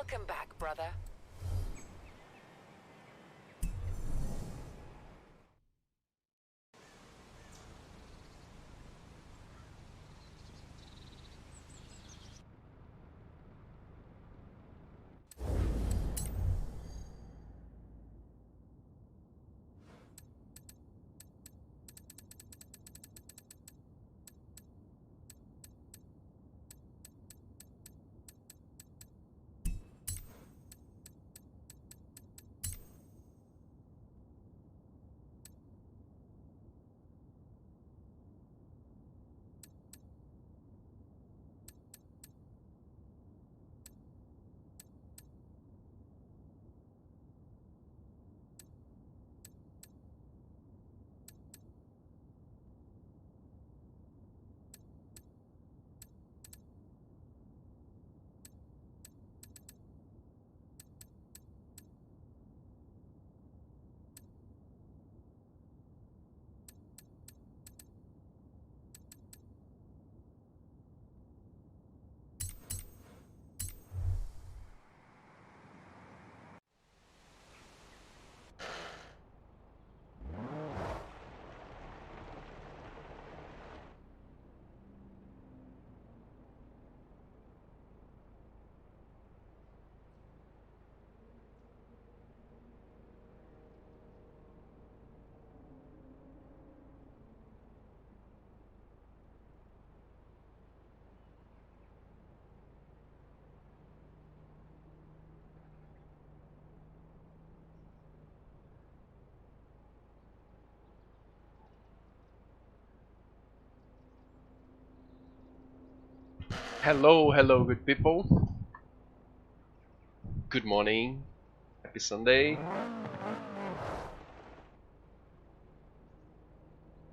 Welcome back, brother. Hello, good people. Good morning. Happy Sunday.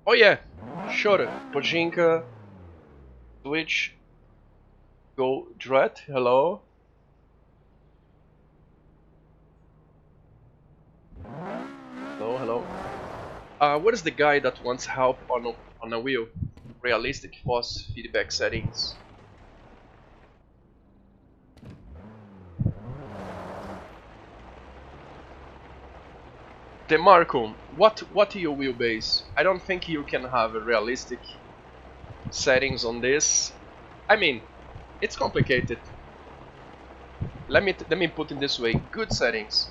Oh yeah, sure. Pojinka, Twitch, Go Dread. Hello. Hello. What is the guy that wants help on a wheel? Realistic force feedback settings. DeMarco, what your wheelbase? I don't think you can have a realistic settings on this. I mean, it's complicated. Let me put it this way: good settings.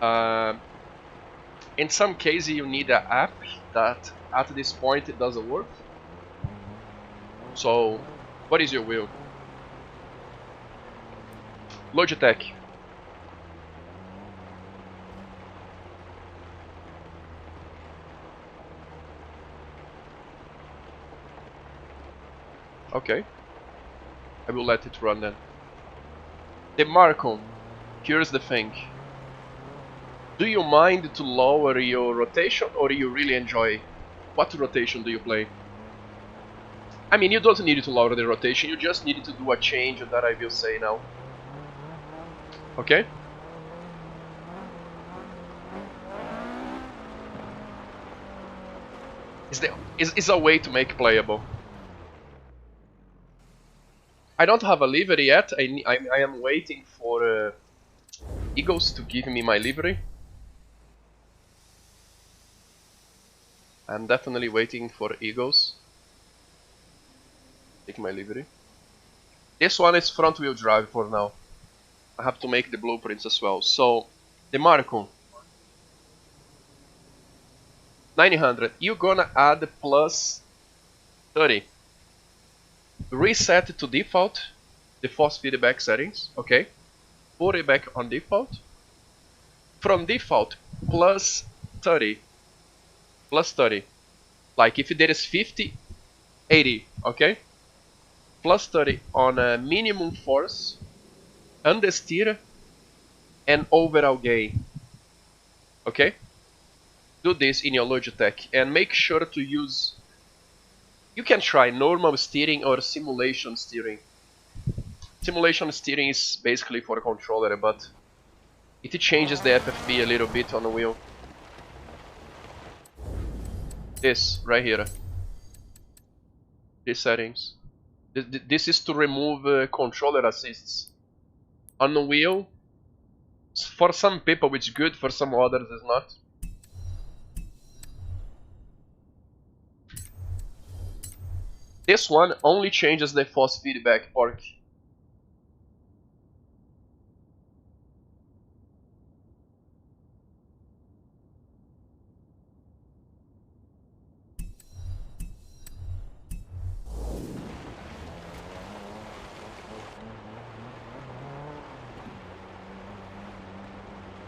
In some cases, you need an app that at this point it doesn't work. So, what is your wheel? Logitech. Okay, I will let it run then. DeMarco, here's the thing. Do you mind to lower your rotation, or you really enjoy? What rotation do you play? I mean, you don't need to lower the rotation, you just need to do a change that I will say now. Okay? Is a way to make playable. I don't have a livery yet. I am waiting for Eagles to give me my livery. I'm definitely waiting for Eagles. Take my livery. This one is front wheel drive for now. I have to make the blueprints as well. So, DeMarco. 900. You're gonna add plus 30. Reset to default the force feedback settings. Okay. Put it back on default. From default, plus 30. Plus 30. Like if there is 50, 80. Okay. Plus 30 on minimum force, understeer, and overall gain. Okay? Do this in your Logitech and make sure to use... You can try normal steering or simulation steering. Simulation steering is basically for a controller, but it changes the FFB a little bit on the wheel. This, right here. These settings. This is to remove controller assists. on the wheel. For some people it's good, for some others it's not. This one only changes the force feedback, Pork.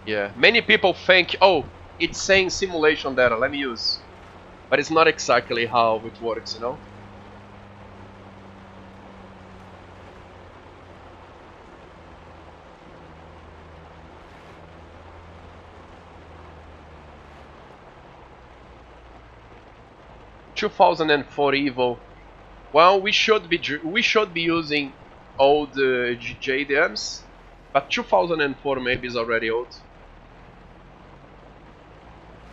Yeah, many people think, oh, it's saying simulation data, let me use. But it's not exactly how it works, you know? ...2004 Evo. Well, we should be using old JDMs, but 2004 maybe is already old.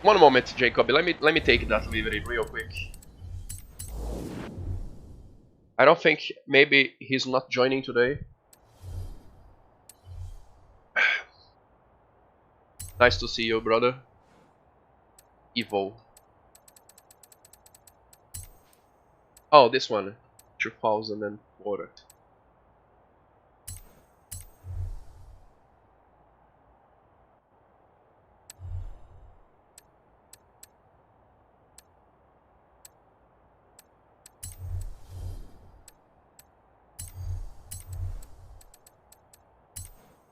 One moment, Jacob. Let me take that livery real quick. I don't think maybe he's not joining today. Nice to see you, brother. Evo. Oh, this one. 2004.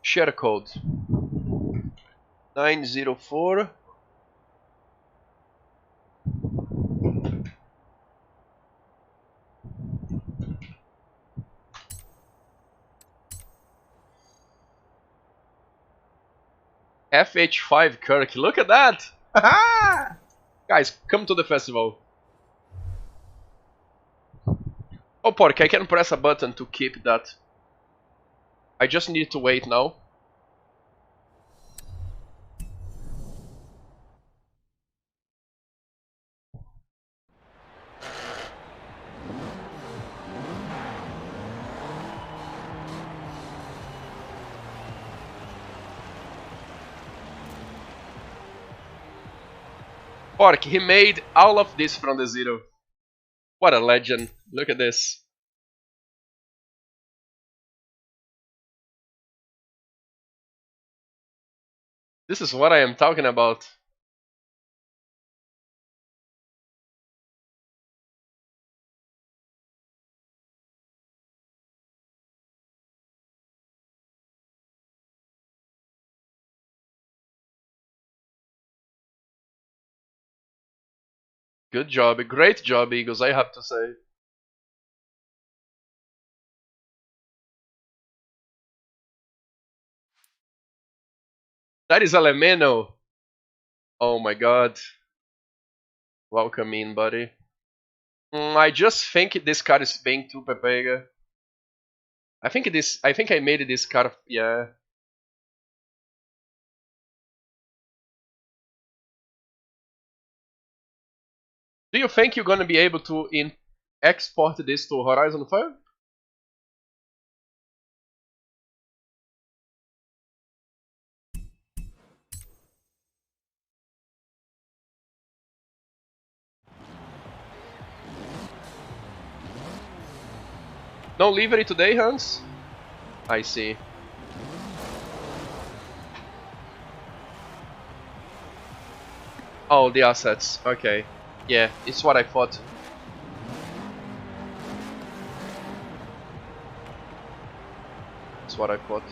Share code 904 FH5 Kirk. Look at that! Guys, come to the festival. Oh, Pork, I can press a button to keep that. I just need to wait now. Pork, he made all of this from the zero. What a legend. Look at this. This is what I am talking about. Good job, great job, Eagles, I have to say. That is Alemeno. Oh my god. Welcome in, buddy. I just think this card is being too Pepega. I think I made this card, yeah. Do you think you're gonna be able to export this to Horizon 5? No livery today, Hans? I see. Oh, the assets. Okay. Yeah, it's what I thought. It's what I thought.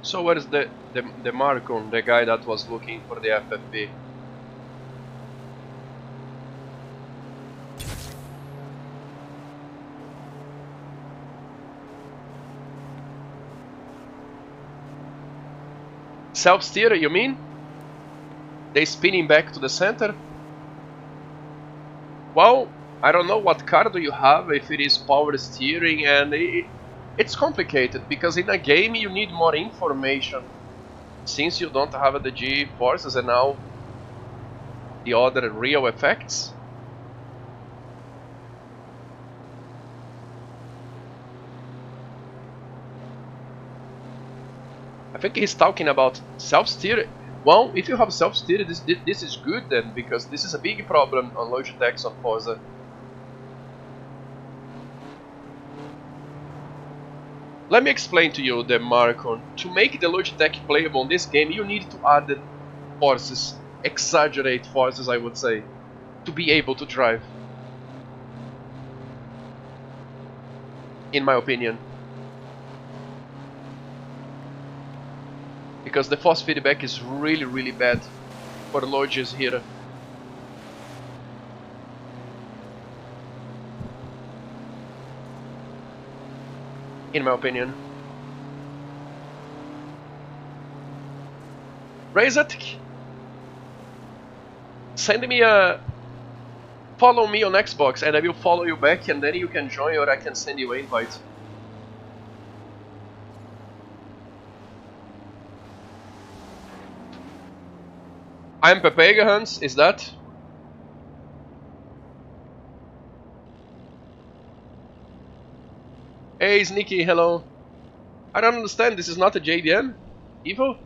So where is the Marcon, the guy that was looking for the FFP? Self-steer, you mean? They spinning back to the center? Well, I don't know what car do you have, if it is power steering, and it's complicated, because in a game you need more information. Since you don't have the G-forces and now the other real effects. I think he's talking about self-steer. Well, if you have self-steer, this is good then, because this is a big problem on Logitech on Forza. Let me explain to you the Marcon. To make the Logitech playable in this game, you need to add forces, exaggerate forces, I would say, to be able to drive. In my opinion. Because the force feedback is really bad for Logis here. In my opinion. Razat, send me a... Follow me on Xbox and I will follow you back, and then you can join or I can send you an invite. I'm Pepega Hans, is that? Hey Sneaky, hello. I don't understand, this is not a JDM? Evo?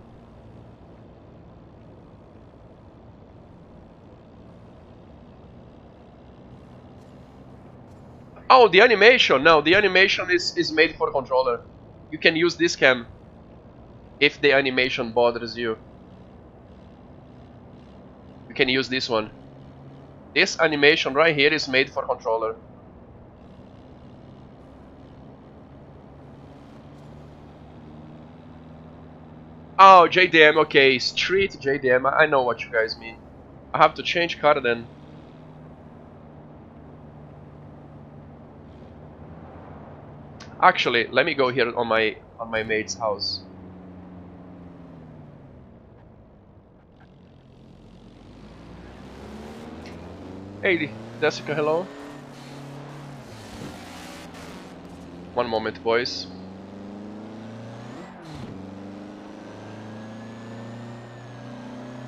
Oh, the animation! No, the animation is made for controller. You can use this cam if the animation bothers you. You can use this one. This animation right here is made for controller. Oh, JDM, okay, street JDM, I know what you guys mean. I have to change car then. Actually, let me go here on my mate's house. Hey, Jessica, hello. One moment, boys.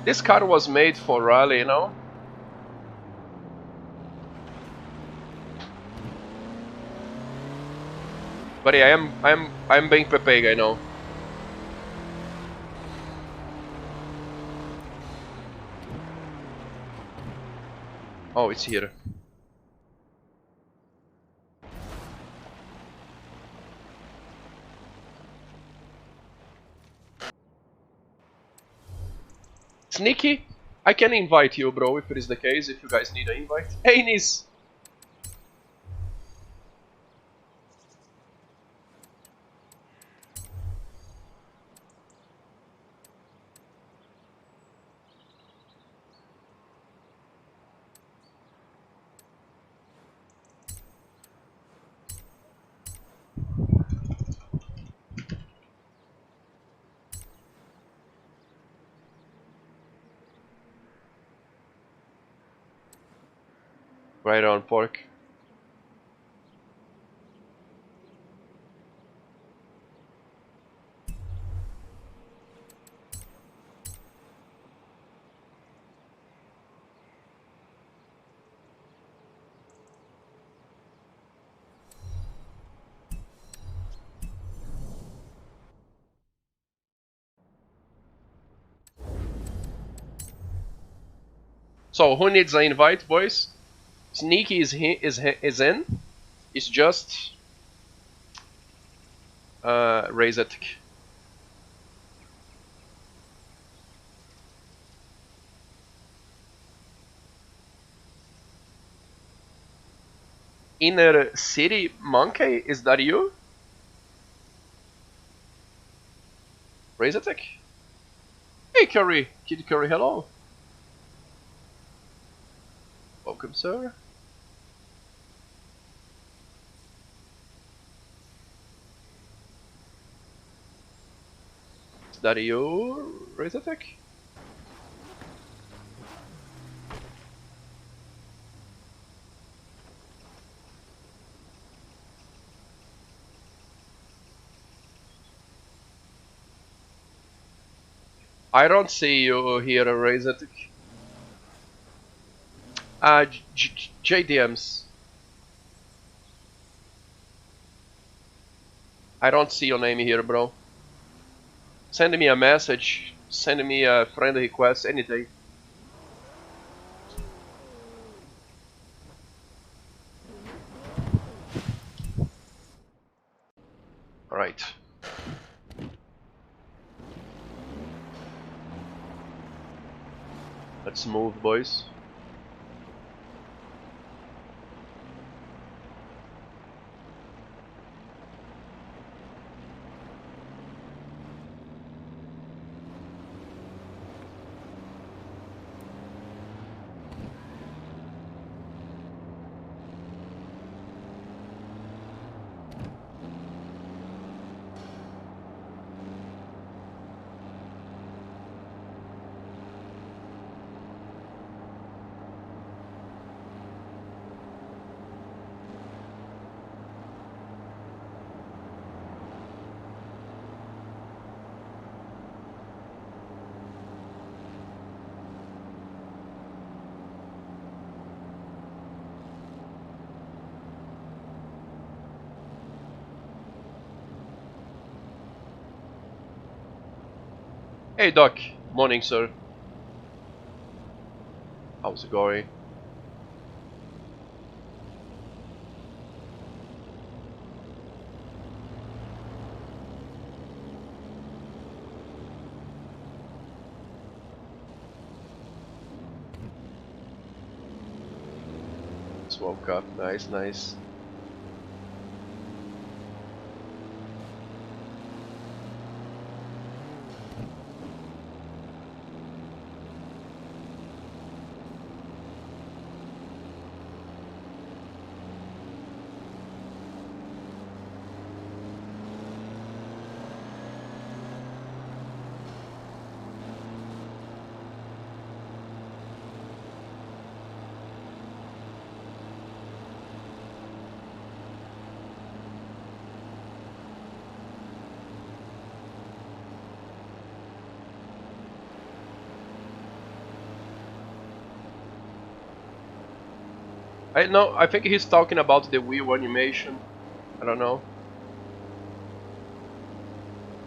This car was made for rally, you know? But yeah, I'm being Pepega, I know. Oh, it's here. Sneaky, I can invite you, bro, if it is the case, if you guys need an invite. Hey, Nis! Right on, pork. So, who needs an invite, boys? Sneaky is in. It's just raise it. Inner City Monkey, is that you? Raise attack. Hey Curry! Kid Curry, hello! Welcome, sir. Is that your raise attack? I don't see you here, raise attack. JDMs. I don't see your name here, bro. Send me a message, send me a friend request, anything. Alright. Let's move, boys. Hey Doc, morning sir. How's it going? Just woke up, nice, nice. No, I think he's talking about the wheel animation. I don't know.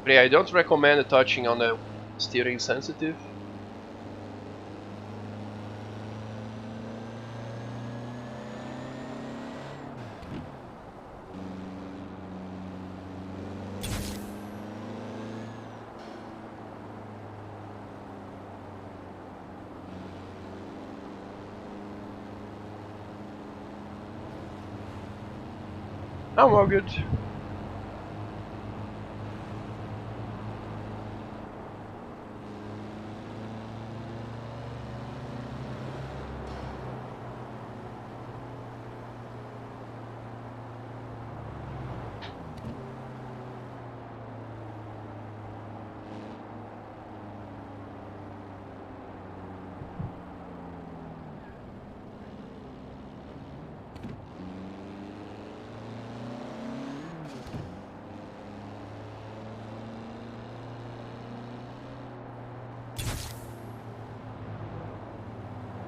But yeah, I don't recommend touching on the steering sensitive. I'm all good.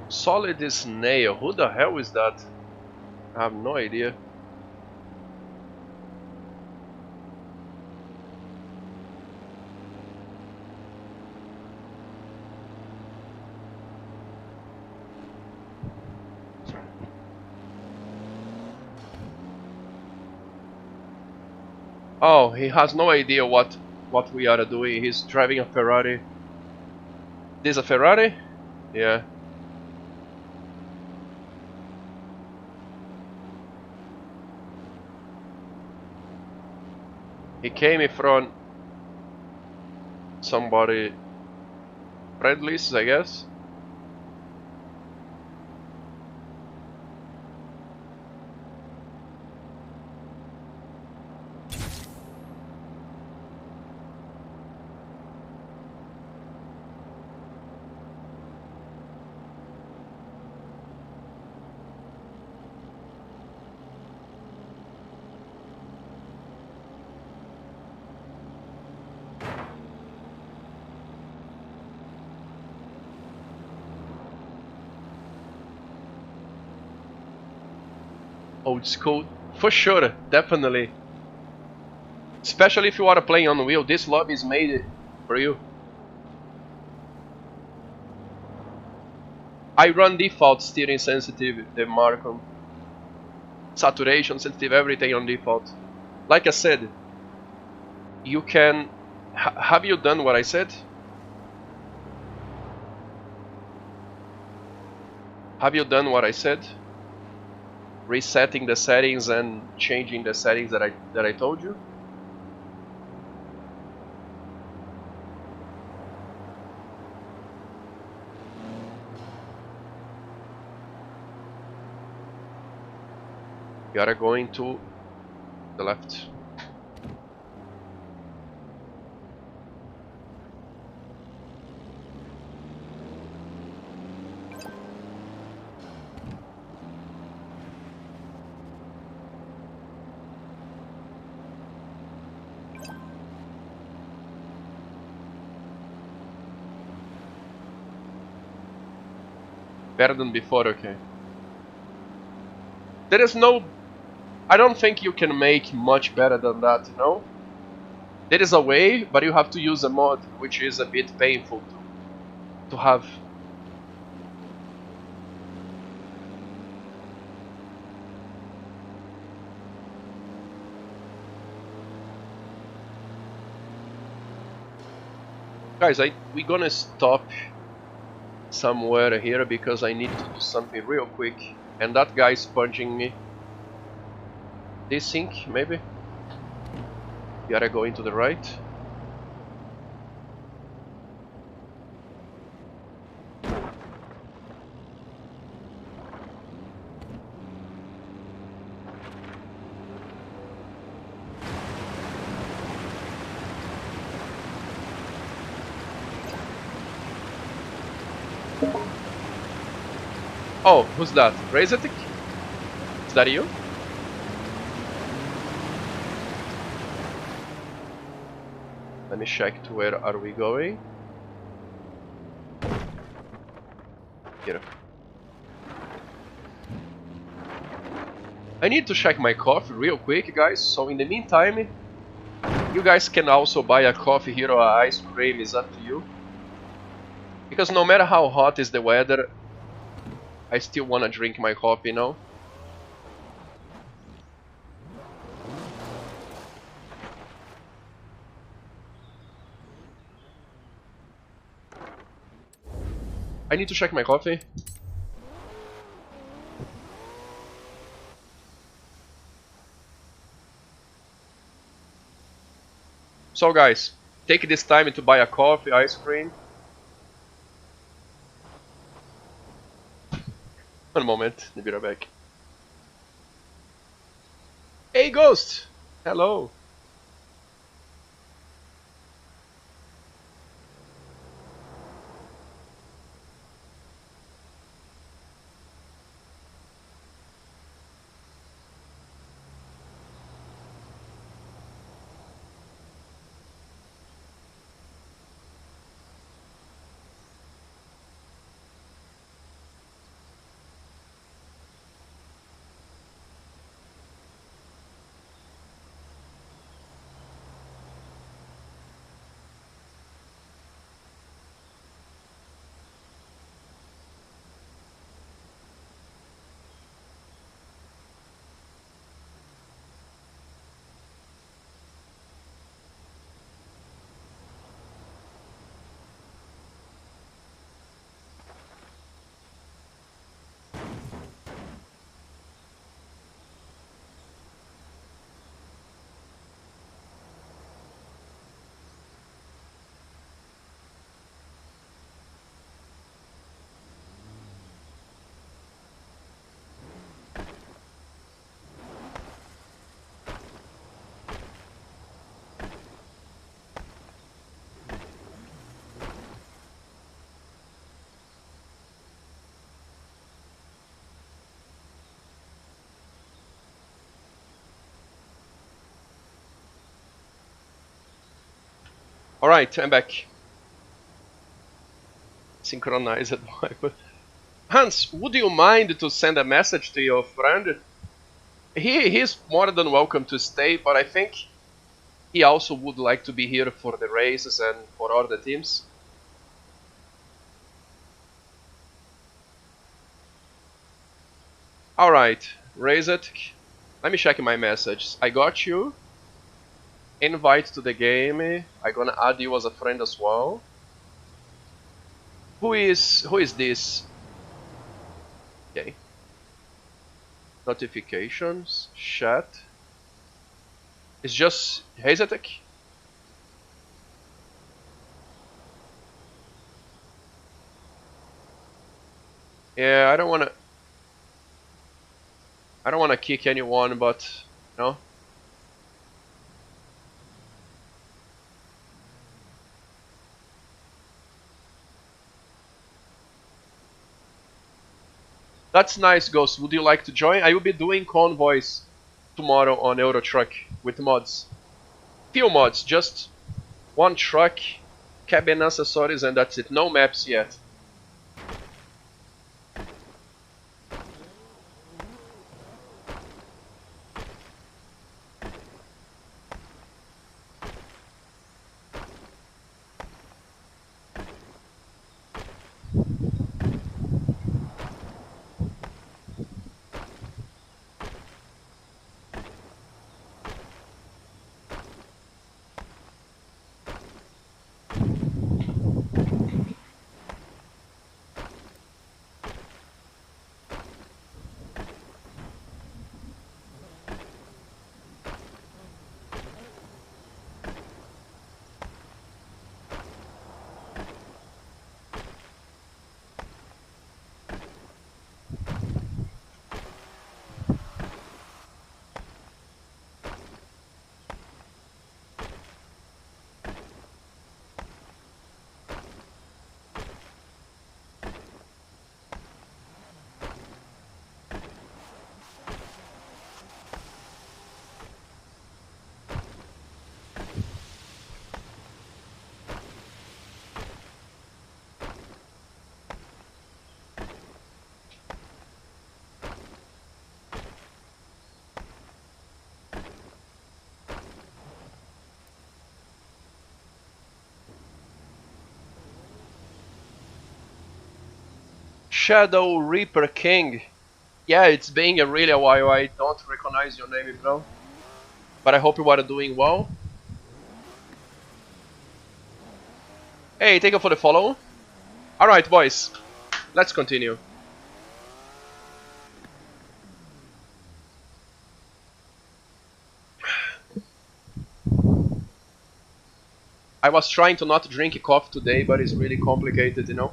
Solid snail, who the hell is that? I have no idea. Oh, he has no idea what we are doing. He's driving a Ferrari. This a Ferrari? Yeah. He came from... somebody friend list, I guess. Old school, for sure, definitely. Especially if you are playing on wheel, this lobby is made for you. I run default steering sensitive, the Marcom. Saturation sensitive, everything on default. Like I said, you can... have you done what I said? Have you done what I said? Resetting the settings and changing the settings that I told you? You are going to the left. Better than before, okay. There is no... I don't think you can make much better than that, you know? There is a way, but you have to use a mod, which is a bit painful to have. Guys, we're gonna stop somewhere here because I need to do something real quick. And that guy's punching me. This sink, maybe? You gotta go into the right. Oh, who's that? Razatic? Is that you? Let me check to where are we going. Here. I need to check my coffee real quick, guys. So in the meantime, you guys can also buy a coffee here or ice cream, is up to you. Because no matter how hot is the weather, I still wanna drink my coffee, you know? I need to check my coffee. So guys, take this time to buy a coffee, ice cream. One moment, I'll be right back. Hey Ghost! Hello! Alright, I'm back. Synchronized wipe. Hans, would you mind to send a message to your friend? He's more than welcome to stay, but I think he also would like to be here for the races and for all the teams. Alright, raise it. Let me check my messages. I got you. Invite to the game. I'm gonna add you as a friend as well. Who is this? Okay. Notifications, chat. It's just Hazetek. Yeah, I don't wanna kick anyone, but you know. That's nice, Ghost. Would you like to join? I will be doing convoys tomorrow on Euro Truck with mods. Few mods, just one truck, cabin accessories, and that's it. No maps yet. Shadow Reaper King. Yeah, it's been a really while. I don't recognize your name, bro. But I hope you are doing well. Hey, thank you for the follow. Alright, boys. Let's continue. I was trying to not drink coffee today, but it's really complicated, you know?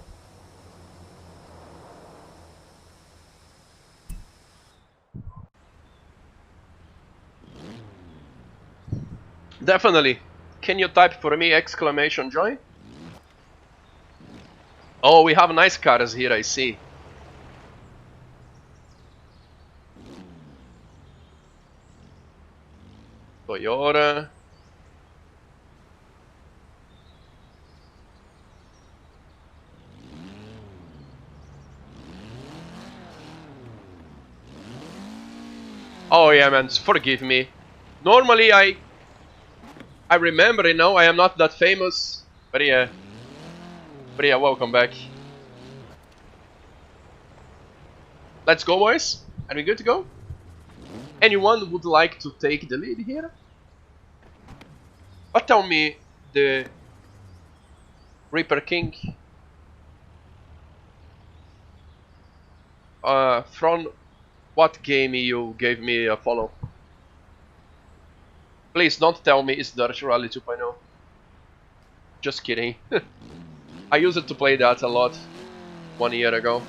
Definitely. Can you type for me exclamation joy? Oh, we have nice cars here, I see. Toyota. Oh yeah, man, forgive me. Normally I remember, you know, I am not that famous, but yeah. But yeah, welcome back. Let's go, boys. Are we good to go? Anyone would like to take the lead here? But tell me, the Reaper King, from what game you gave me a follow? Please don't tell me it's Dirt Rally 2.0. Just kidding. I used to play that a lot 1 year ago.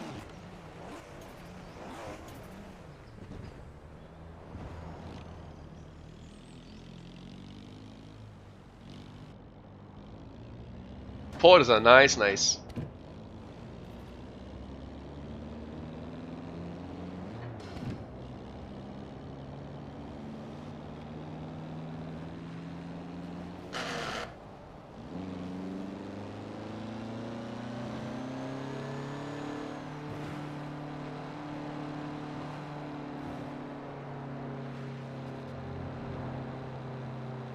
Forza, nice, nice.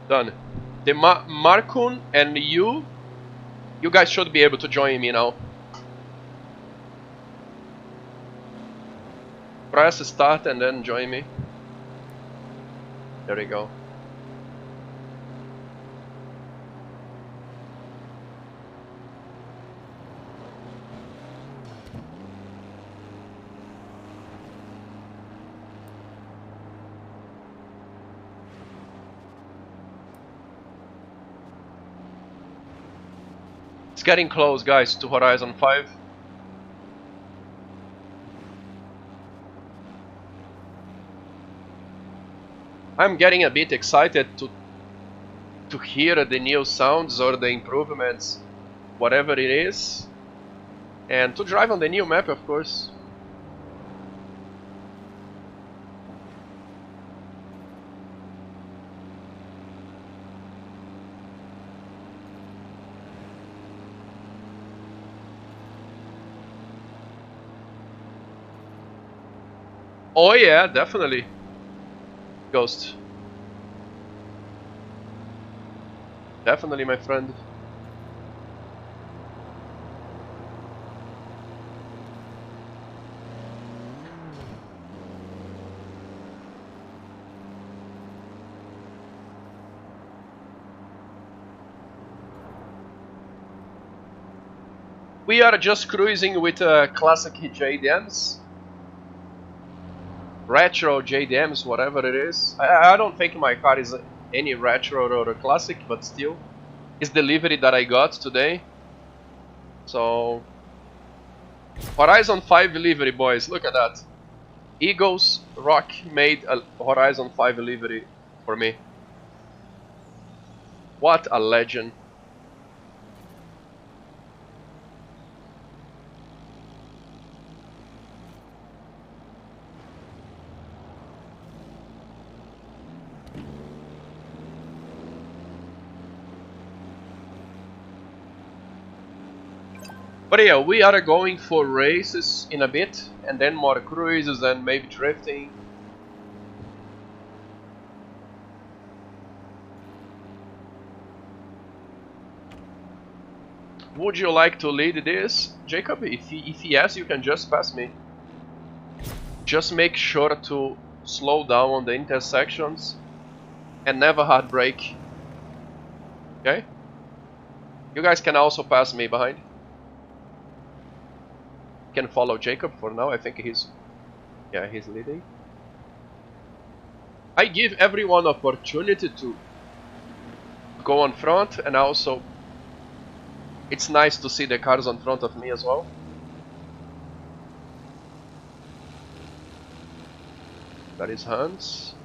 Done. The Markun and you guys should be able to join me now. Press start and then join me. There we go. It's getting close, guys, to Horizon 5. I'm getting a bit excited to hear the new sounds or the improvements, whatever it is, and to drive on the new map, of course. Oh yeah, definitely. Ghost. Definitely, my friend. We are just cruising with classic JDMs. Retro JDMs, whatever it is. I don't think my car is any retro or a classic, but still. It's delivery that I got today. So... Horizon 5 delivery, boys, look at that. Eagles Rock made a Horizon 5 delivery for me. What a legend. But yeah, we are going for races in a bit, and then more cruises and maybe drifting. Would you like to lead this, Jacob? If yes, you can just pass me. Just make sure to slow down on the intersections and never hard brake. Okay? You guys can also pass me behind. Can follow Jacob for now. I think he's leading. I give everyone opportunity to go on front, and also it's nice to see the cars on front of me as well. That is Hans.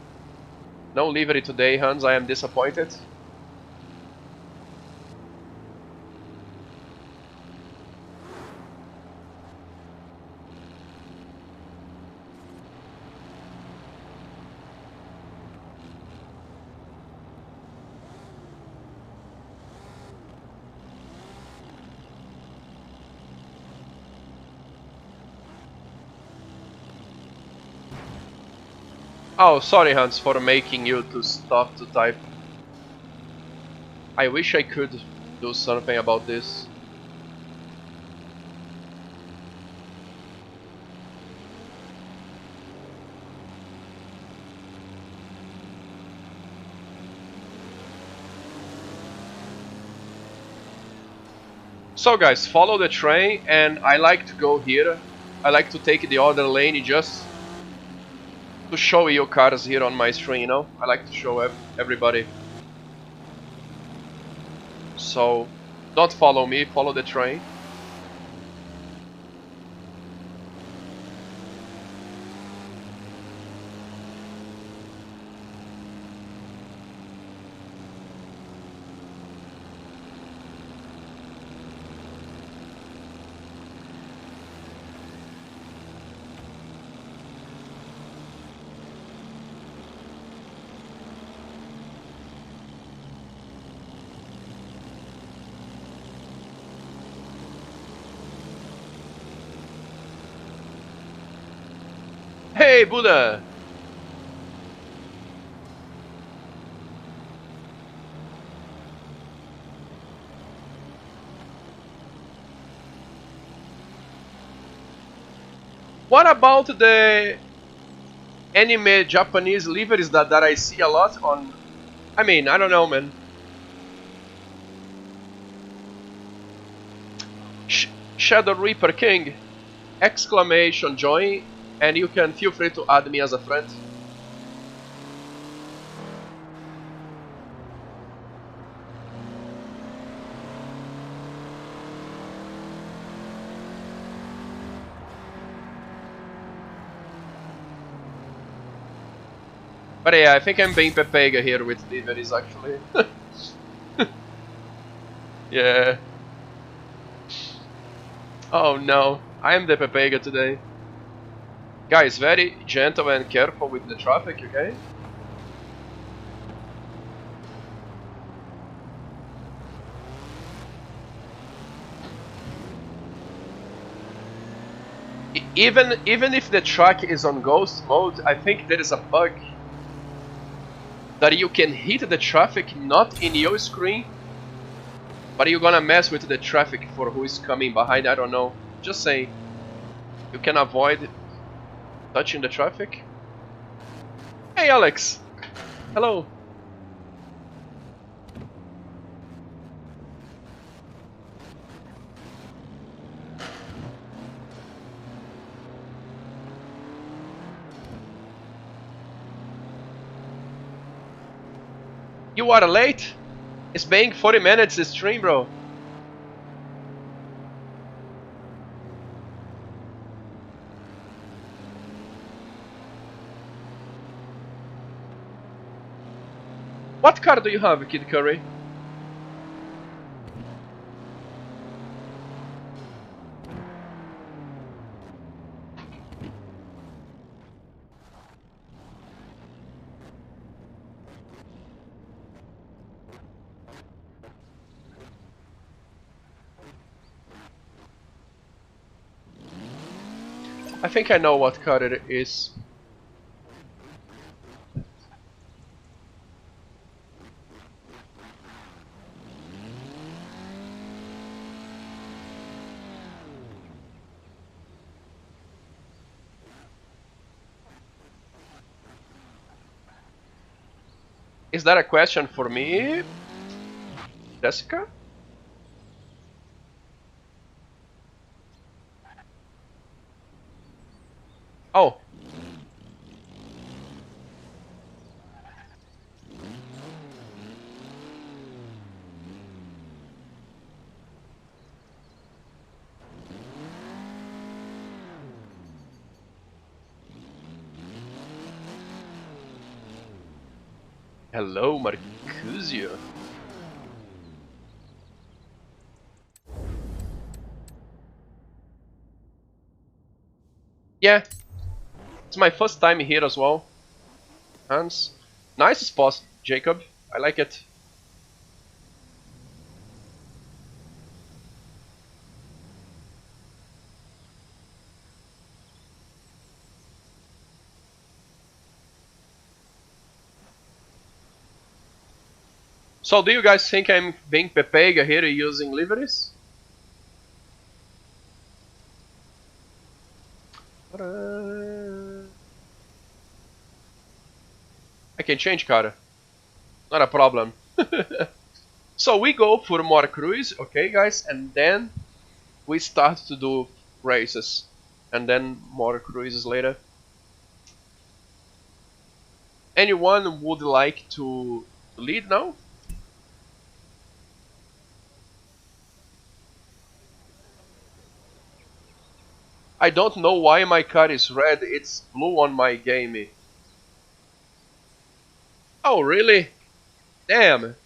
No livery today, Hans. I am disappointed. Oh, sorry Hans for making you to stop to type. I wish I could do something about this. So guys, follow the train, and I like to go here. I like to take the other lane just to show you cars here on my screen, you know? I like to show everybody. So, don't follow me, follow the train. Hey, Buddha! What about the anime Japanese liveries that I see a lot on... I mean, I don't know, man. Shadow Reaper King! Exclamation join, and you can feel free to add me as a friend. But yeah, I think I'm being Pepega here with liveries actually. Yeah. Oh no, I am the Pepega today. Guys, very gentle and careful with the traffic, okay? Even if the track is on ghost mode, I think there is a bug that you can hit the traffic not in your screen, but you're gonna mess with the traffic for who is coming behind. I don't know. Just saying, you can avoid touching the traffic. Hey Alex, hello. You are late? It's been 40 minutes this stream, bro. What car do you have, Kid Curry? I think I know what car it is. Is that a question for me, Jessica? Oh. Hello, Marcuzio. Yeah, it's my first time here as well. Hans, nice spot, Jacob. I like it. So, do you guys think I'm being Pepega here using liveries? I can change car. Not a problem. So we go for more cruise, okay guys, and then we start to do races. And then more cruises later. Anyone would like to lead now? I don't know why my car is red, it's blue on my game. Oh really? Damn.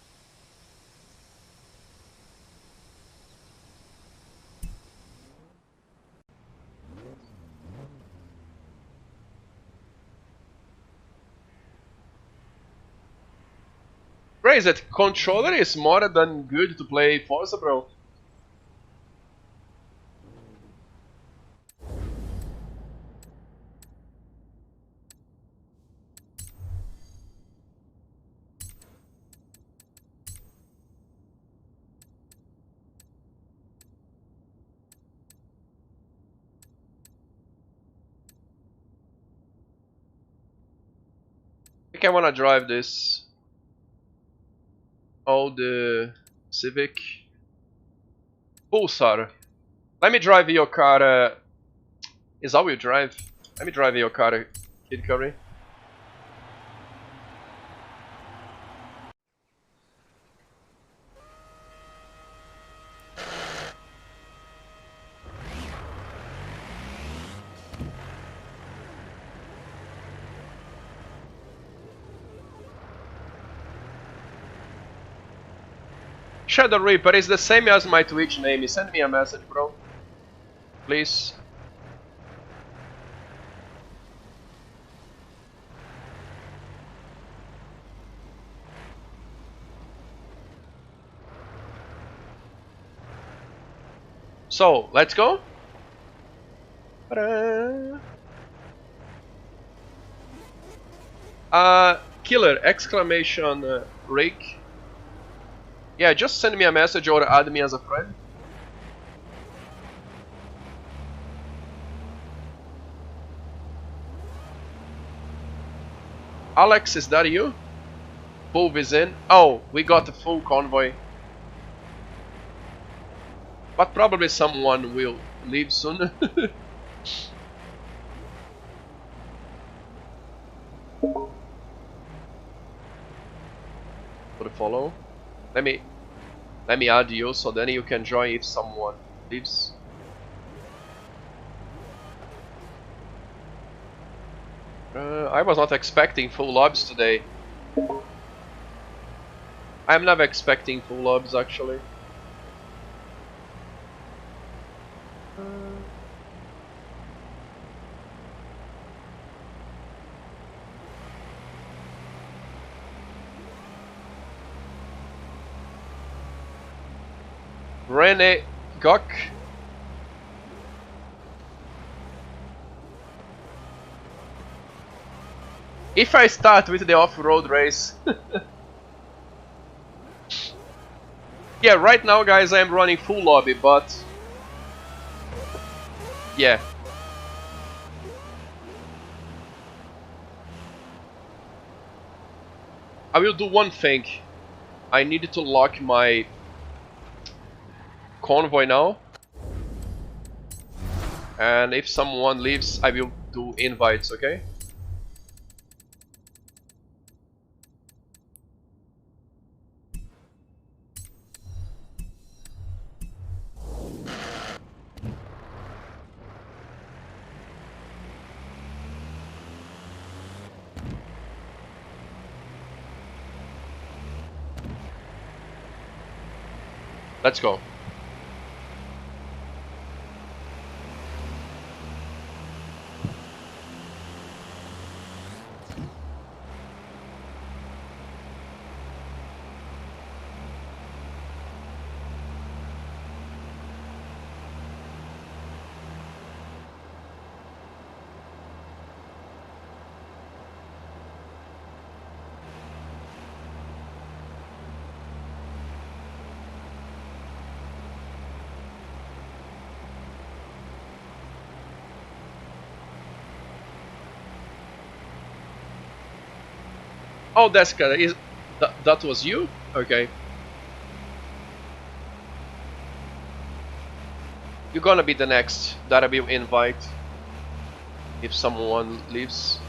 Crazy, that controller is more than good to play Forza, bro. think I wanna drive this old Civic Pulsar. Let me drive your car. Is all-wheel drive? Let me drive your car, Kid Curry. Shadow Reaper is the same as my Twitch name. Send me a message, bro. Please. So, let's go. Killer! Exclamation Rick. Yeah, just send me a message or add me as a friend. Alex, is that you? Pulv is in. Oh, we got a full convoy. But probably someone will leave soon. Put a follow. Let me add you so then you can join if someone leaves. I was not expecting full lobs today. I'm never expecting full lobs actually. Rene Gok. If I start with the off-road race. Yeah, right now guys I am running full lobby, but yeah. I will do one thing. I need to lock my convoy now. And if someone leaves, I will do invites, okay? Let's go. Oh, that's good. That was you? Okay. You're gonna be the next that I will invite if someone leaves.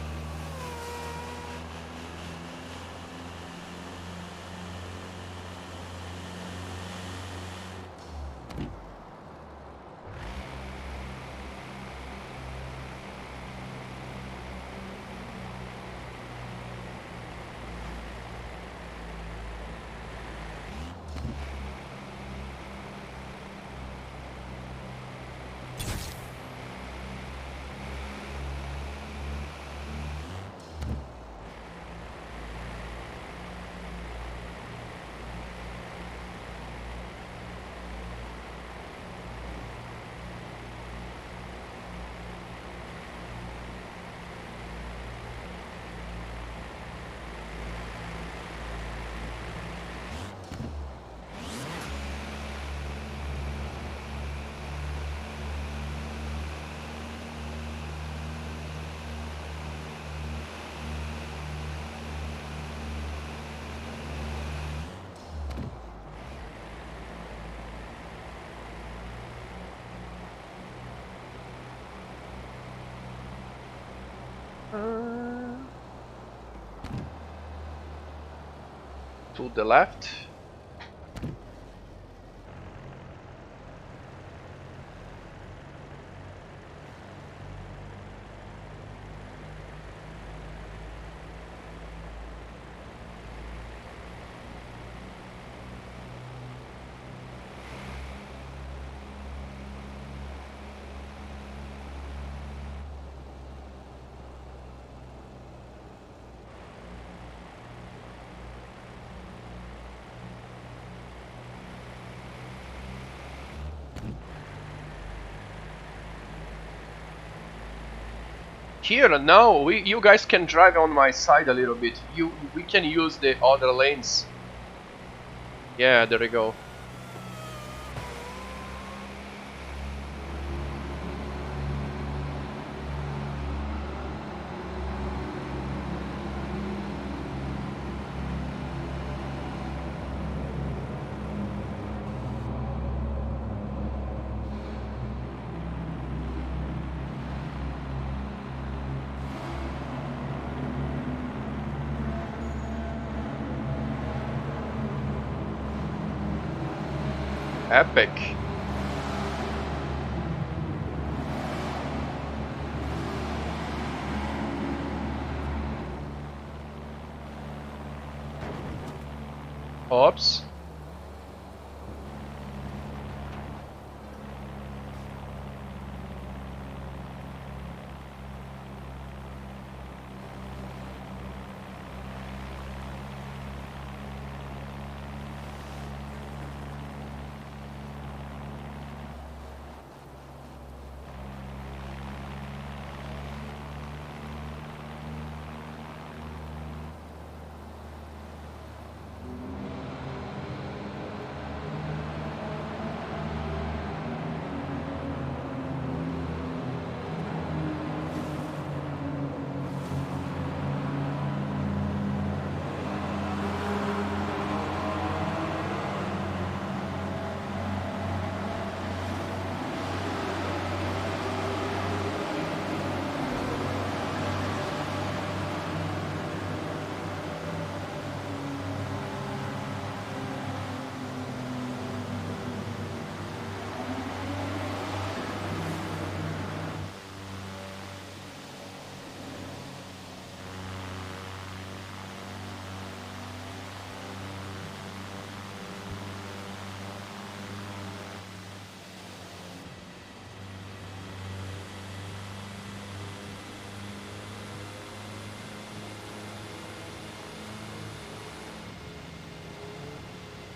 To the left. Here now, you guys can drive on my side a little bit. We can use the other lanes. Yeah, there we go. Epic. Oops.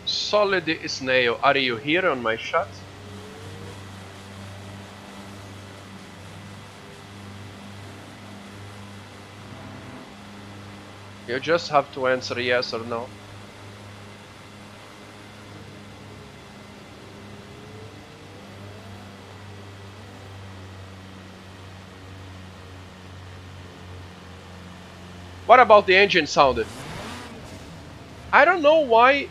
Solid Snail, are you here on my shot? You just have to answer yes or no. What about the engine sound? I don't know why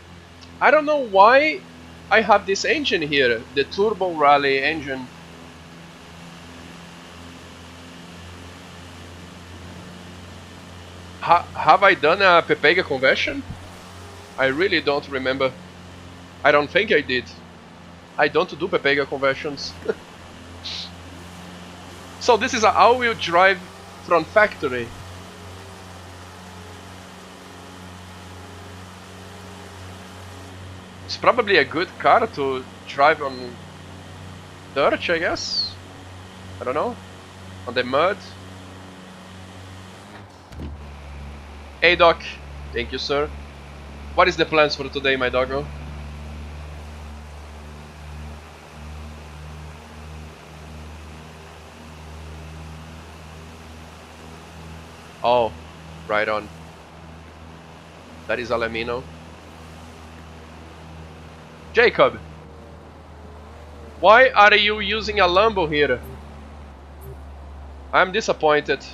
I have this engine here, the Turbo Rally engine. Have I done a Pepega conversion? I really don't remember. I don't think I did. I don't do Pepega conversions. So this is a all-wheel drive from factory. It's probably a good car to drive on dirt, I guess. I don't know. On the mud. Hey Doc, thank you sir. What is the plans for today, my doggo? Oh, right on. That is Alamino. Jacob, why are you using a Lambo here? I'm disappointed.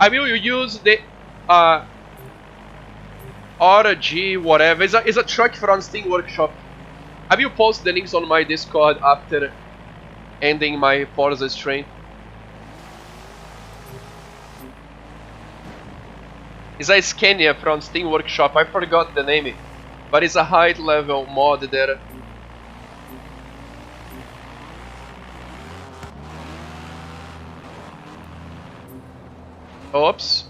I will use the RG whatever. It's a truck from Steam Workshop. I will post the links on my Discord after ending my Forza stream. It's a Scania from Steam Workshop. I forgot the name, but it's a high level mod there. Oops.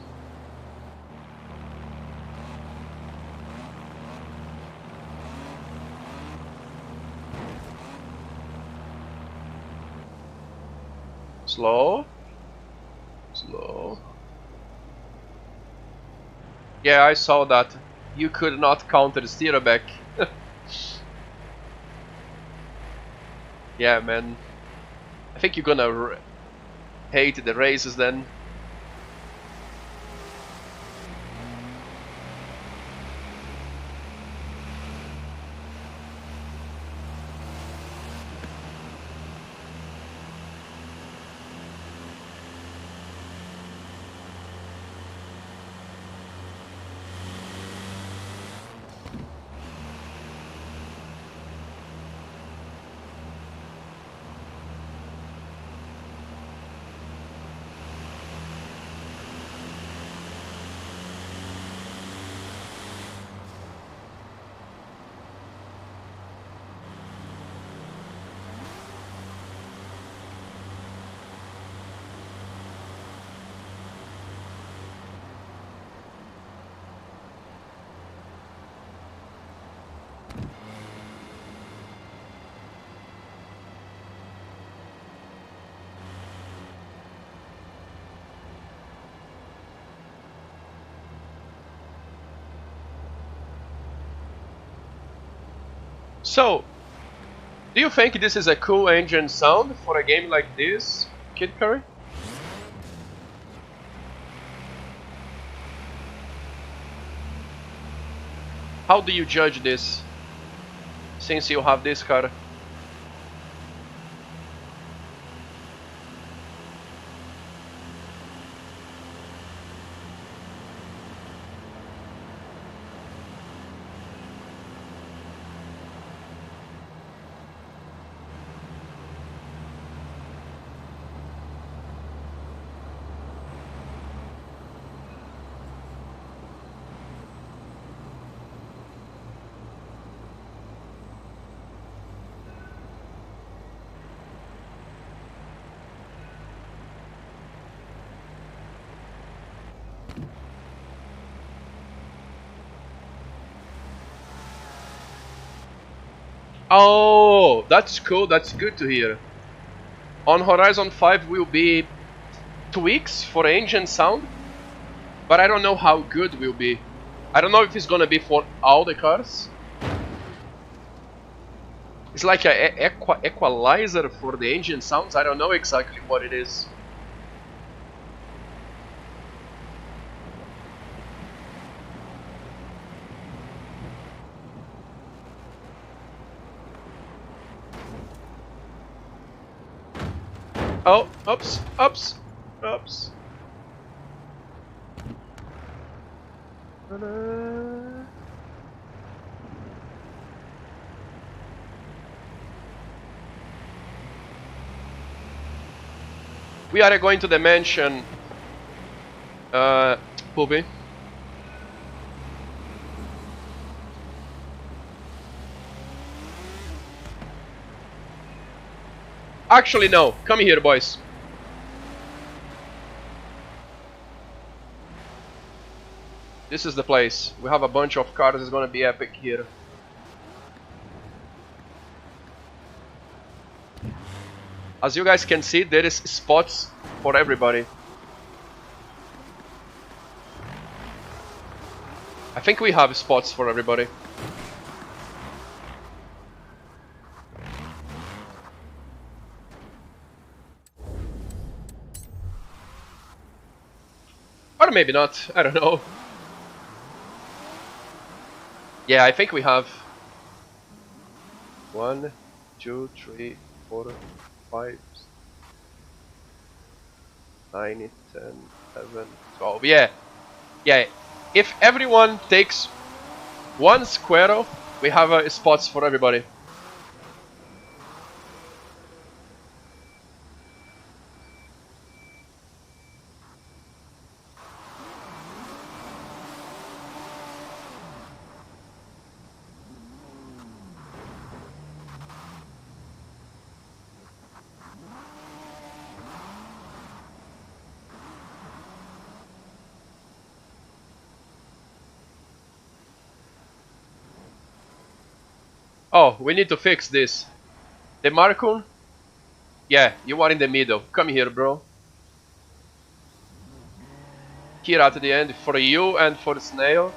Slow. Slow. Yeah, I saw that. You could not counter steer back. Yeah, man. I think you're gonna hate the races then. So, do you think this is a cool engine sound for a game like this, Kid Curry? How do you judge this, since you have this car? Oh, that's cool, that's good to hear. On Horizon 5 will be tweaks for engine sound, but I don't know how good will be. I don't know if it's gonna be for all the cars. It's like a equalizer for the engine sounds, I don't know exactly what it is. Oh, oops, oops, oops. We are going to the mansion, Poopy. Actually, no. Come here, boys. This is the place. We have a bunch of cars. It's gonna be epic here. As you guys can see, there is spots for everybody. I think we have spots for everybody. Or maybe not, I don't know. Yeah, I think we have 1, 2, 3, 4, 5. 9, 10, 11, 12. Yeah. Yeah. If everyone takes one square, we have spots for everybody. Oh, we need to fix this. The Marcon? Yeah, you are in the middle. Come here, bro. Here at the end for you and for the snail.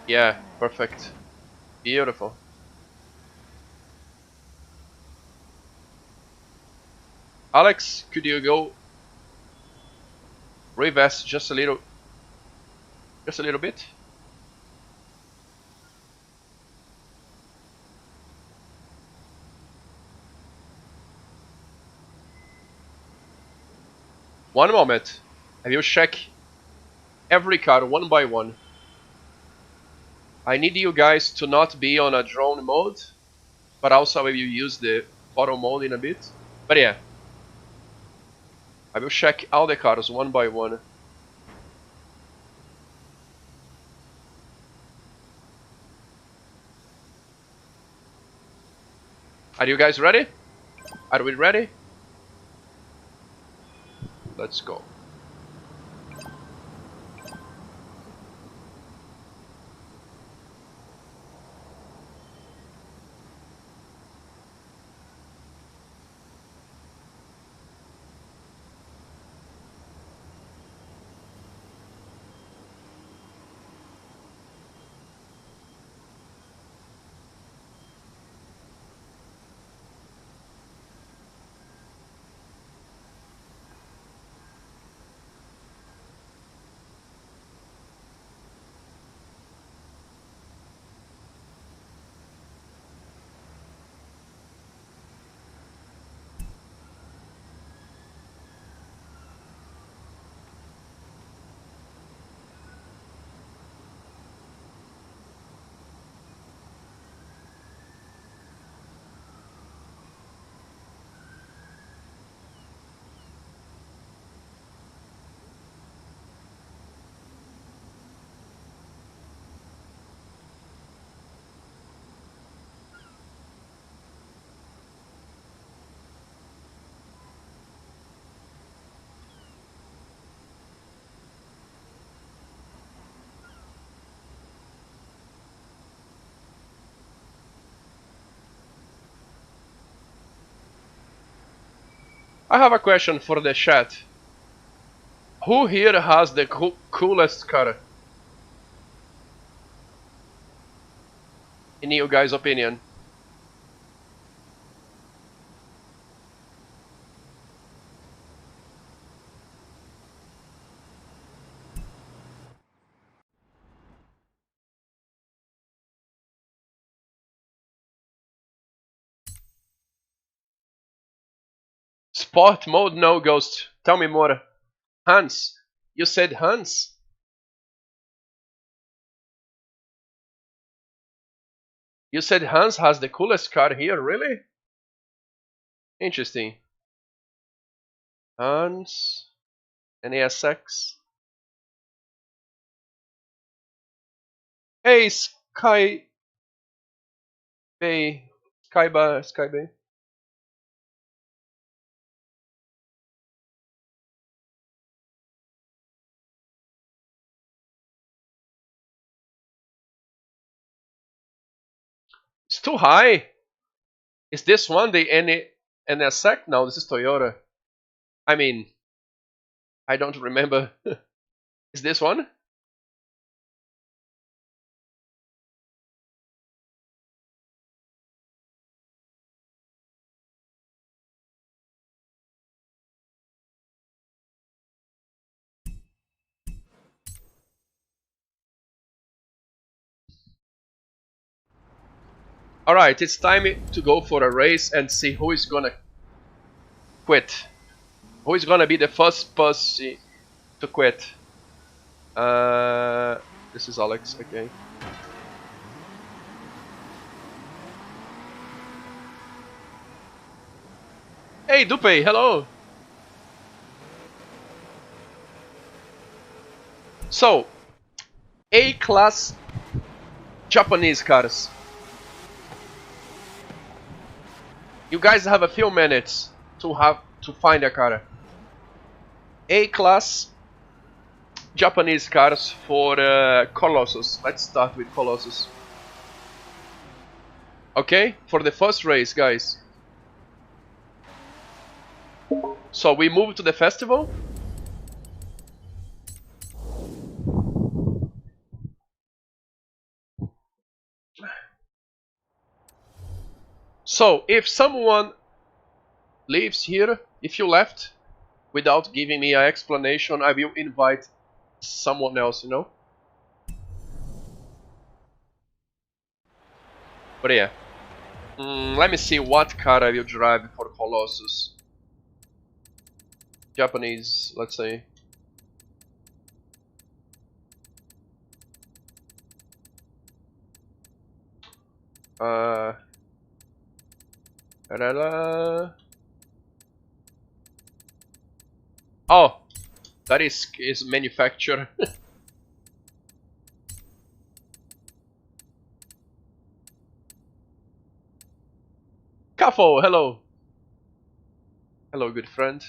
Yeah, perfect. Beautiful. Alex, could you go reverse just a little bit? One moment. I will check every car one by one. I need you guys to not be on a drone mode, but also I will use the photo mode in a bit. But yeah, I will check all the cars one by one. Are you guys ready? Are we ready? Let's go. I have a question for the chat. Who here has the coolest car? In you guys' opinion? Sport mode, no ghost. Tell me more. Hans. You said Hans? You said Hans has the coolest car here, really? Interesting. Hans. NASX. Hey, Sky Bay. Sky Bay. It's too high. Is this one the NSX? No, this is Toyota. I mean, I don't remember. Is this one? Alright, it's time to go for a race and see who is gonna quit. Who is gonna be the first pussy to quit? This is Alex, okay. Hey Dupe, hello! So, A-class Japanese cars. You guys have a few minutes to find a car. A-class Japanese cars for Colossus. Let's start with Colossus. Okay, for the first race, guys. So we move to the festival. So if someone leaves here, if you left without giving me an explanation, I will invite someone else, you know? But yeah. Let me see what car I will drive for Colossus. Japanese, let's say. Oh, that is manufactured. Kafo, hello. Hello, good friend.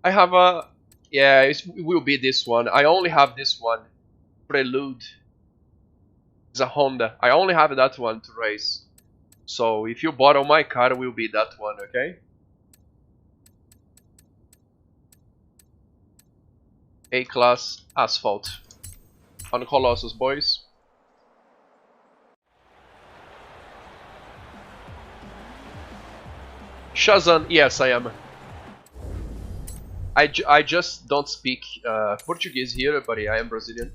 I have a... Yeah, it will be this one. I only have this one. Prelude. It's a Honda. I only have that one to race. So if you borrow my car, it will be that one, okay? A-class asphalt. On Colossus, boys. Shazam, yes I am. I just don't speak Portuguese here, but yeah, I am Brazilian.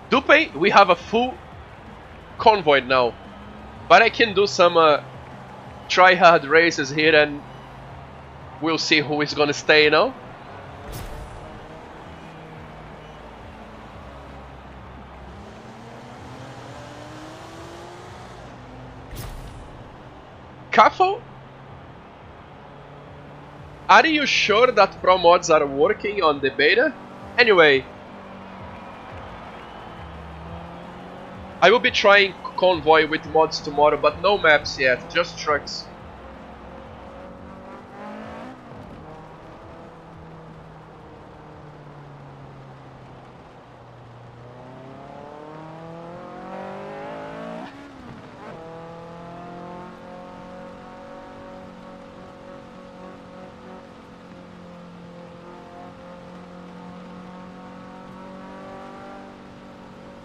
Dupe, we have a full convoy now, but I can do some try-hard races here and we'll see who is gonna stay, you know? Kafo? Are you sure that pro mods are working on the beta? Anyway, I will be trying convoy with mods tomorrow, but no maps yet, just trucks.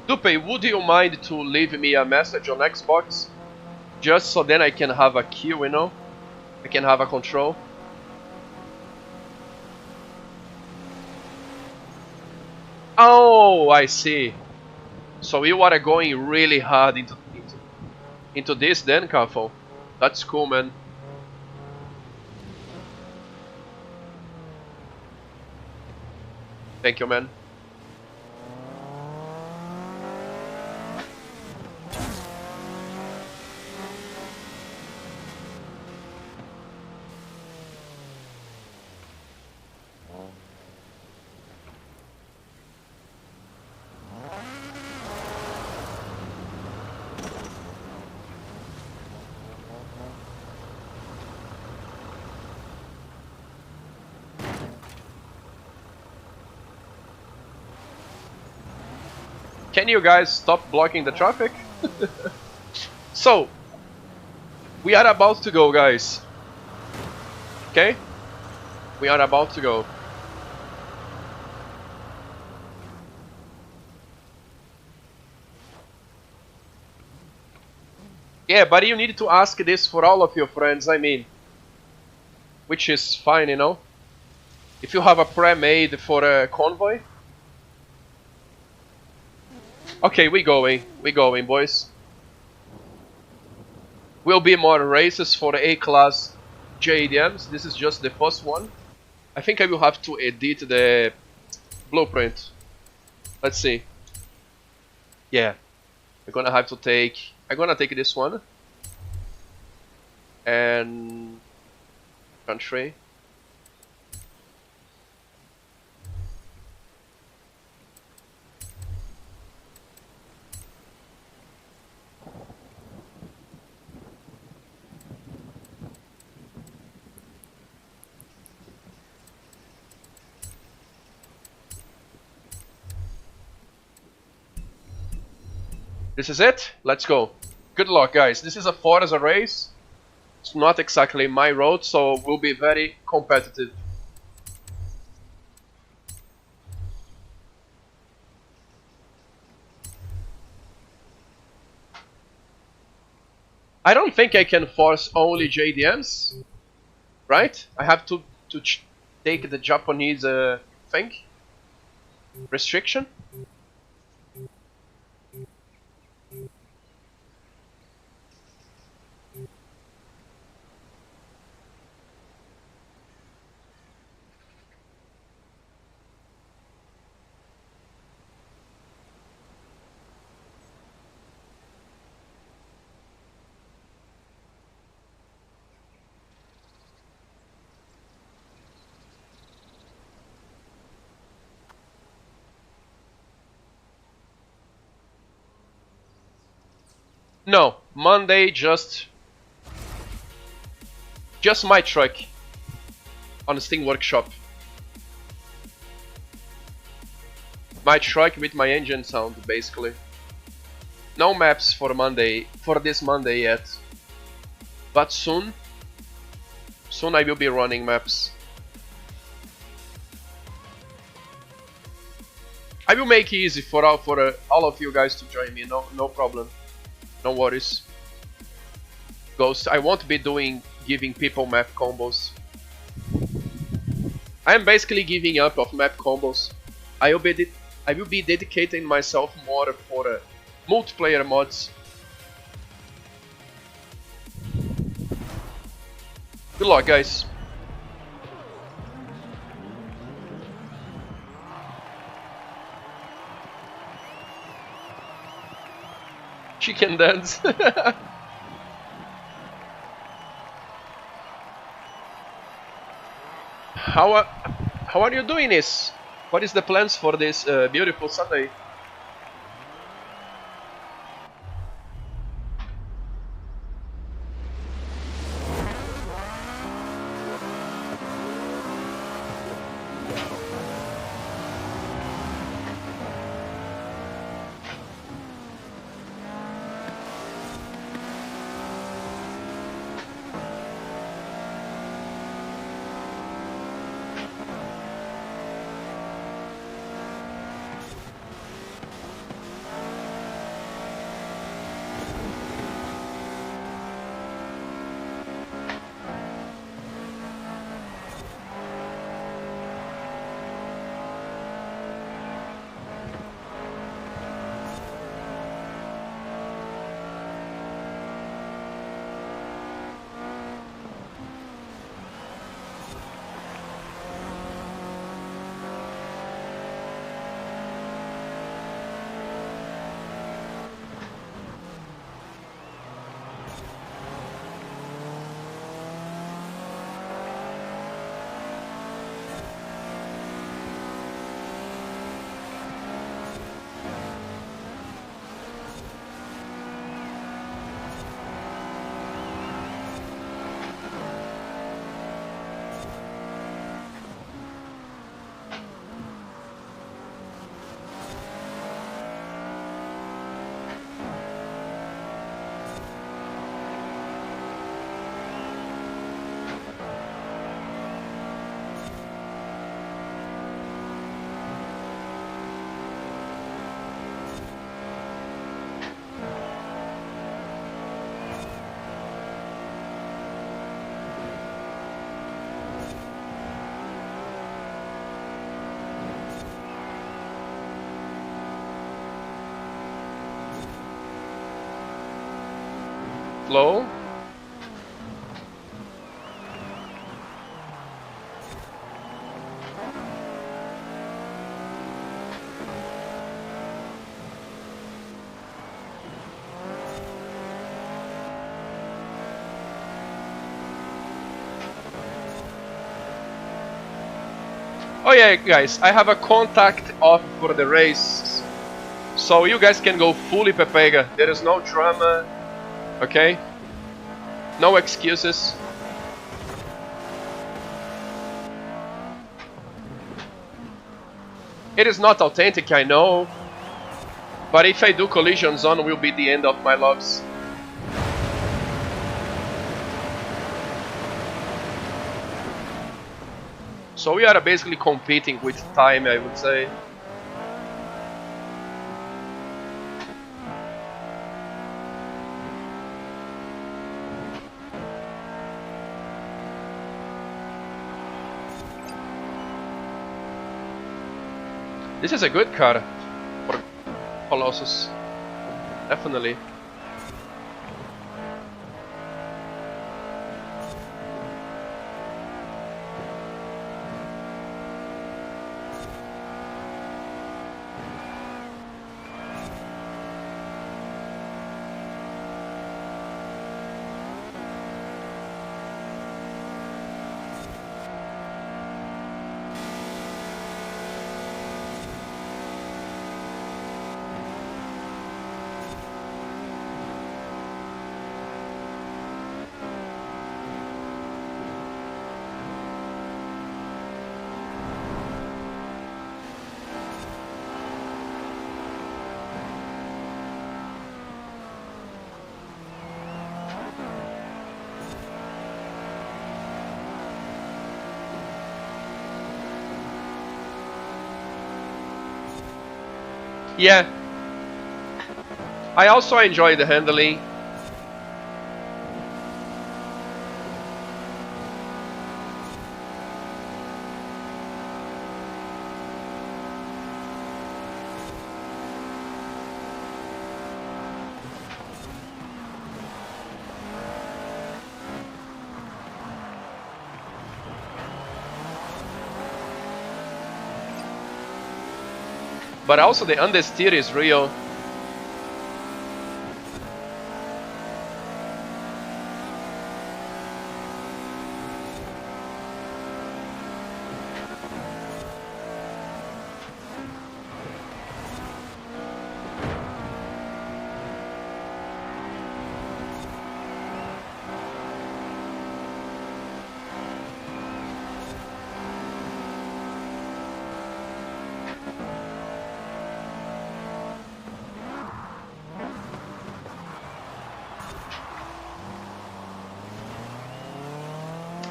Dupe, would you mind to leave me a message on Xbox? Just so then I can have a queue, you know? I can have a control. Oh, I see. So you are going really hard into this then, Kafo? That's cool, man. Thank you, man. Can you guys stop blocking the traffic? So, we are about to go, guys. Okay? We are about to go. Yeah, but you need to ask this for all of your friends, I mean. Which is fine, you know? If you have a pre-made for a convoy. Okay, we going, boys. Will be more races for the A-class JDMs. This is just the first one. I think I will have to edit the blueprint. Let's see. Yeah, I'm gonna have to take. I'm gonna take this one and country. This is it. Let's go. Good luck, guys. This is a Forza race. It's not exactly my road, so we'll be very competitive. I don't think I can force only JDMs, right? I have to take the Japanese thing restriction. No, Monday just my truck on the Steam Workshop. My truck with my engine sound, basically. No maps for Monday, for this Monday yet. But soon I will be running maps. I will make it easy for all of you guys to join me. No problem. No worries. Ghost, I won't be giving people map combos. I am basically giving up of map combos. I will be dedicating myself more for multiplayer mods. Good luck, guys. Chicken dance. How are you doing this? What is the plans for this beautiful Sunday? Slow. Oh yeah, guys, I have a contact off for the race, so you guys can go fully Pepega. There is no drama, okay? No excuses. It is not authentic, I know, but if I do collision zone, will be the end of my loves. So we are basically competing with time, I would say. This is a good car for Colossus, definitely. Yeah, I also enjoy the handling. But also the understeer is real.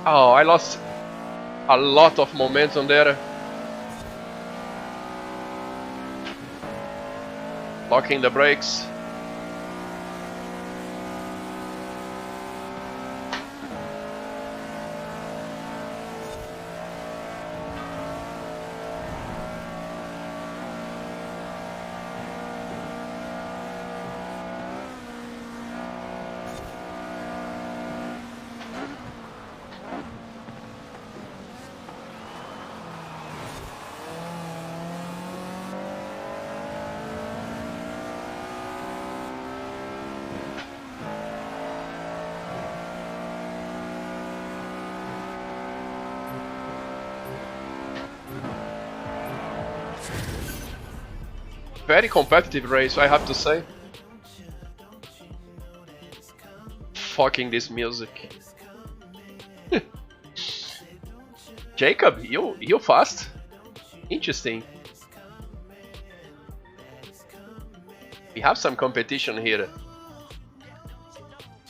Oh, I lost a lot of momentum there. Locking the brakes. Very competitive race, I have to say. Fucking this music. Jacob, you fast? Interesting. We have some competition here.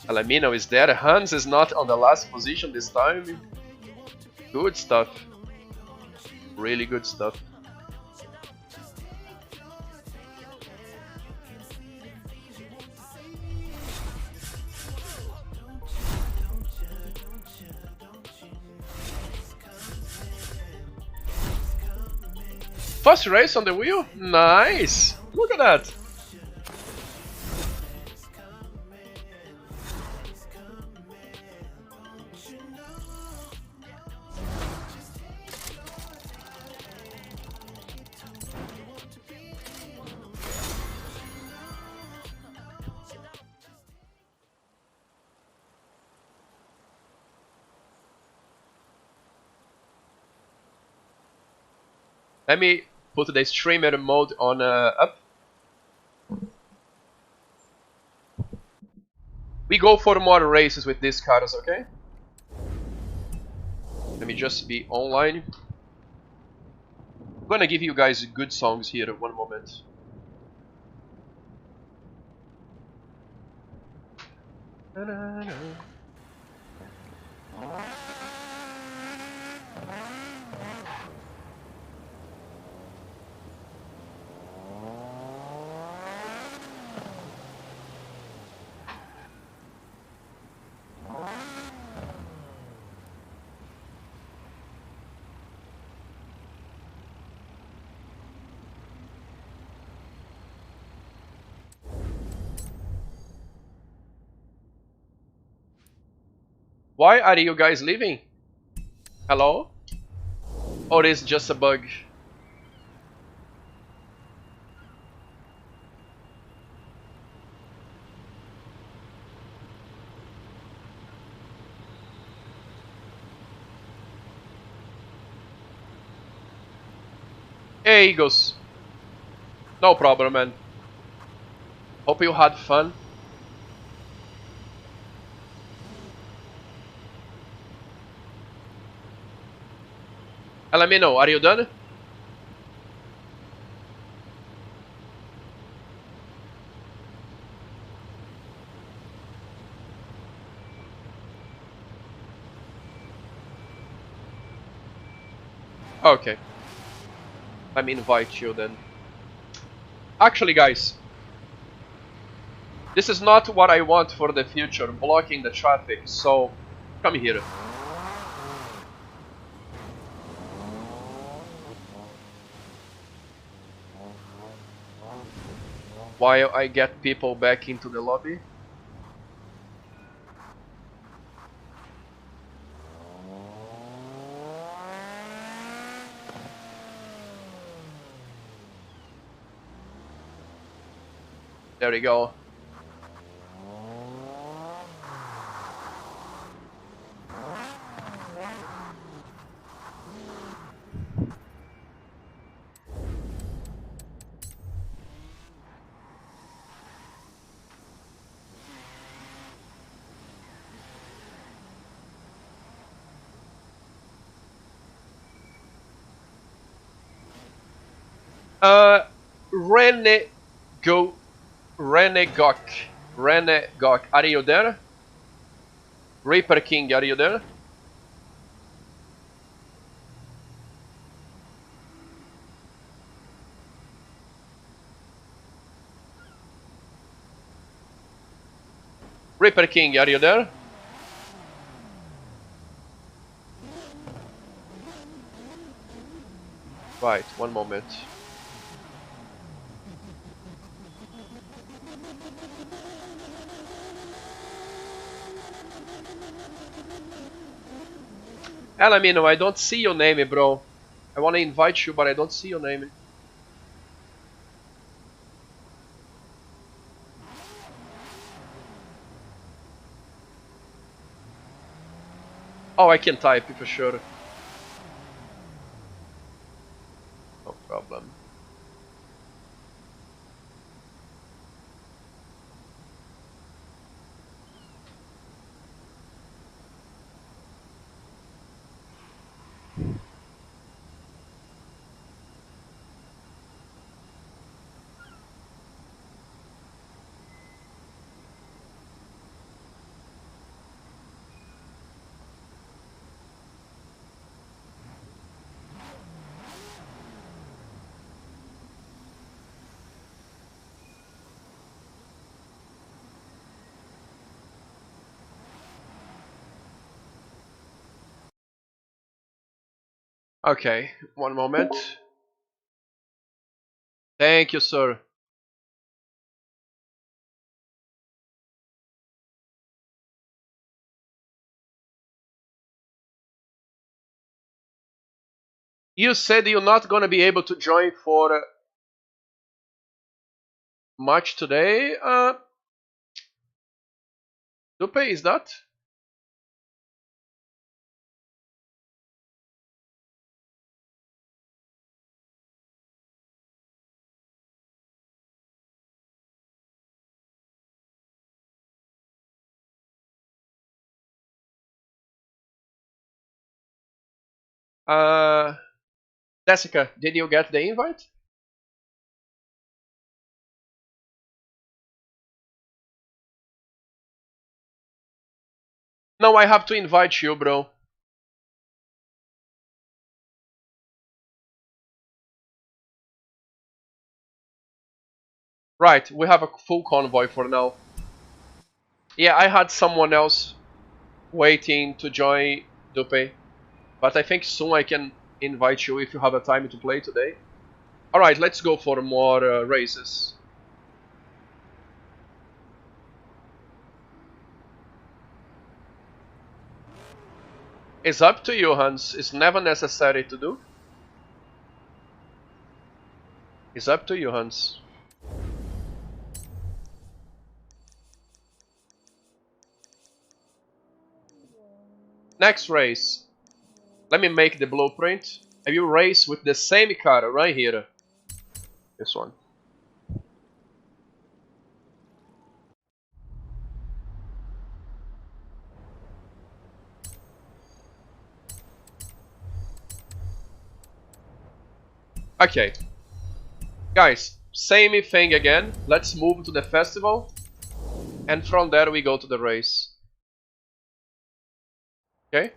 Alamino is there. Hans is not on the last position this time. Good stuff. Really good stuff. First race on the wheel? Nice! Look at that! Let me put the streamer mode on up. We go for more races with these cars, okay? Let me just be online. I'm gonna give you guys good songs here. One moment. Why are you guys leaving? Hello? Or is it just a bug? Hey, Eagles. No problem, man. Hope you had fun. And let me know, are you done? Okay. Let me invite you then. Actually, guys, this is not what I want for the future, blocking the traffic, so come here. While I get people back into the lobby. There we go. Rene go Renegok. Renegok, are you there? Reaper King, are you there? Reaper King, are you there? Right, one moment. Elamino, I don't see your name, bro. I wanna invite you, but I don't see your name. Oh, I can type for sure. No problem. Okay, one moment. Thank you, sir. You said you're not gonna be able to join for much today. Dupe, is that? Jessica, did you get the invite? No, I have to invite you, bro. Right, we have a full convoy for now. Yeah, I had someone else waiting to join Dupe, but I think soon I can invite you if you have a time to play today. Alright, let's go for more races. It's up to you, Hans. It's never necessary to do. It's up to you, Hans. Next race. Let me make the blueprint. I will race with the same car right here. This one. Okay. Guys, same thing again. Let's move to the festival. And from there we go to the race. Okay?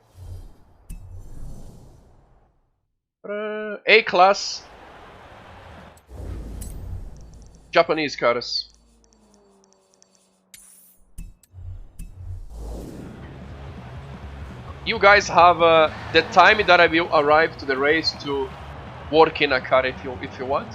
A-class Japanese cars. You guys have the time that I will arrive to the race to work in a car if you want.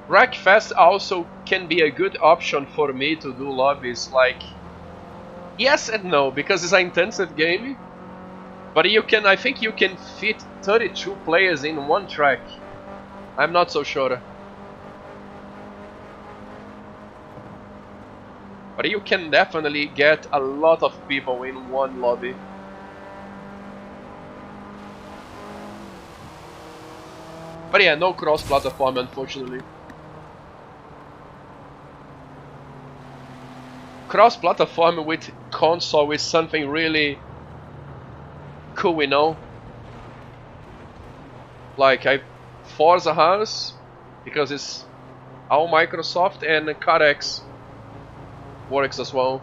Wreckfest also can be a good option for me to do lobbies, like, yes and no, because it's an intensive game, but I think you can fit 32 players in one track. I'm not so sure. But you can definitely get a lot of people in one lobby. But yeah, no cross-platform unfortunately. Cross-platform with console is something really cool, you know? Like Forza has, because it's all Microsoft, and CarX works as well.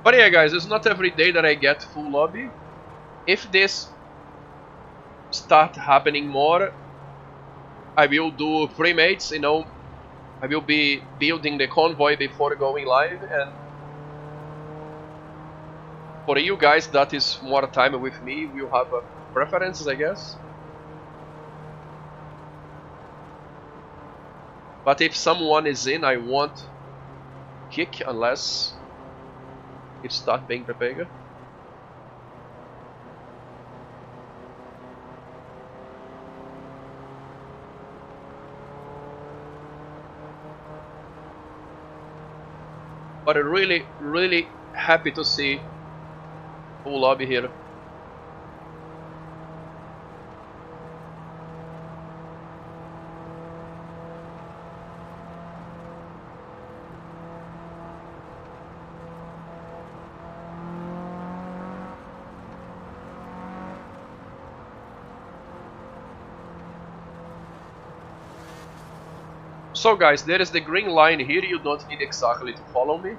But yeah guys, it's not every day that I get full lobby. If this start happening more, I will do pre-mates, you know. I will be building the convoy before going live, and for you guys that is more time with me, we'll have preferences, I guess. But if someone is in, I won't kick unless it starts being prepared. 。But I'm really, really happy to see full lobby here. So guys, there is the green line here. You don't need exactly to follow me.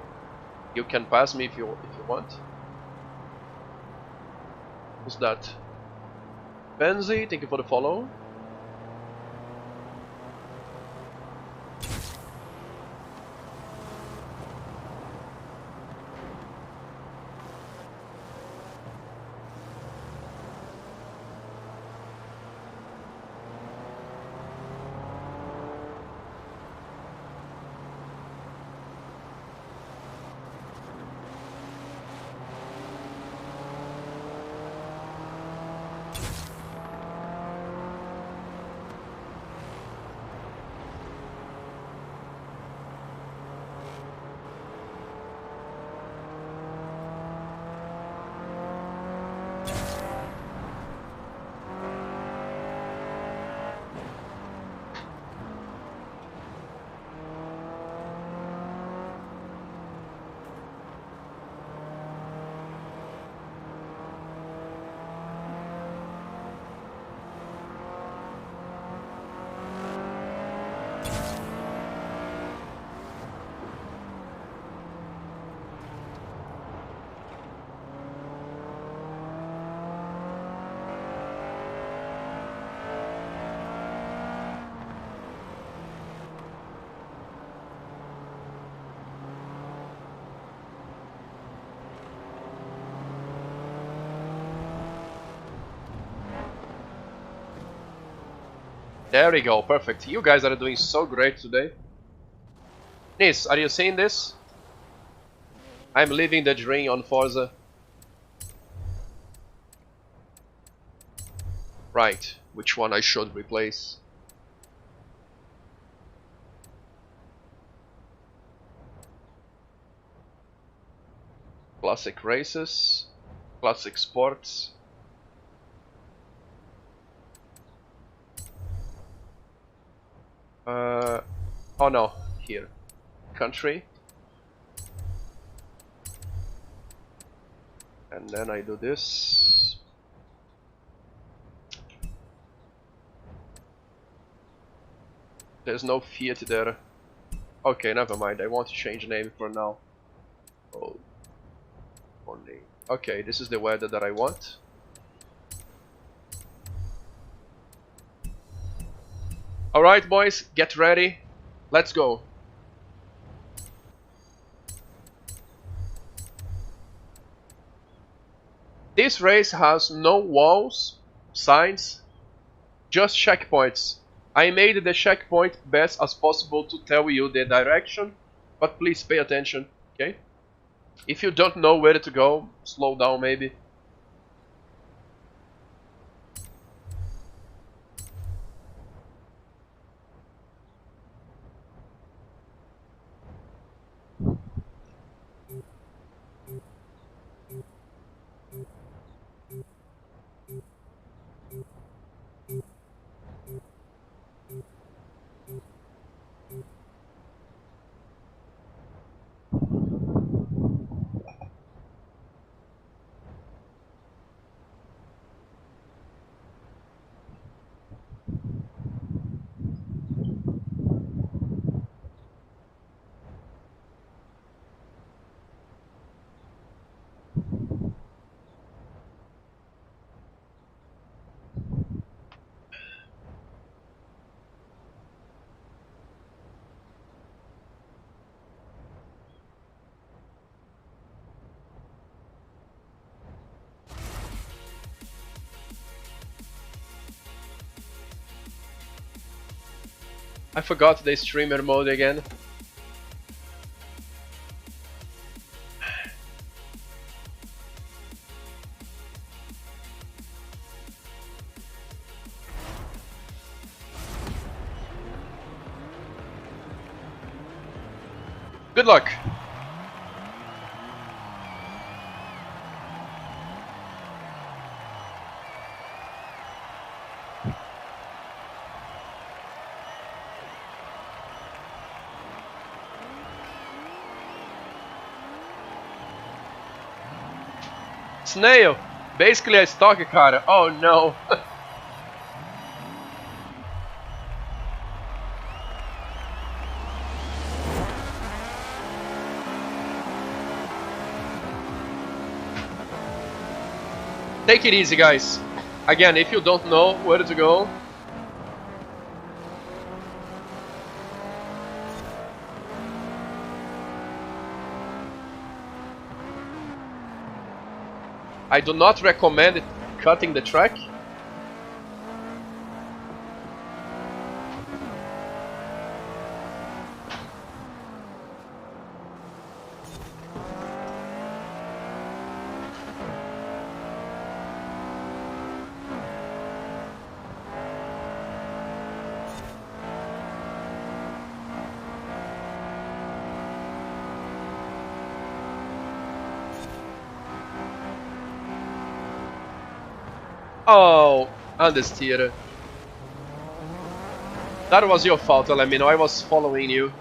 You can pass me if you want. Who's that? Benzi, thank you for the follow. There we go, perfect. You guys are doing so great today. Nis, are you seeing this? I'm living the dream on Forza. Right, which one I should replace? Classic races, classic sports. Oh no, here. Country. And then I do this. There's no Fiat there. Okay, never mind. I want to change name for now. Oh, only. Okay, this is the weather that I want. Alright boys, get ready. Let's go. This race has no walls, signs, just checkpoints. I made the checkpoint best as possible to tell you the direction, but please pay attention, okay? If you don't know where to go, slow down maybe. I forgot the streamer mode again. Good luck! Snail! Basically a stock car. Oh no! Take it easy, guys. Again, if you don't know where to go, I do not recommend cutting the track. Oh, understeer. That was your fault, let me know. I was following you.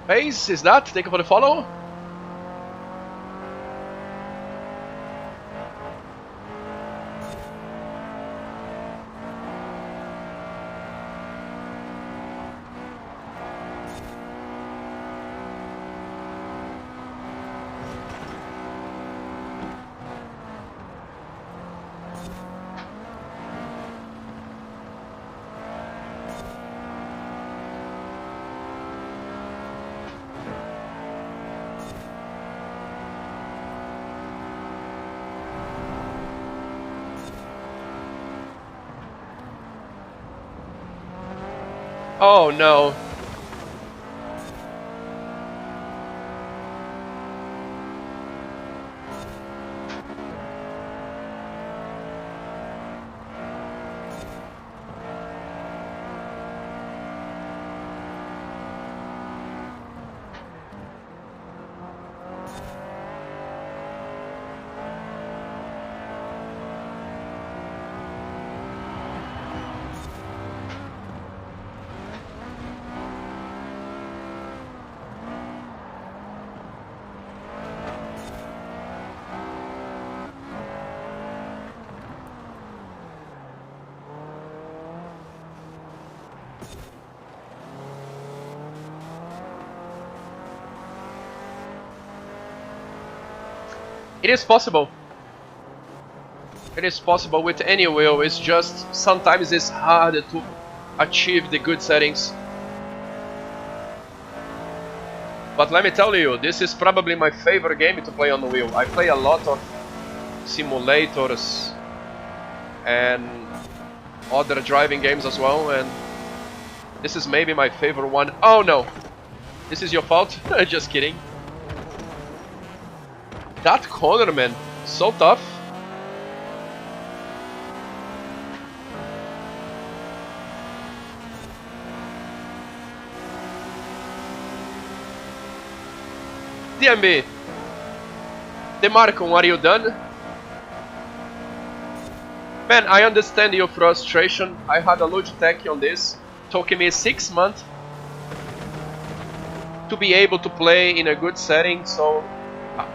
Pace, is that? Thank you for the follow. Oh no. It is possible. It is possible with any wheel, it's just sometimes it's hard to achieve the good settings. But let me tell you, this is probably my favorite game to play on the wheel. I play a lot of simulators and other driving games as well, and this is maybe my favorite one. Oh no! This is your fault? Just kidding. That corner, man, so tough. DMB, DeMarco, are you done? Man, I understand your frustration. I had a Logitech on this. Took me 6 months to be able to play in a good setting, so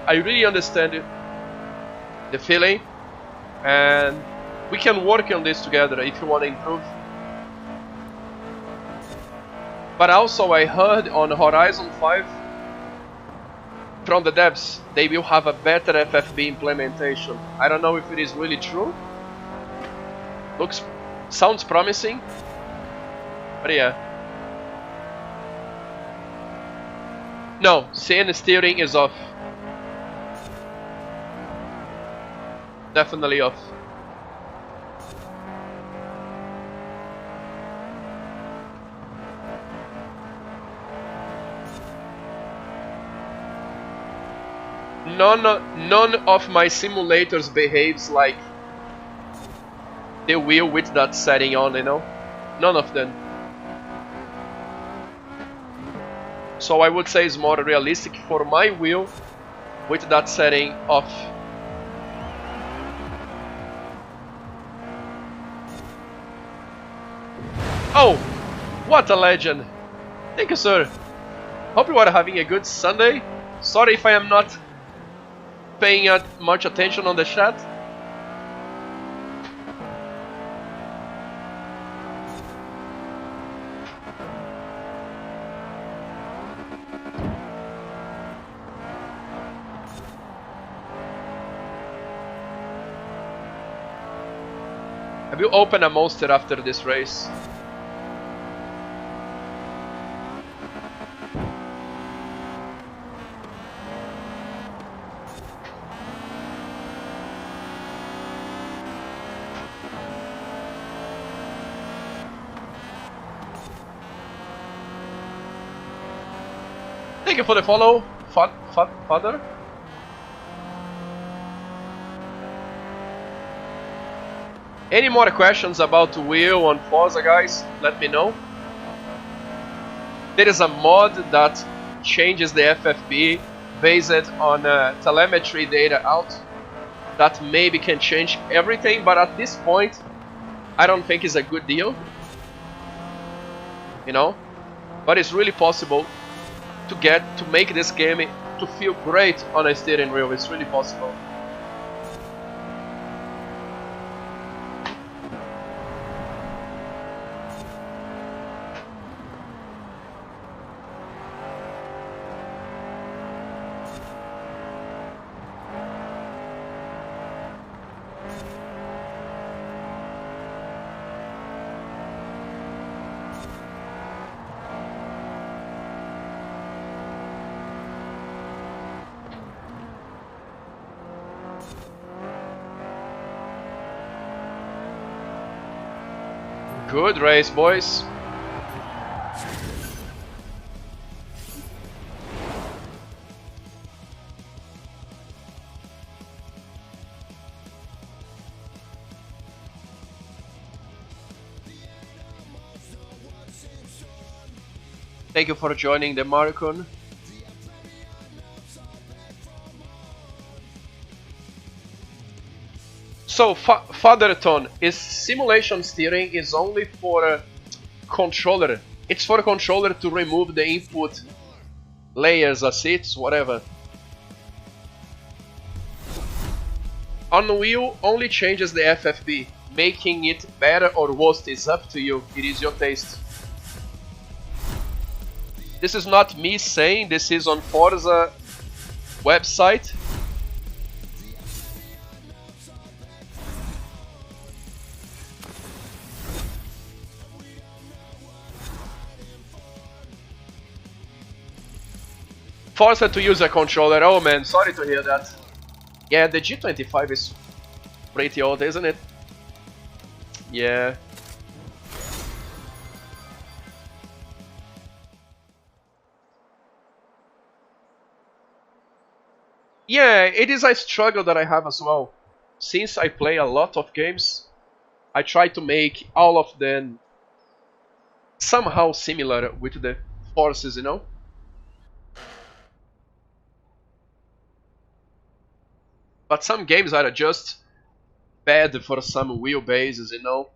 I really understand the feeling, and we can work on this together if you want to improve. But also I heard on Horizon 5 from the devs, they will have a better FFB implementation. I don't know if it is really true. Sounds promising. But yeah. No, CN steering is off. Definitely off. None of my simulators behaves like the wheel with that setting on, you know? None of them. So I would say it's more realistic for my wheel with that setting off. Oh! What a legend! Thank you, sir. Hope you are having a good Sunday. Sorry if I am not paying much attention on the chat. Have you opened a monster after this race? Thank you for the follow, father. Any more questions about wheel on Forza, guys? Let me know. There is a mod that changes the FFB based on telemetry data out. That maybe can change everything, but at this point, I don't think it's a good deal. You know, but it's really possible to make this game to feel great on a steering wheel. It's really possible. Good race, boys. Thank you for joining the marathon. So, Fatherton, is simulation steering is only for a controller. It's for a controller to remove the input layers, assets, whatever. On the wheel, only changes the FFB. Making it better or worse is up to you. It is your taste. This is not me saying, this is on Forza website. forced to use a controller. Oh man, sorry to hear that. Yeah, the G25 is pretty old, isn't it? Yeah. Yeah, it is a struggle that I have as well. Since I play a lot of games, I try to make all of them somehow similar with the forces, you know? But some games are just bad for some wheelbases, you know?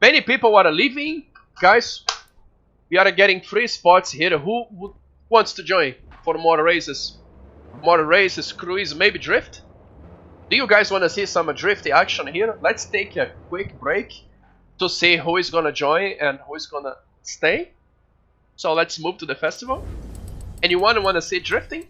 Many people are leaving. Guys, we are getting 3 spots here. Who wants to join for more races? More races, cruise, maybe drift? Do you guys want to see some drift action here? Let's take a quick break to see who is gonna join and who is gonna stay. So let's move to the festival. Anyone want to see drifting?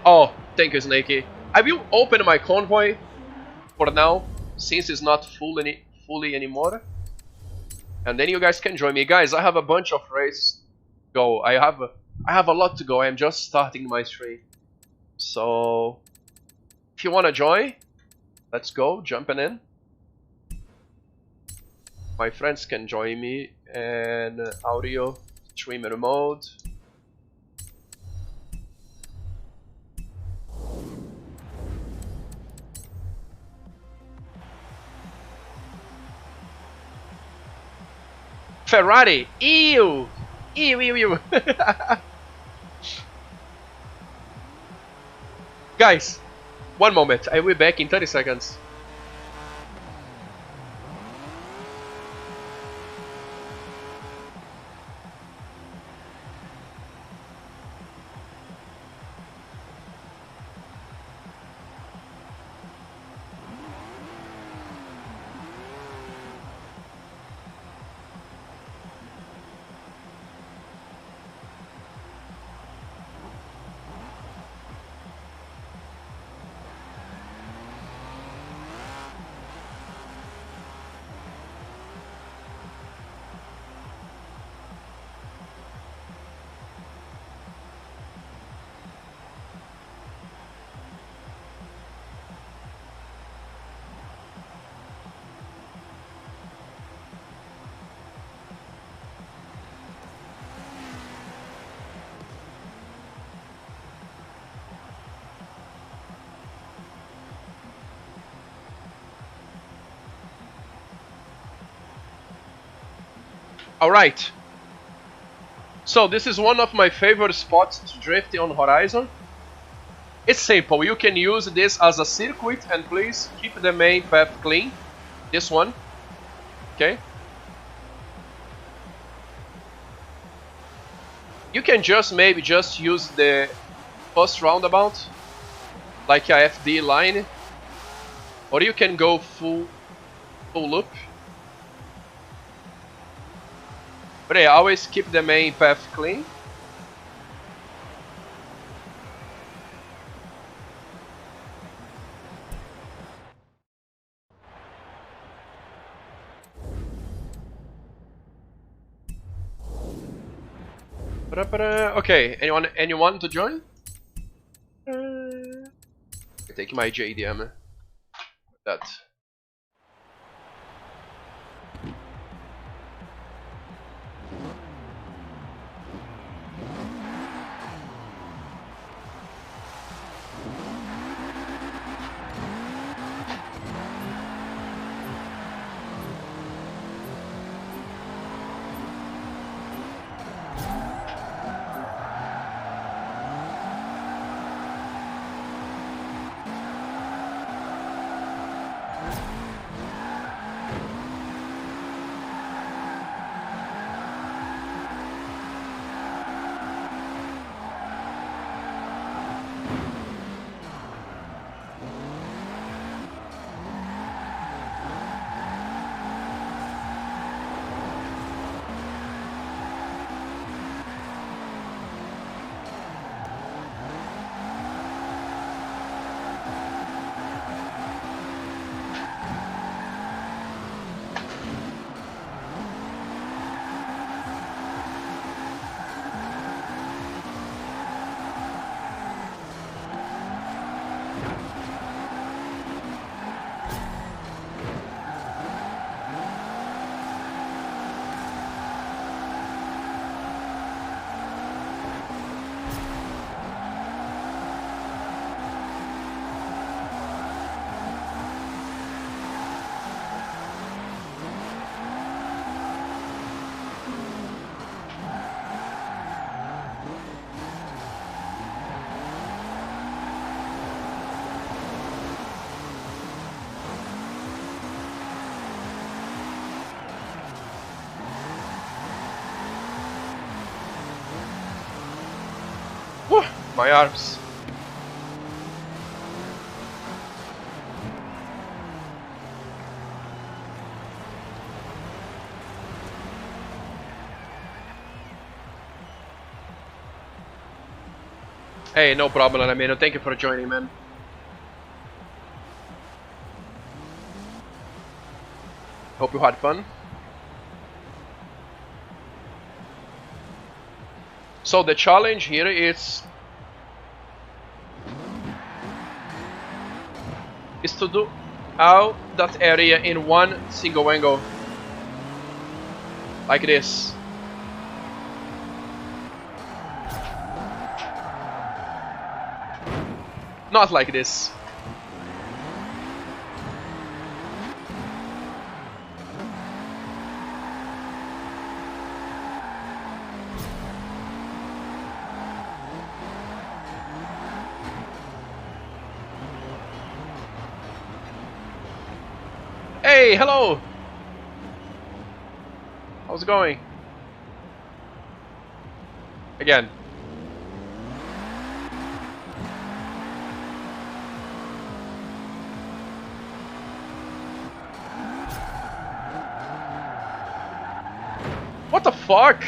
Oh, thank you, Snakey. I will open my convoy for now, since it's not fully anymore. And then you guys can join me. Guys, I have a bunch of races to go. I have a lot to go. I'm just starting my stream. So if you wanna join, let's go, jumping in. My friends can join me and audio streamer mode. Ferrari! Ew! Ew, ew, ew! Guys, one moment, I will be back in 30 seconds. Alright. So this is one of my favorite spots to drift on Horizon. It's simple, you can use this as a circuit and please keep the main path clean. This one. Okay. You can maybe just use the first roundabout, like a FD line, or you can go full loop. But yeah, always keep the main path clean. Okay, anyone to join? I take my JDM. That. Whew, my arms. Hey, no problem, Amino. Thank you for joining, man. Hope you had fun. So the challenge here is to do all that area in one single angle, like this. Not like this. Hey, hello! How's it going? Again. What the fuck?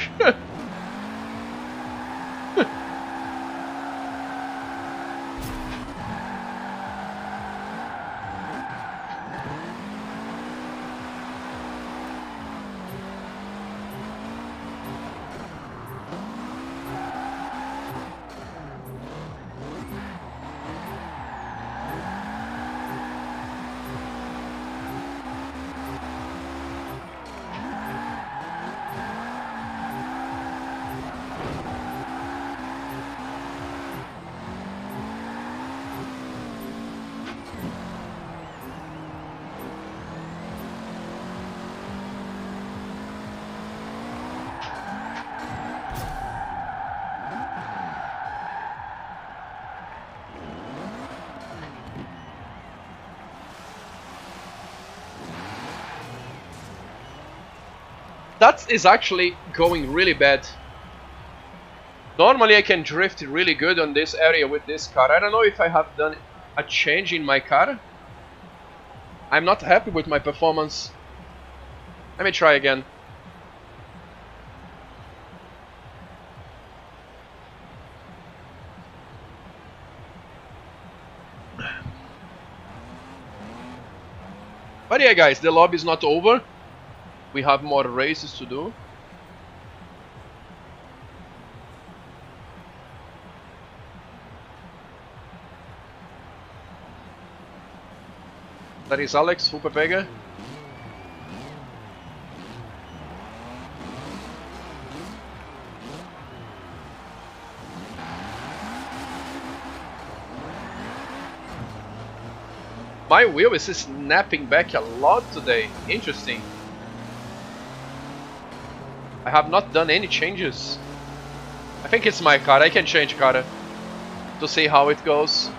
That is actually going really bad. Normally I can drift really good on this area with this car. I don't know if I have done a change in my car. I'm not happy with my performance. Let me try again. But yeah guys, the lobby is not over. We have more races to do. That is Alex, super pega. My wheel is snapping back a lot today. Interesting. I have not done any changes. I think it's my car. I can change car to see how it goes.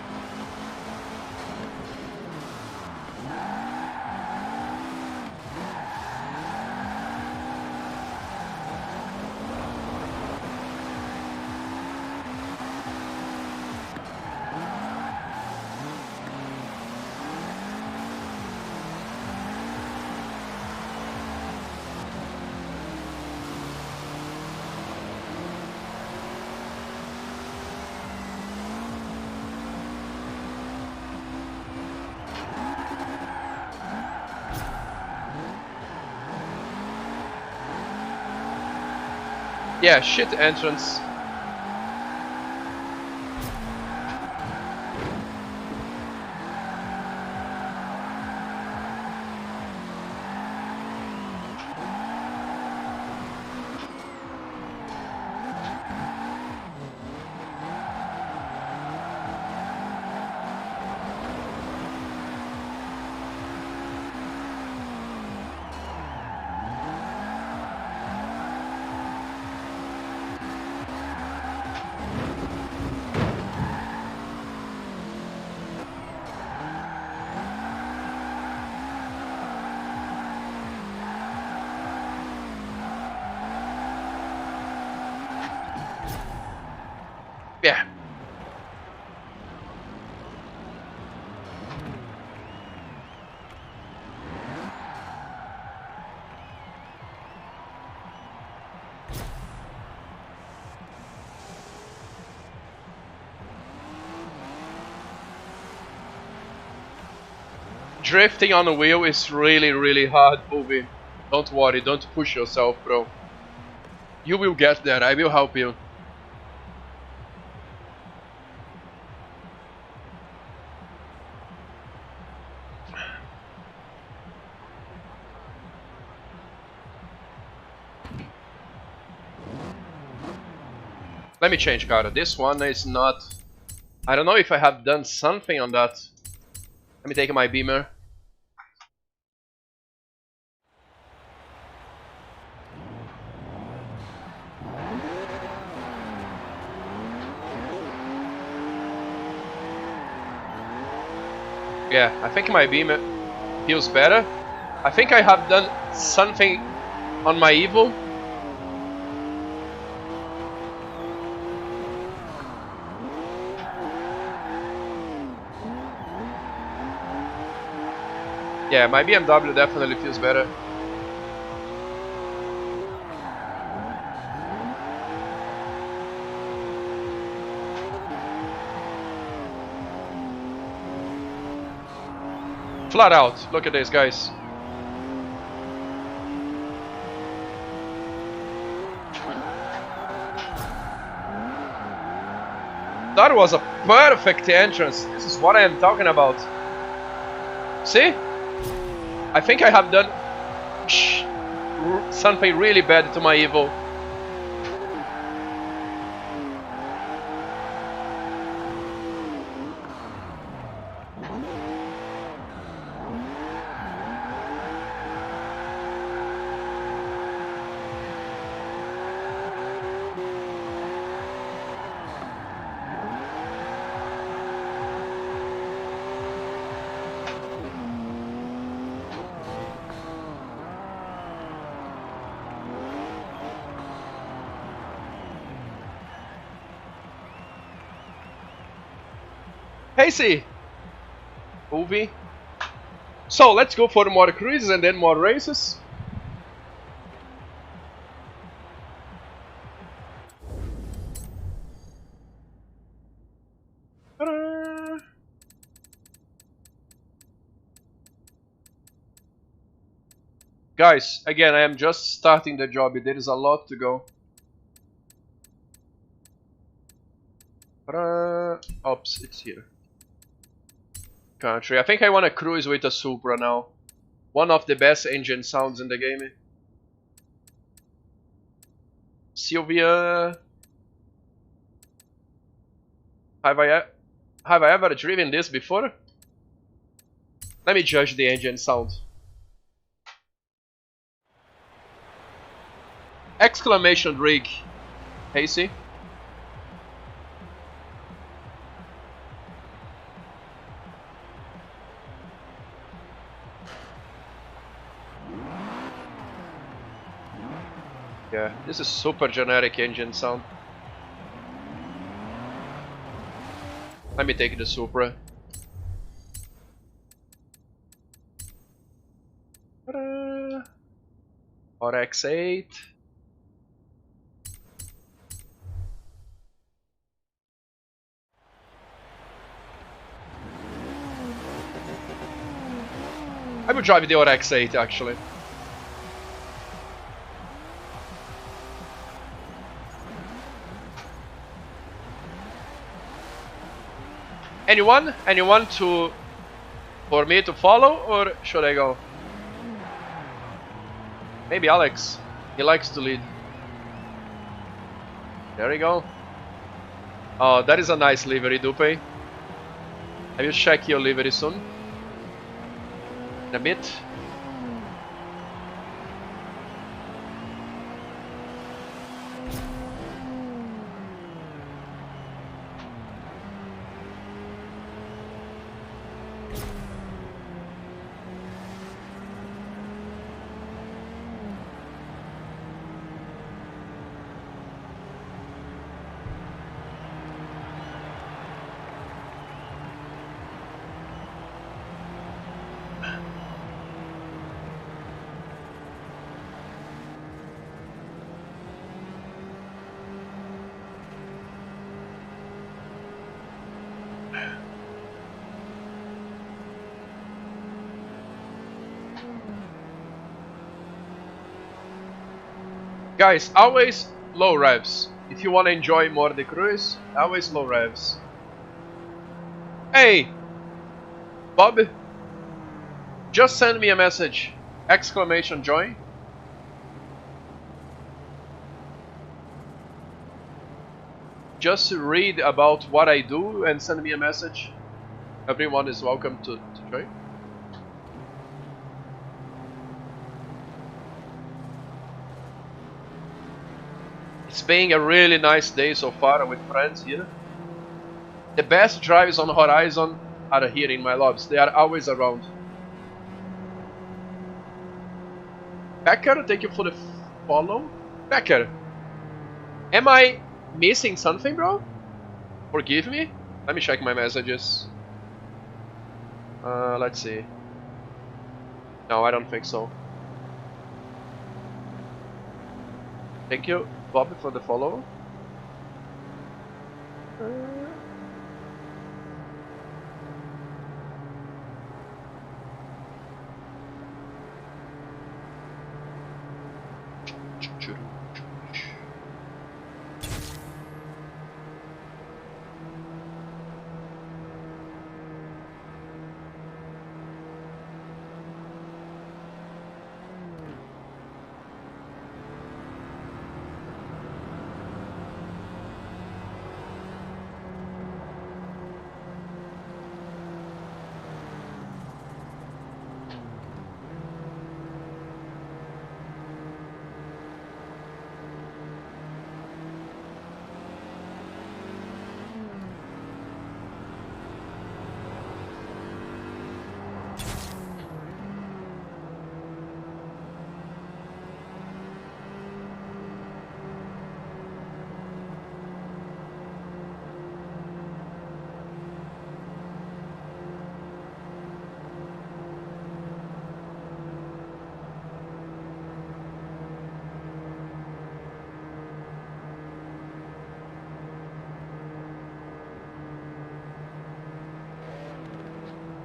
Yeah, shit entrance. Drifting on the wheel is really, really hard, Ubi. Don't worry, don't push yourself, bro. You will get there, I will help you. Let me change car. This one is not... I don't know if I have done something on that. Let me take my Beamer. Yeah, I think my Beamer feels better. I think I have done something on my Evo. Yeah, my BMW definitely feels better. Flat out, look at this, guys. That was a perfect entrance. This is what I am talking about. See? I think I have done something really bad to my Evo. Hey, see, movie. So let's go for more cruises and then more races. Guys, again, I am just starting the job. There is a lot to go. Oops, it's here. Country. I think I want to cruise with a Supra now. One of the best engine sounds in the game. Sylvia. Have I ever driven this before? Let me judge the engine sound. Exclamation rig. Hasty. Yeah, this is super generic engine sound. Let me take the Supra. Or X8. I would drive the RX-8 actually. Anyone? Anyone for me to follow, or should I go? Maybe Alex. He likes to lead. There we go. Oh, that is a nice livery, Dupe. I will check your livery soon. In a bit. Guys, always low revs. If you want to enjoy more the cruise, always low revs. Hey, Bob, just send me a message. Exclamation join. Just read about what I do and send me a message. Everyone is welcome to join. It's been a really nice day so far with friends here. The best drives on Horizon are here in my lobbies. They are always around. Becker, thank you for the follow. Becker, am I missing something, bro? Forgive me. Let me check my messages. Let's see. No, I don't think so. Thank you, Bobby, for the follow.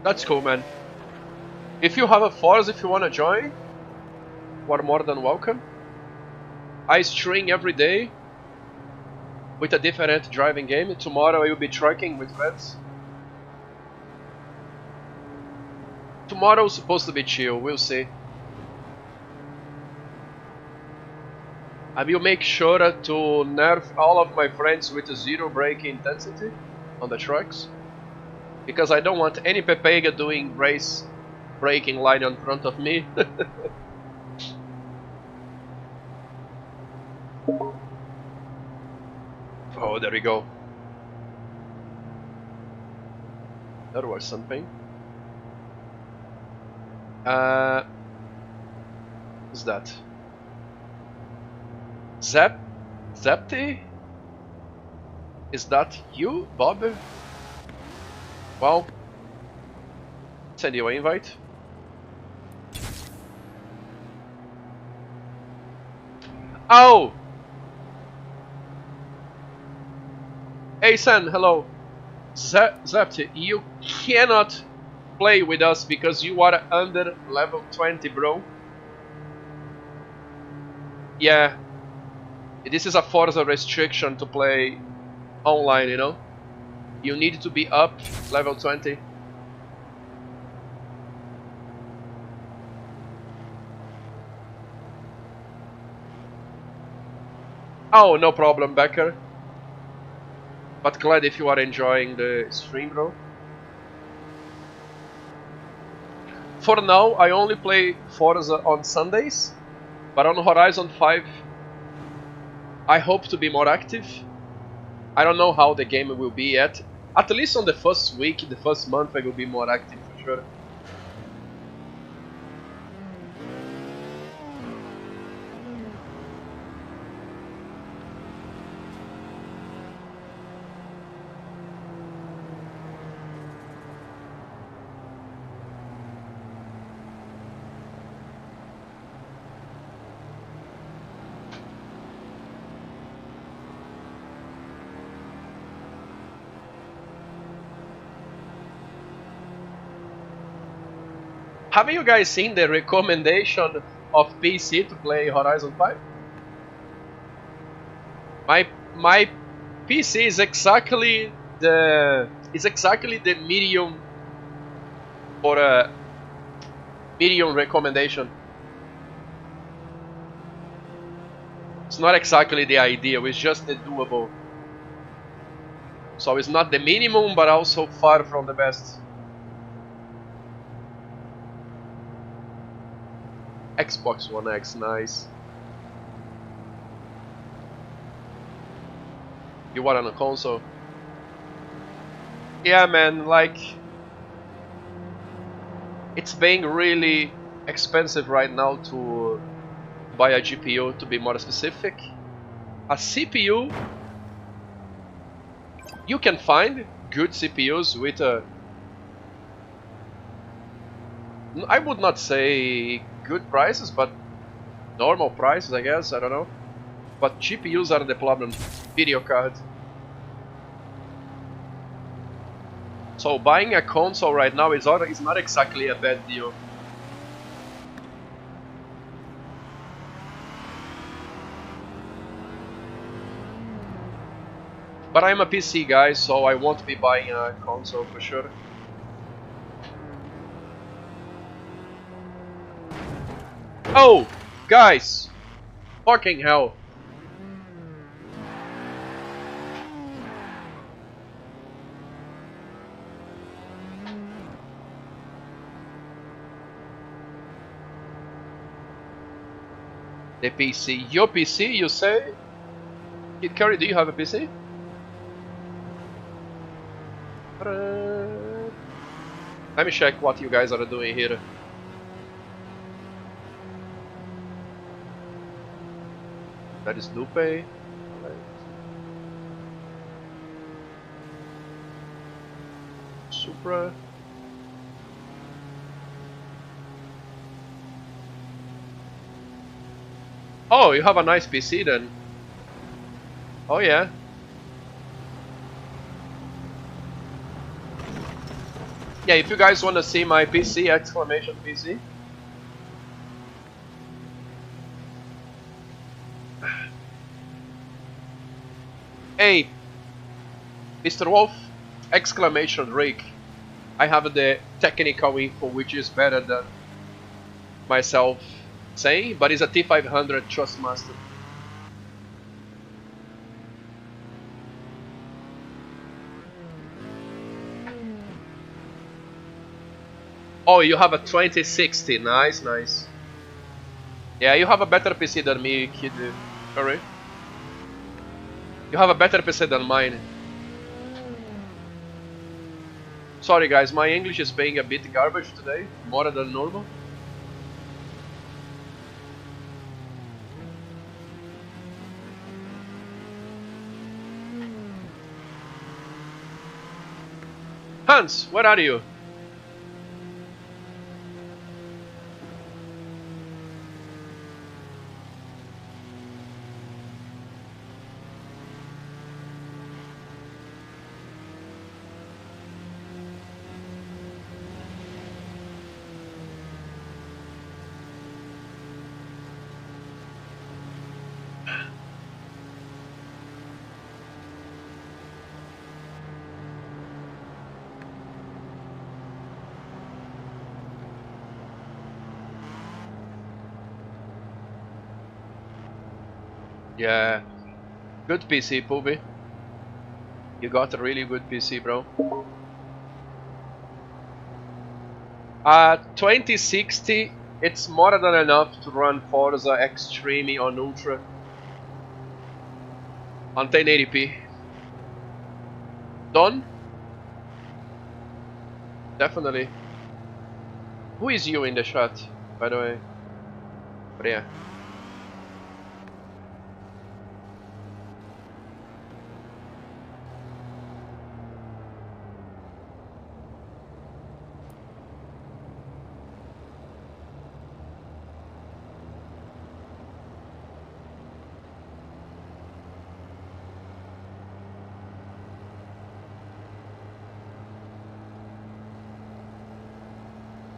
That's cool, man. If you have a force, if you want to join, you are more than welcome. I stream every day with a different driving game. Tomorrow I will be trucking with friends. Tomorrow's supposed to be chill, we'll see. I will make sure to nerf all of my friends with a 0 brake intensity on the trucks. Because I don't want any Pepega doing race braking line in front of me. Oh, there we go. There was something. What's that? Zepti? Is that you, Bob? Well, send you an invite. Oh! Hey San, hello. Zepti, you cannot play with us because you are under level 20, bro. Yeah. This is a Forza restriction to play online, you know? You need to be up level 20. Oh, no problem, Becker. But glad if you are enjoying the stream, bro. For now, I only play Forza on Sundays. But on Horizon 5, I hope to be more active. I don't know how the game will be yet. At least on the first week, the first month, I will be more active for sure. Have you guys seen the recommendation of PC to play Horizon 5? My PC is exactly the medium for a medium recommendation. It's not exactly the ideal, it's just the doable. So it's not the minimum, but also far from the best. Xbox One X, nice. You want on a console? Yeah, man, like it's being really expensive right now to buy a GPU, to be more specific. A CPU, you can find good CPUs with a, I would not say good prices, but normal prices, I guess, I don't know. But GPUs are the problem, video card. So buying a console right now is not exactly a bad deal. But I'm a PC guy, so I won't be buying a console for sure. Oh, guys! Fucking hell! The PC. Your PC, you say? Kid Curry, do you have a PC? Let me check what you guys are doing here. That is Lupe. Supra. Oh, you have a nice PC then. Oh yeah. Yeah, if you guys want to see my PC, exclamation PC. Hey, Mr. Wolf, exclamation Rick. I have the technical info which is better than myself saying, but it's a T500 Trustmaster. Oh, you have a 2060, nice, nice. Yeah, you have a better PC than me, kid. Sorry. You have a better PC than mine. Sorry guys, my English is being a bit garbage today, more than normal. Hans, where are you? Yeah, good PC, Poobie. You got a really good PC, bro. 2060, it's more than enough to run Forza Extreme on Ultra on 1080p. Done? Definitely. Who is you in the chat, by the way? But yeah.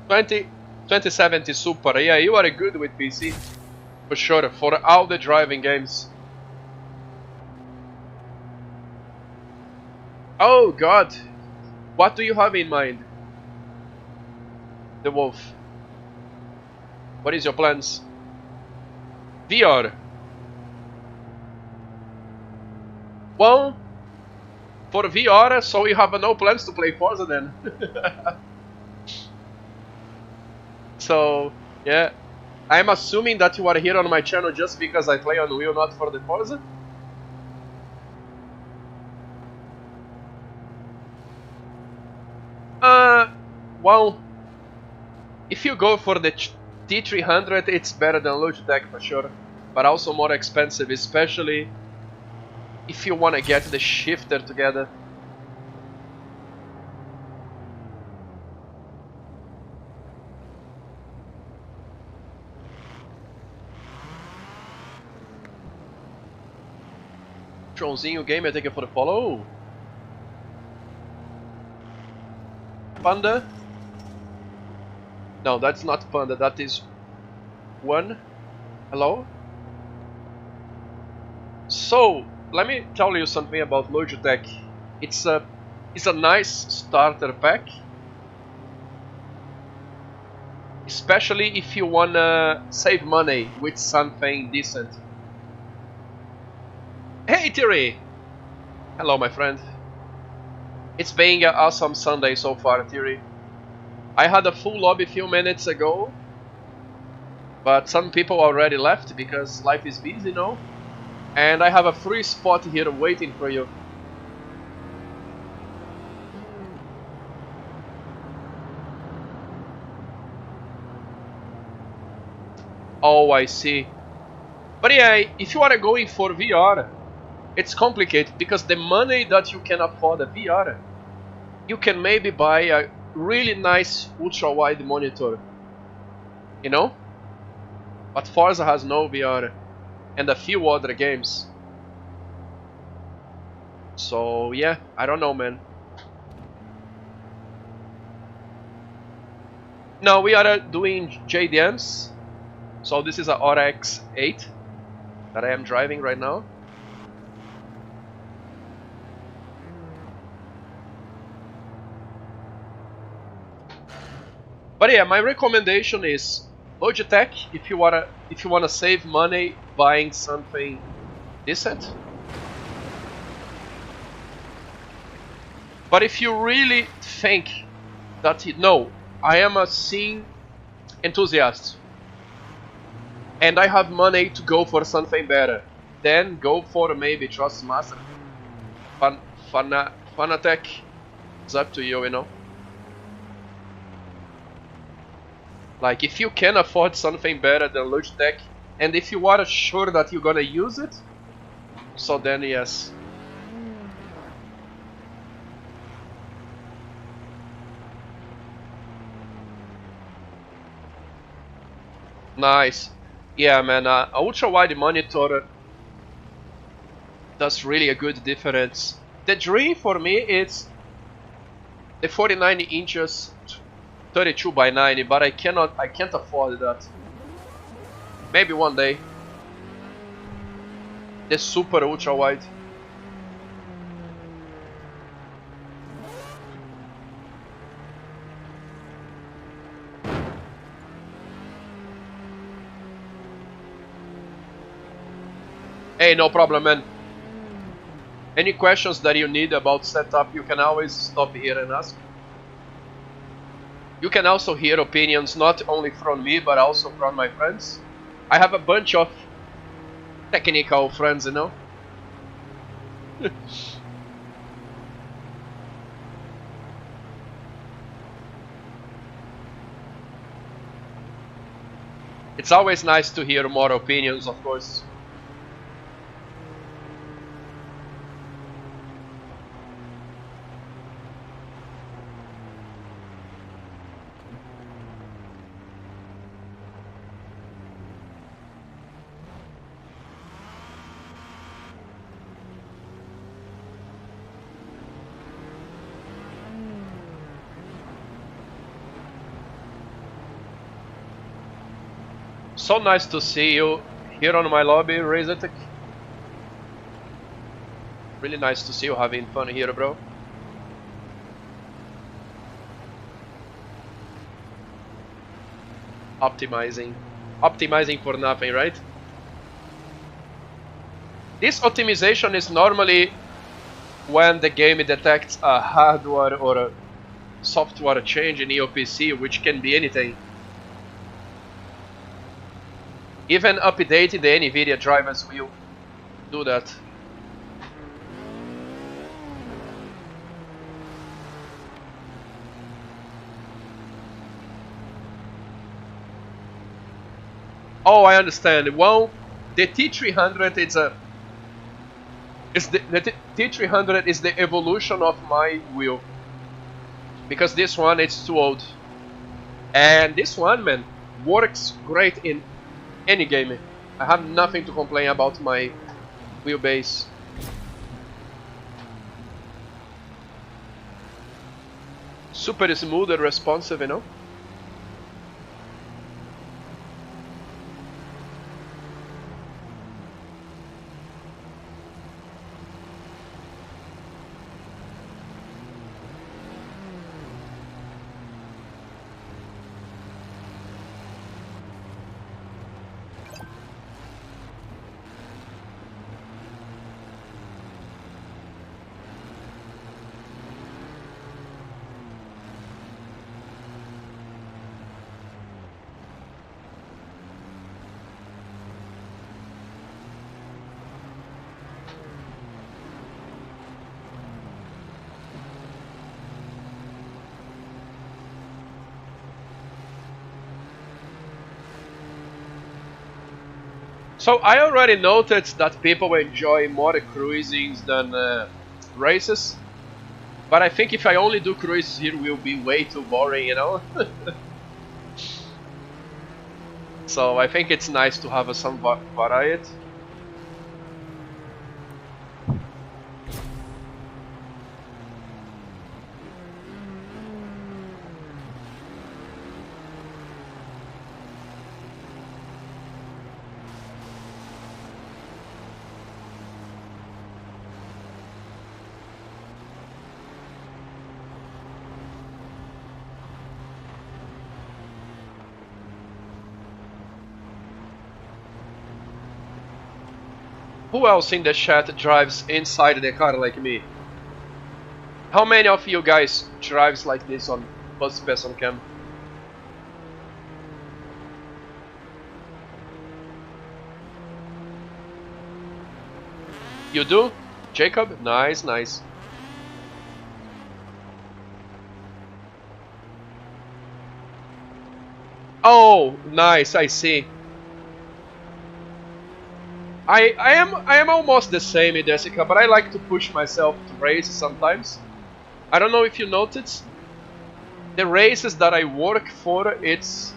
Twenty 2070 Super, yeah, you are good with PC. For sure, for all the driving games. Oh God, what do you have in mind? The wolf. What is your plans? VR. Well, for VR, so you have no plans to play Forza then. So, yeah. I'm assuming that you are here on my channel just because I play on Wheel, not for the Forza? Well, if you go for the T300, it's better than Logitech for sure, but also more expensive, especially if you want to get the shifter together. Joãozinho Gamer, thank you for the follow. Panda? No, that's not Panda, that is one. Hello? So, let me tell you something about Logitech. It's a nice starter pack, especially if you wanna save money with something decent. Hey Thierry! Hello my friend. It's been an awesome Sunday so far, Thierry. I had a full lobby a few minutes ago, but some people already left because life is busy, you know? And I have a free spot here waiting for you. Oh, I see. But yeah, if you are going for VR, it's complicated because the money that you can afford a VR, you can maybe buy a really nice ultra-wide monitor, you know? But Forza has no VR and a few other games. So yeah, I don't know, man. Now we are doing JDMs. So this is a RX 8 that I am driving right now. But yeah, my recommendation is Logitech if you wanna save money buying something decent. But if you really think that no, I am a scene enthusiast and I have money to go for something better, then go for maybe Trustmaster, Fanatec. It's up to you, you know. Like, if you can afford something better than Logitech, and if you are sure that you're gonna use it, so then yes. Nice. Yeah, man, ultra-wide monitor does really a good difference. The dream for me is the 49 inches 32 by 90, but I can't afford that. Maybe one day. The super ultra wide. Hey, no problem, man. Any questions that you need about setup, you can always stop here and ask. You can also hear opinions not only from me, but also from my friends. I have a bunch of technical friends, you know. It's always nice to hear more opinions, of course. So nice to see you here on my lobby, Razortech. Really nice to see you having fun here, bro. optimizing for nothing, right? This optimization is normally when the game detects a hardware or a software change in your PC, which can be anything. Even updating the NVIDIA drivers will do that. Oh, I understand. Well, the T300 the T300 is the evolution of my wheel, because this one it's too old, and this one, man, works great in any game. I have nothing to complain about my wheelbase. Super smooth and responsive, you know. So I already noticed that people enjoy more cruising than races, but I think if I only do cruises here, it will be way too boring, you know. So I think it's nice to have some variety. Who else in the chat drives inside the car like me? How many of you guys drives like this on first person cam? You do? Jacob? Nice, nice. Oh, nice, I see. I am almost the same, Jessica, but I like to push myself to race sometimes. I don't know if you noticed, the races that I work for, it's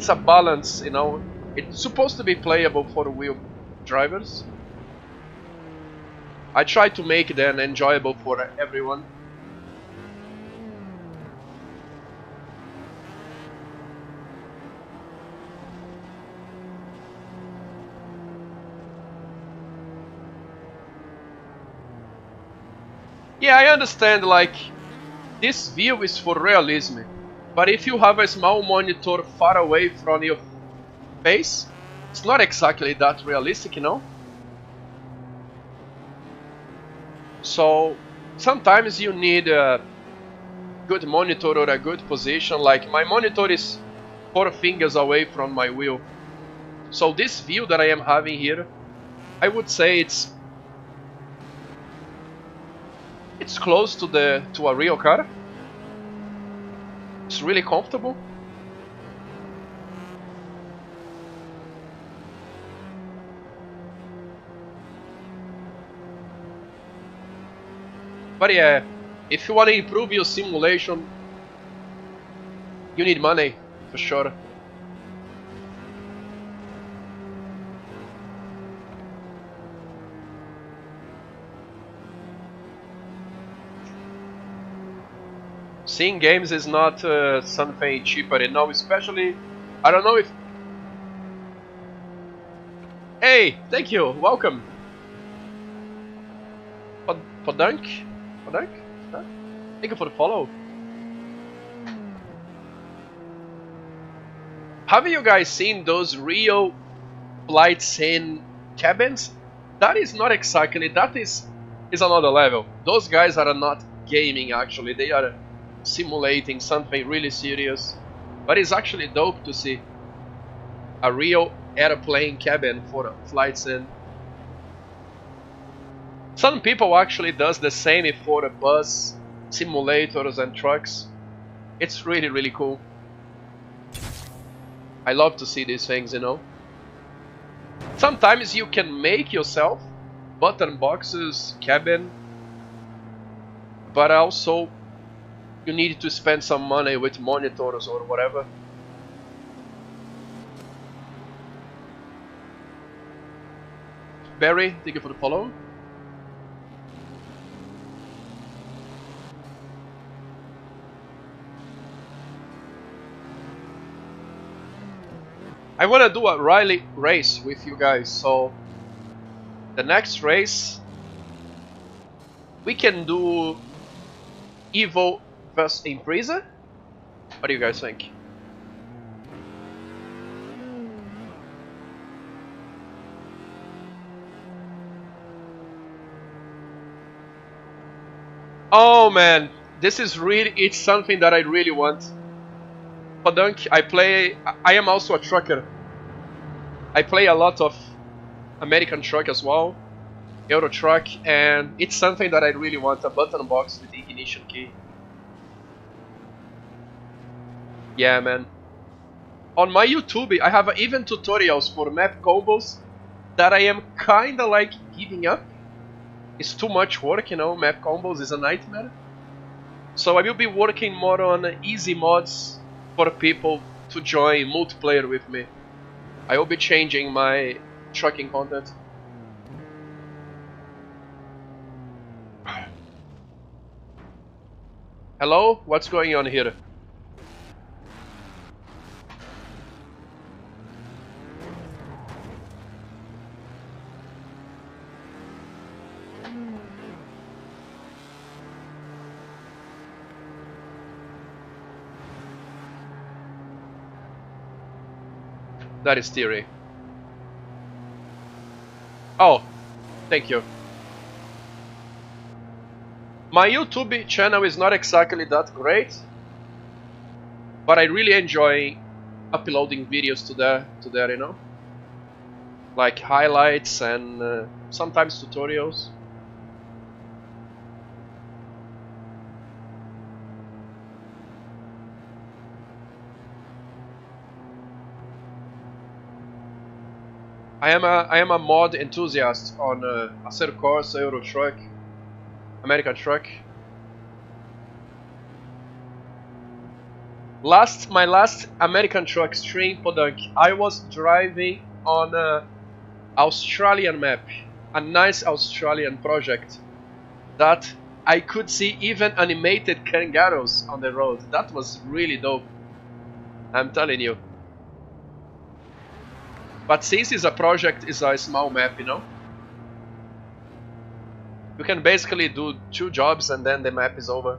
a balance, you know. It's supposed to be playable for wheel drivers. I try to make them enjoyable for everyone. Yeah, I understand, like, this view is for realism, but if you have a small monitor far away from your face, it's not exactly that realistic, you know? So, sometimes you need a good monitor or a good position. Like, my monitor is 4 fingers away from my wheel. So this view that I am having here, I would say it's close to a real car. It's really comfortable. But yeah, if you want to improve your simulation, you need money, for sure. Seeing games is not something cheaper, you know, especially, I don't know if... Hey, thank you, welcome. Podank? Podank? Huh? Thank you for the follow. Have you guys seen those real flights in cabins? That is not exactly, that is another level. Those guys are not gaming actually, they are simulating something really serious. But it's actually dope to see a real airplane cabin for flights in. Some people actually does the same for the bus simulators and trucks. It's really, really cool. I love to see these things, you know. Sometimes you can make yourself button boxes, cabin, but also you need to spend some money with monitors or whatever. Barry, thank you for the follow. I want to do a rally race with you guys, so the next race we can do Evo versus Impreza. What do you guys think? Oh man, this is really, it's something that I really want. Padunk, I am also a trucker. I play a lot of American truck as well, Euro truck, and it's something that I really want, a button box with ignition key. Yeah, man. On my YouTube, I have even tutorials for map combos that I am kinda like giving up. It's too much work, you know, map combos is a nightmare. So I will be working more on easy mods for people to join multiplayer with me. I will be changing my trucking content. Hello? What's going on here? That is theory. Oh, thank you. My YouTube channel is not exactly that great, but I really enjoy uploading videos to there, you know, like highlights and sometimes tutorials. I am a mod enthusiast on Acer Corsa, Euro Truck, American Truck. My last American Truck stream, Podunk, I was driving on a Australian map, a nice Australian project that I could see even animated kangaroos on the road. That was really dope, I'm telling you. But since it's a project, it's a small map, you know? You can basically do 2 jobs and then the map is over.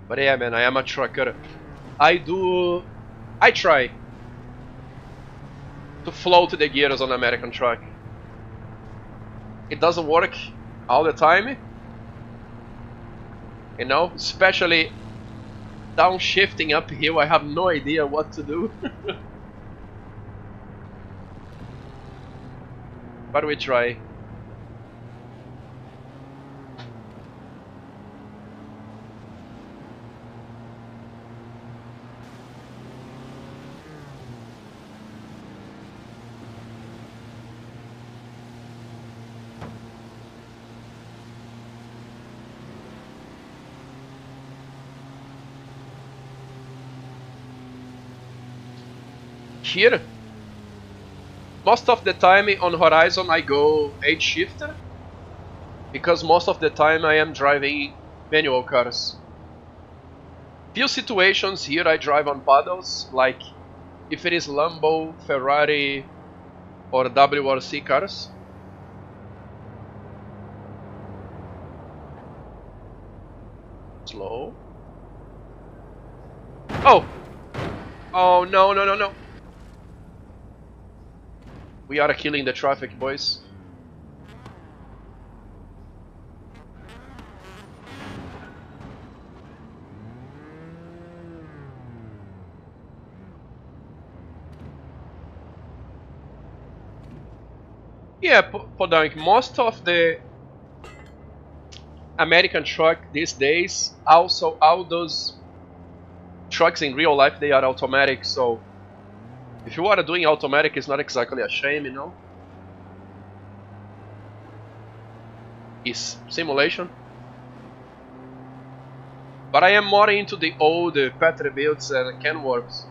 But yeah, man, I am a trucker. I try to float the gears on American truck. It doesn't work all the time, you know, especially downshifting uphill. I have no idea what to do. But we try. Here, most of the time on Horizon I go 8 shifter, because most of the time I am driving manual cars. Few situations here I drive on paddles, like if it is Lambo, Ferrari or WRC cars. Slow. Oh! Oh, no, no, no, no. We are killing the traffic, boys. Yeah, Podank, most of the American truck these days, also all those trucks in real life, they are automatic, so if you are doing automatic, it's not exactly a shame, you know? It's simulation. But I am more into the old Peterbilts and Kenworths.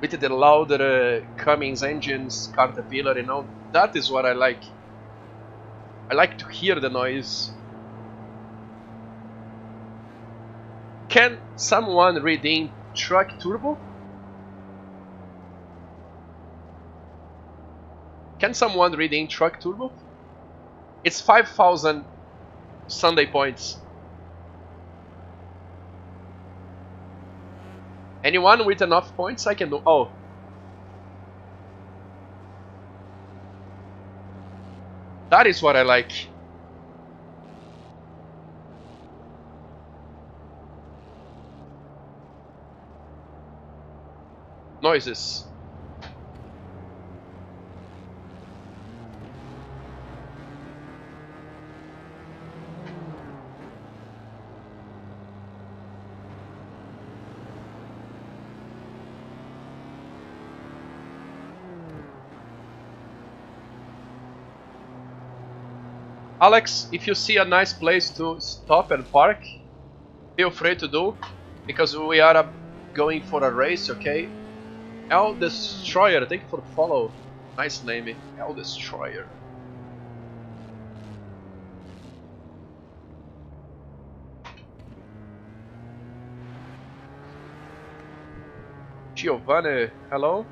With the louder Cummins engines, Caterpillar, you know? That is what I like. I like to hear the noise. Can someone redeem Truck Turbo? Can someone redeem Truck Turbo? It's 5,000 Sunday points. Anyone with enough points I can do. Oh. That is what I like. Noises. Alex, if you see a nice place to stop and park, feel free to do, because we are going for a race, okay? El Destroyer, thank you for the follow. Nice name, El Destroyer. Giovanni, hello?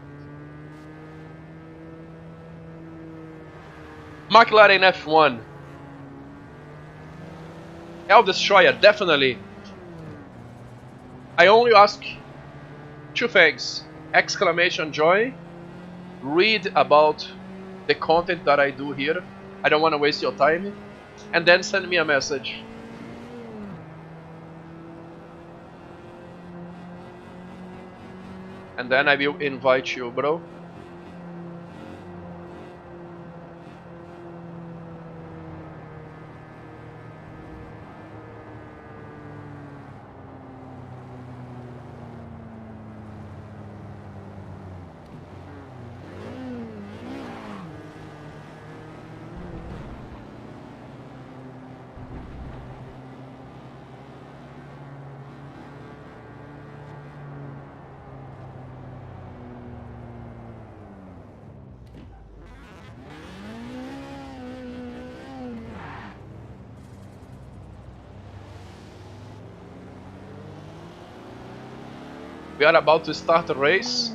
McLaren F1. El Destroyer, definitely. I only ask two things. Exclamation joy. Read about the content that I do here. I don't want to waste your time. And then send me a message. And then I will invite you, bro. We are about to start the race.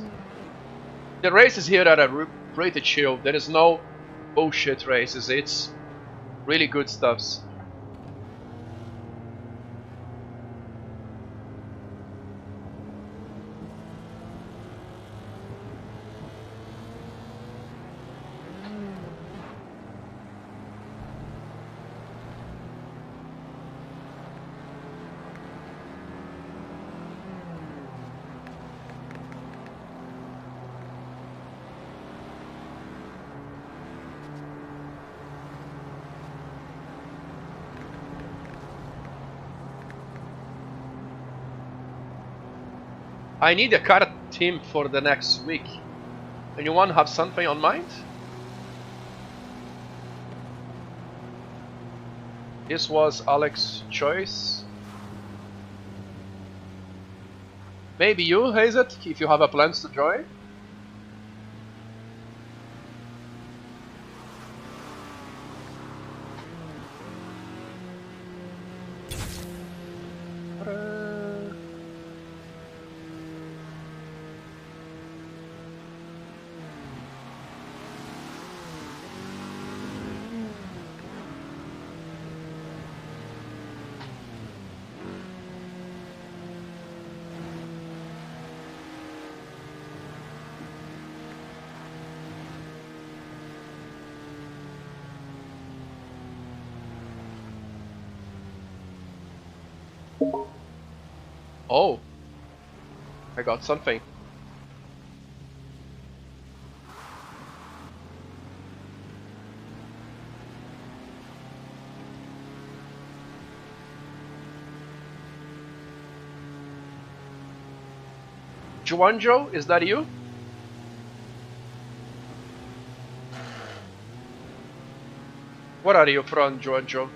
The races here are pretty chill. There is no bullshit races. It's really good stuffs. I need a car team for the next week. Anyone have something on mind? This was Alex's choice. Maybe you, Hazet, if you have a plans to join. Oh, I got something. Juanjo, is that you? Where are you from, Juanjo?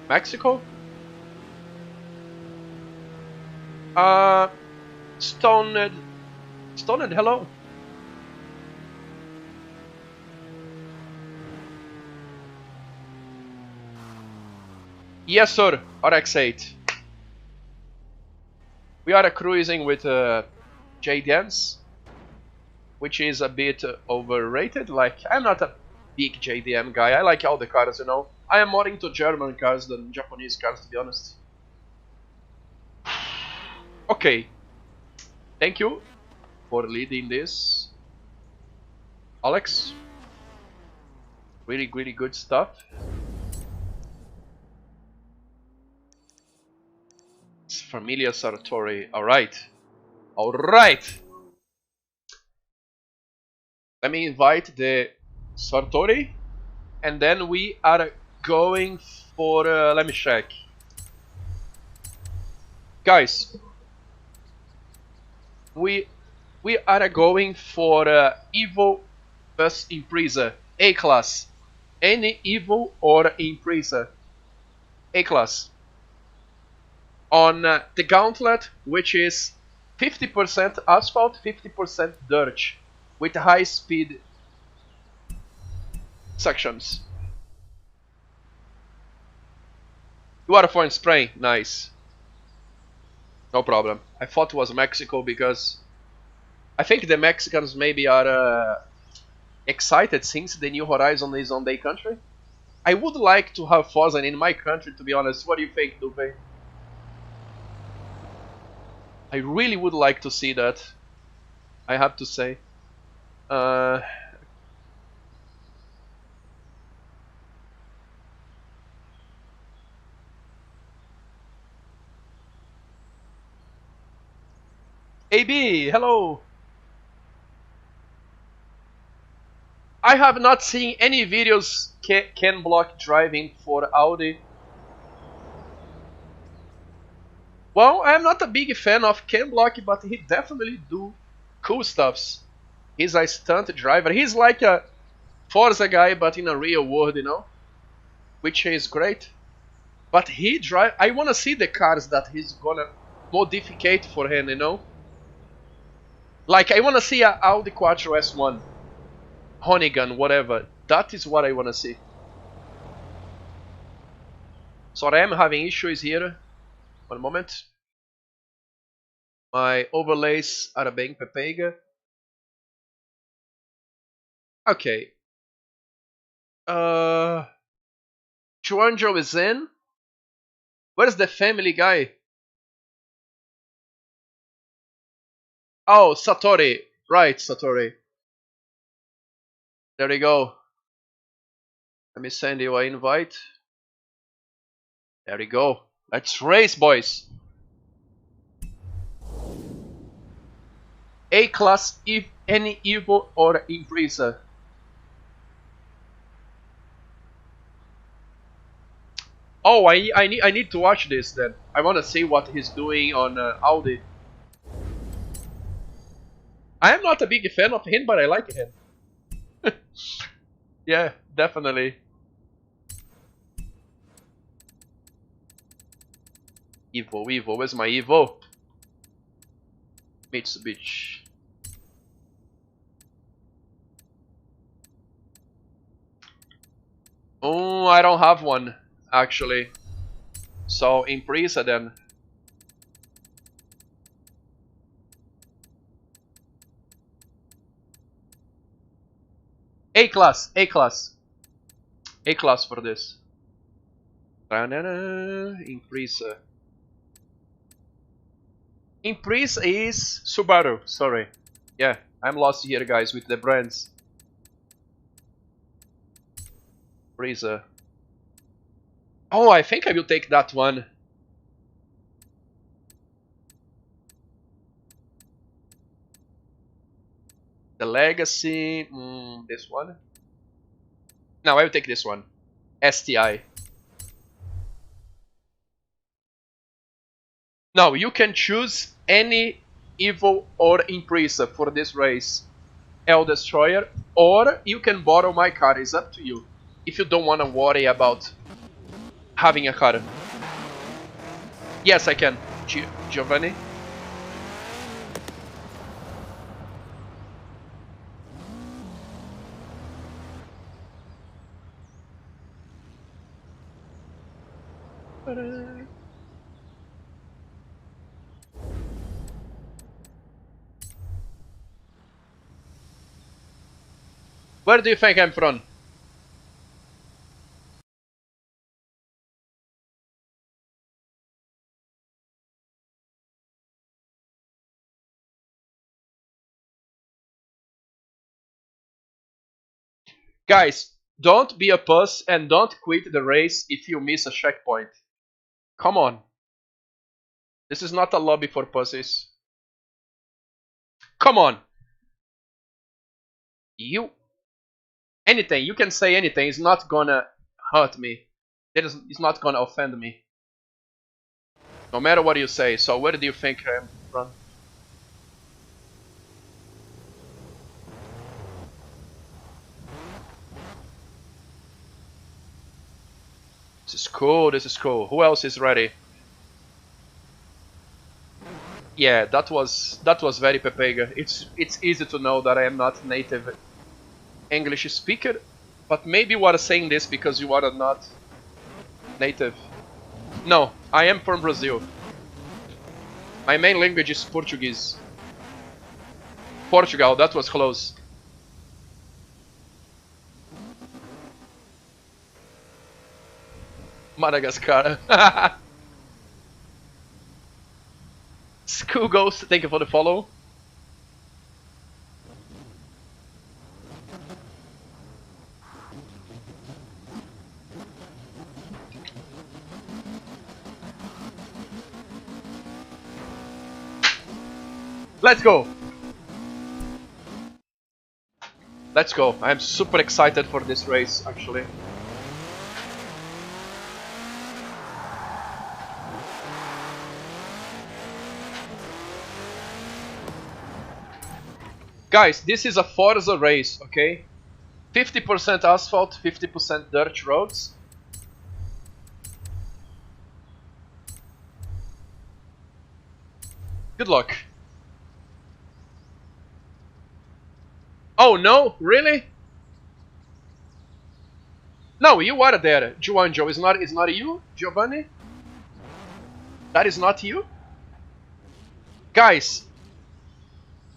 Mexico? Stoned, hello? Yes, sir, RX-8. We are cruising with JDMs, which is a bit overrated. Like, I'm not a big JDM guy. I like all the cars, you know. I am more into German cars than Japanese cars, to be honest. Okay, thank you for leading this, Alex. Really, really good stuff. It's Familia Sartori. Alright. Alright! Let me invite the Sartori. And then we are going for... let me check. Guys. We are going for Evo plus Impreza. A-Class. Any Evo or Impreza. A-Class. On the Gauntlet, which is 50% asphalt, 50% dirt, with high speed sections. You are for spray? Nice. No problem. I thought it was Mexico because I think the Mexicans maybe are excited since the New Horizon is on their country. I would like to have Forza in my country, to be honest. What do you think, Dupe? I really would like to see that. I have to say. AB, hello! I have not seen any videos Ken Block driving for Audi. Well, I'm not a big fan of Ken Block, but he definitely do cool stuffs. He's a stunt driver. He's like a Forza guy, but in a real world, you know? Which is great. But he drive. I wanna see the cars that he's gonna modificate for him, you know? Like, I wanna see a Audi Quattro S1. Honeygun, whatever. That is what I wanna see. Sorry, I'm having issues here. One moment. My overlays are bem pepega. Okay. Juanjo is in. Where's the family guy? Oh, Satori. Right, Satori. There we go. Let me send you an invite. There we go. Let's race, boys. A-Class, if any Evo or Impreza. Oh, I need to watch this then. I want to see what he's doing on Audi. I am not a big fan of him, but I like him. Yeah, definitely. Evo, where's my Evo? Mitsubishi. Oh, I don't have one, actually. So, Impreza then. A-class, A-class. A-class for this. Impreza. Impreza is Subaru, sorry. Yeah, I'm lost here, guys, with the brands. Impreza. Oh, I think I will take that one. The Legacy, this one. No, I will take this one. STI. Now, you can choose any Evo or Impreza for this race. El Destroyer, or you can borrow my car, it's up to you. If you don't want to worry about having a car. Yes, I can. Giovanni? Where do you think I'm from? Guys, don't be a puss and don't quit the race if you miss a checkpoint. Come on. This is not a lobby for pussies. Come on. You... Anything, you can say anything, it's not gonna hurt me. It's not gonna offend me. No matter what you say, so where do you think I'm from? This is cool, this is cool. Who else is ready? Yeah, that was very Pepega. It's easy to know that I am not native English speaker, but maybe you are saying this because you are not native. No, I am from Brazil. My main language is Portuguese. Portugal, that was close. Madagascar. School Ghost, thank you for the follow. Let's go! Let's go. I'm super excited for this race, actually. Guys, this is a Forza race, okay? 50% asphalt, 50% dirt roads. Good luck. Oh no, really? No, you are there, Juanjo. It's not you, Giovanni? That is not you? Guys,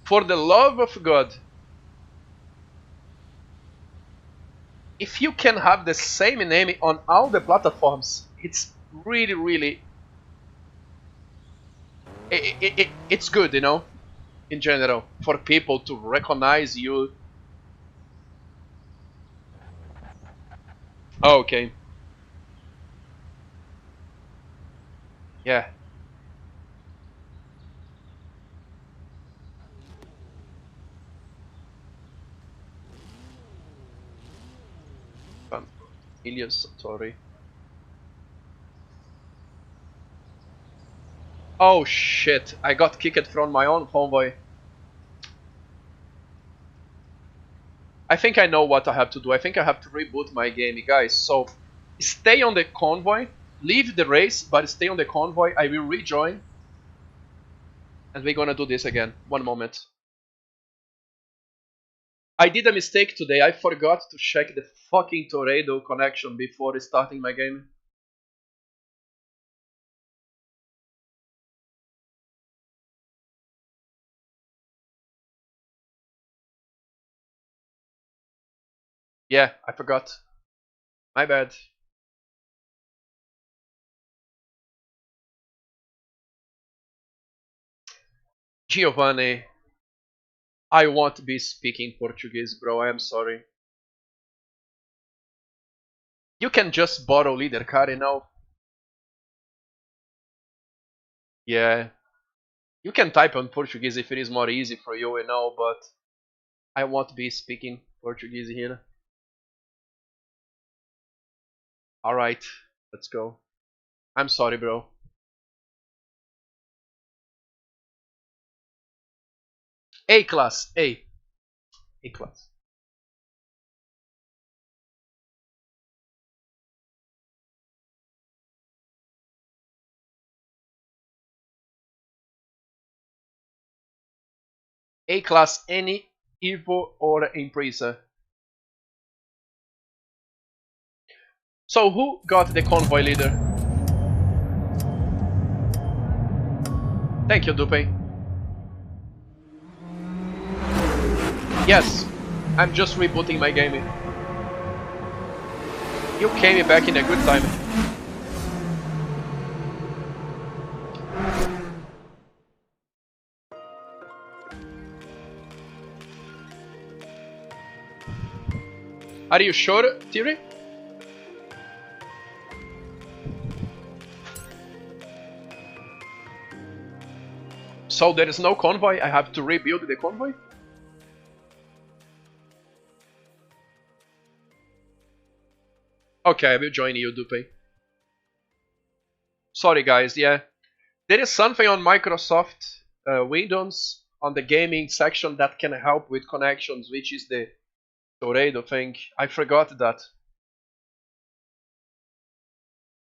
for the love of God, if you can have the same name on all the platforms, it's really it's good, you know, in general, for people to recognize you. Oh, okay. Yeah. Ilias Satori. Oh shit, I got kicked from my own convoy. I think I know what I have to do. I think I have to reboot my game, guys. So, stay on the convoy, leave the race, but stay on the convoy. I will rejoin. And we're gonna do this again. One moment. I did a mistake today. I forgot to check the fucking Tornado connection before starting my game. Yeah, I forgot. My bad. Giovanni, I won't be speaking Portuguese, bro. I am sorry. You can just borrow leader card, you know? Yeah. You can type on Portuguese if it is more easy for you, you know, but I won't be speaking Portuguese here. Alright, let's go. I'm sorry, bro. A class, A. A class. A class, any Evo or Impresa. So who got the convoy leader? Thank you, Dupe. Yes, I'm just rebooting my game. You came back in a good time. Are you sure, Thierry? So there is no convoy? I have to rebuild the convoy? Okay, I will join you, Dupe. Sorry guys, yeah. There is something on Microsoft Windows on the gaming section that can help with connections, which is the Tornado thing. I forgot that.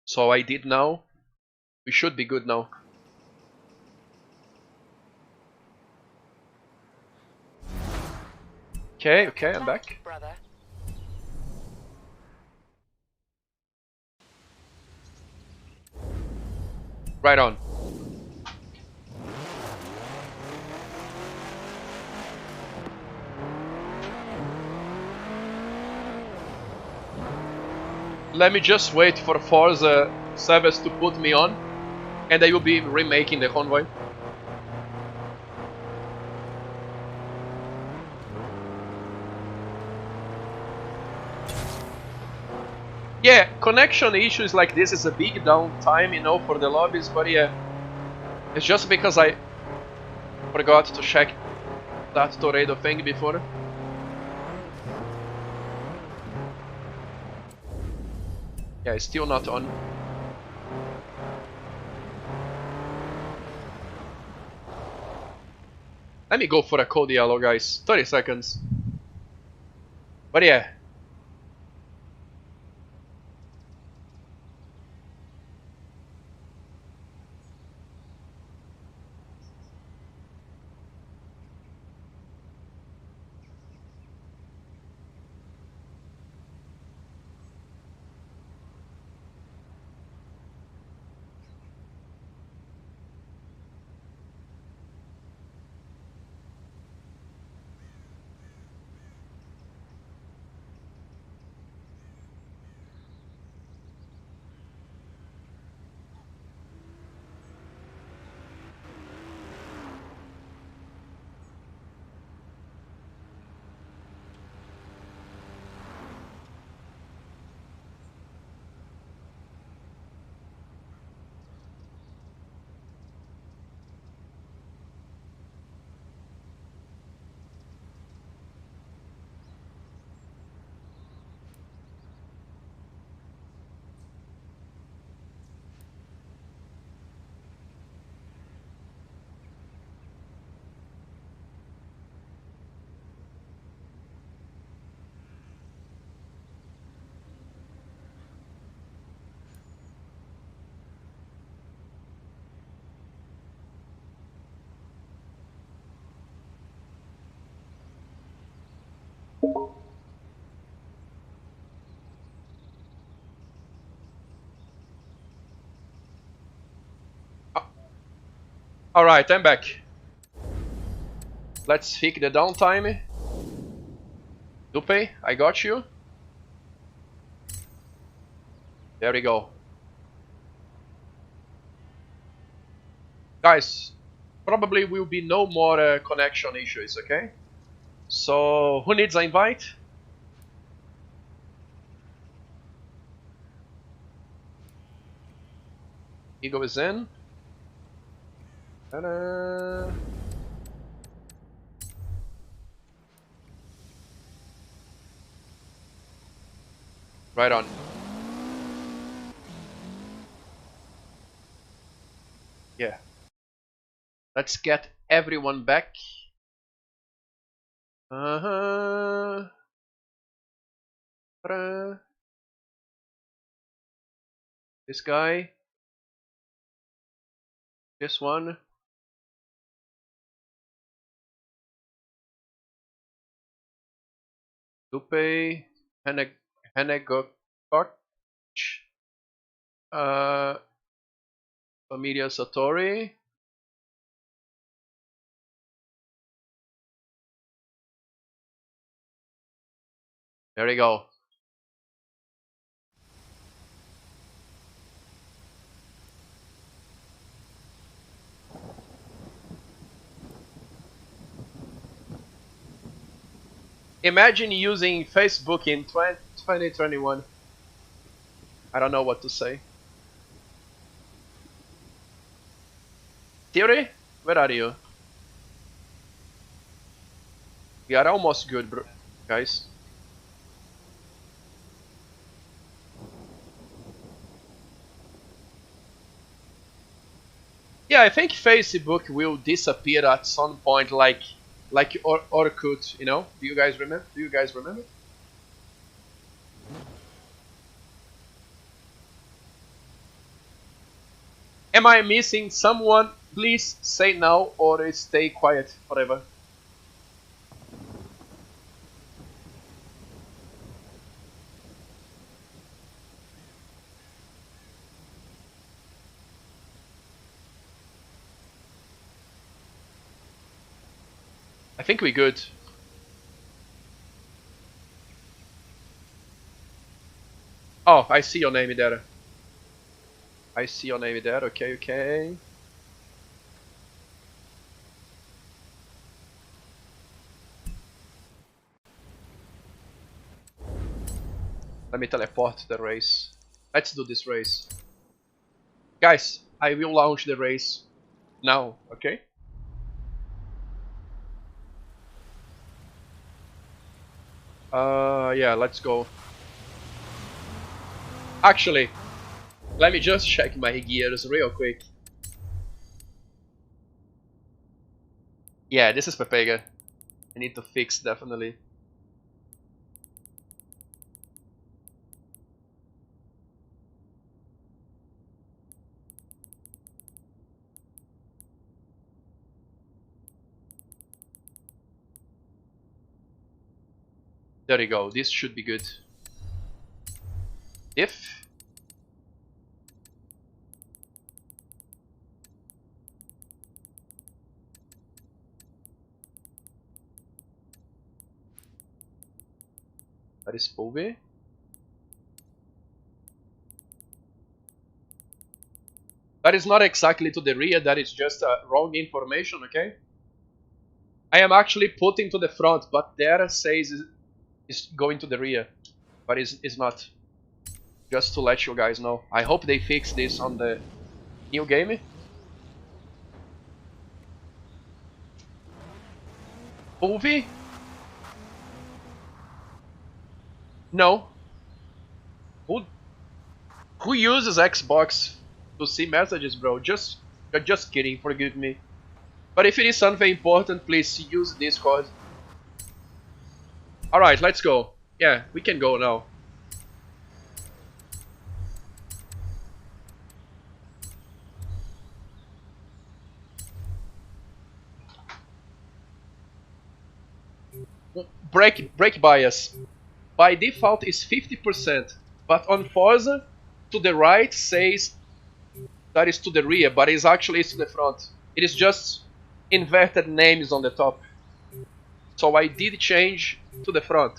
So I did now. We should be good now. Okay, I'm back. Brother. Right on. Let me just wait for Forza service to put me on, and I will be remaking the convoy. Yeah, connection issues like this is a big downtime, you know, for the lobbies, but yeah, it's just because I forgot to check that Tornado thing before. Yeah, it's still not on. Let me go for a code yellow, guys. 30 seconds. But yeah. Alright, I'm back. Let's fix the downtime. Dupe, I got you. There we go. Guys, probably will be no more connection issues, okay? So, who needs an invite? Eagle is in. Ta-da. Right on. Yeah. Let's get everyone back. Ta-da. This guy. This one. Dupe. Henegok. Familia Satori. There we go. Imagine using Facebook in 2021. I don't know what to say. Theory, where are you? We are almost good, bro, guys. Yeah, I think Facebook will disappear at some point, like Orkut, you know? Do you guys remember? Do you guys remember? Am I missing someone? Please say now or stay quiet forever. I think we're good. Oh, I see your name there. I see your name there. Okay, okay. Let me teleport the race. Let's do this race. Guys, I will launch the race now, okay? Yeah, let's go. Actually, let me just check my gears real quick. Yeah, this is Pepega. I need to fix, definitely. There you go, this should be good. If... That is Pove. That is not exactly to the rear, that is just wrong information, okay? I am actually putting to the front, but there says it's going to the rear. But it's not. Just to let you guys know. I hope they fix this on the new game. Pove? No. Who uses Xbox to see messages, bro? Just kidding, forgive me. But if it is something important, please use Discord. Alright, let's go. Yeah, we can go now. Brake bias. By default is 50%, but on Forza, to the right says that is to the rear, but it's actually to the front. It is just inverted names on the top. So I did change to the front.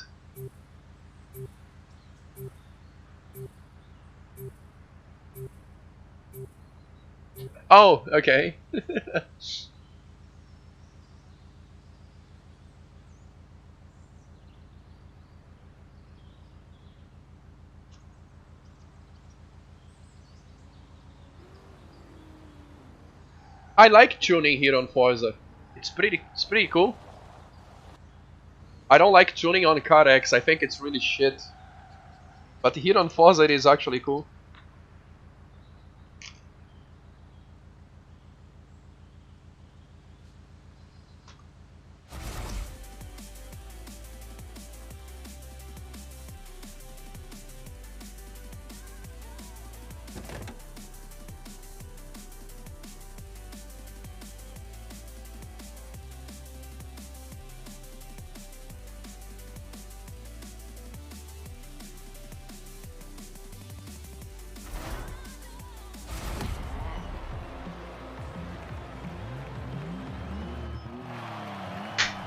Oh, okay. I like tuning here on Forza. It's pretty cool. I don't like tuning on Car X. I think it's really shit. But here on Forza it is actually cool.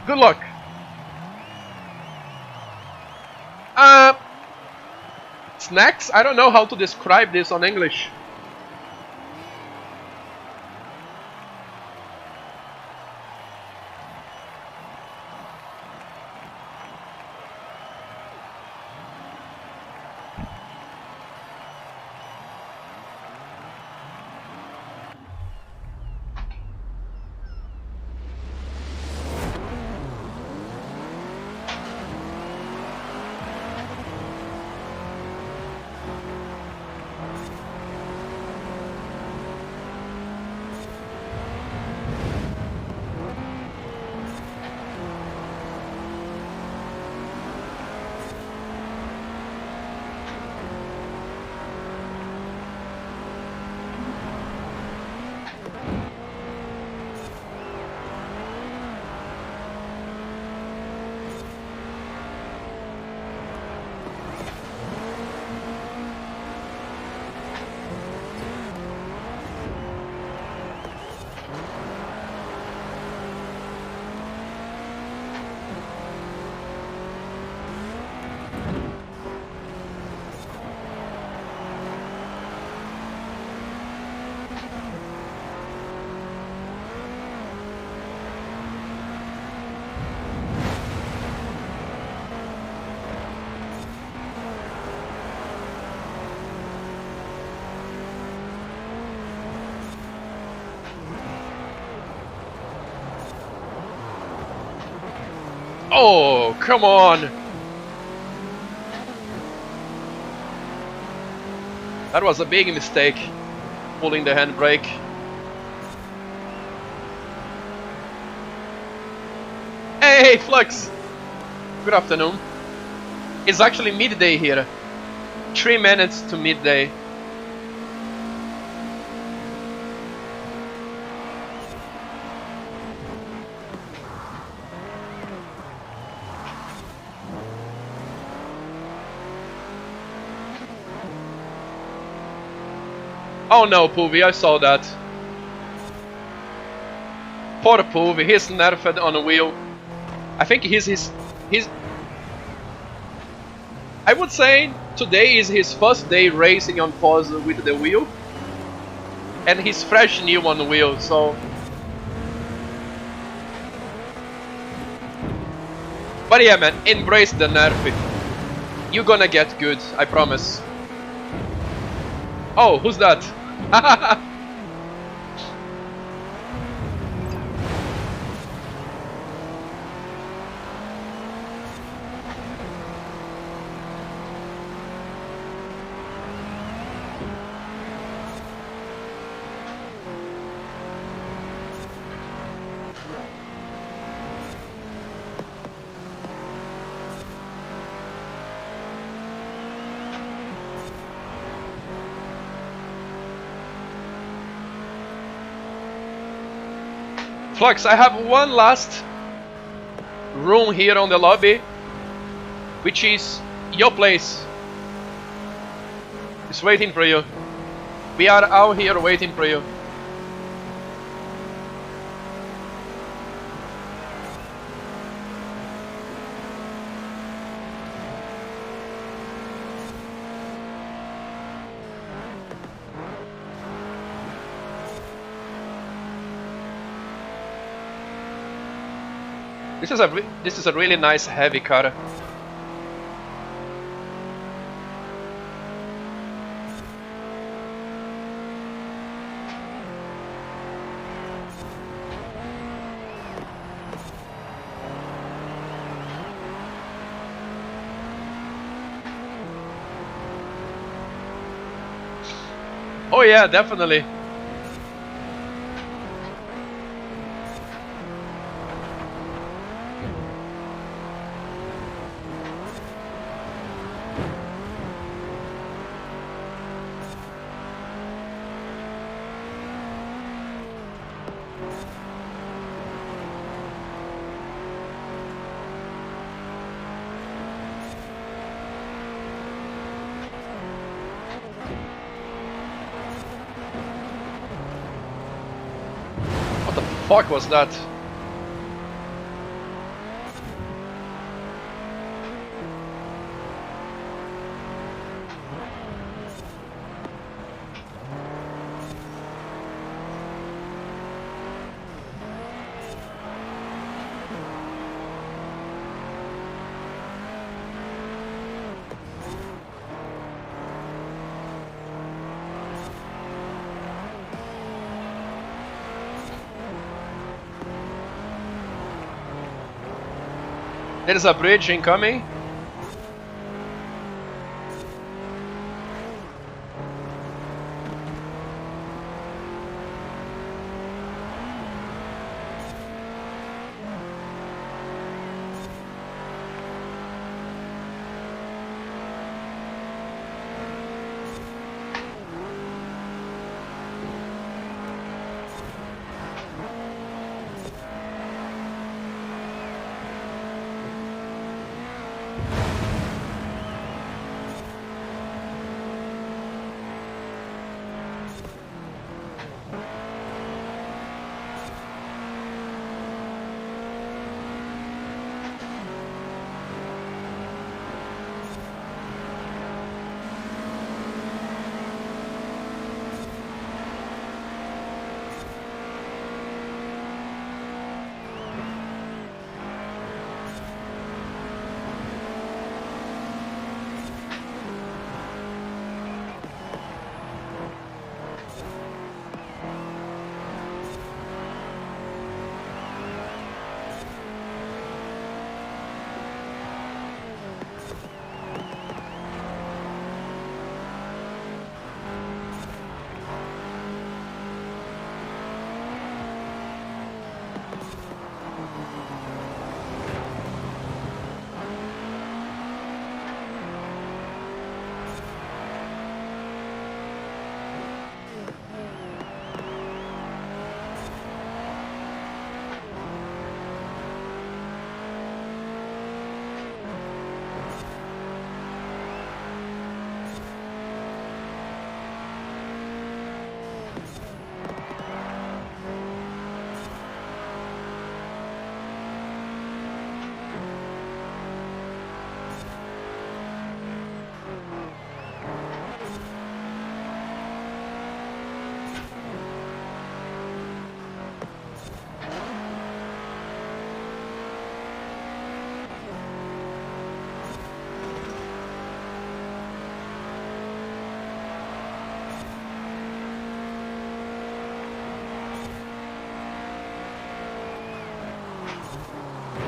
Good luck. Snacks? I don't know how to describe this on English. Oh, come on! That was a big mistake, pulling the handbrake. Hey, Flux! Good afternoon. It's actually midday here. 3 minutes to midday. Oh no, Poovy, I saw that. Poor Poovy, he's nerfed on a wheel. I think he's I would say today is his first day racing on Forza with the wheel. And he's fresh new on the wheel, so... But yeah man, embrace the nerf. You're gonna get good, I promise. Oh, who's that? Flux, I have one last room here on the lobby, which is your place. It's waiting for you. We are out here waiting for you. This is a really nice heavy car. Oh yeah, definitely. What the fuck was that? There is a bridge incoming.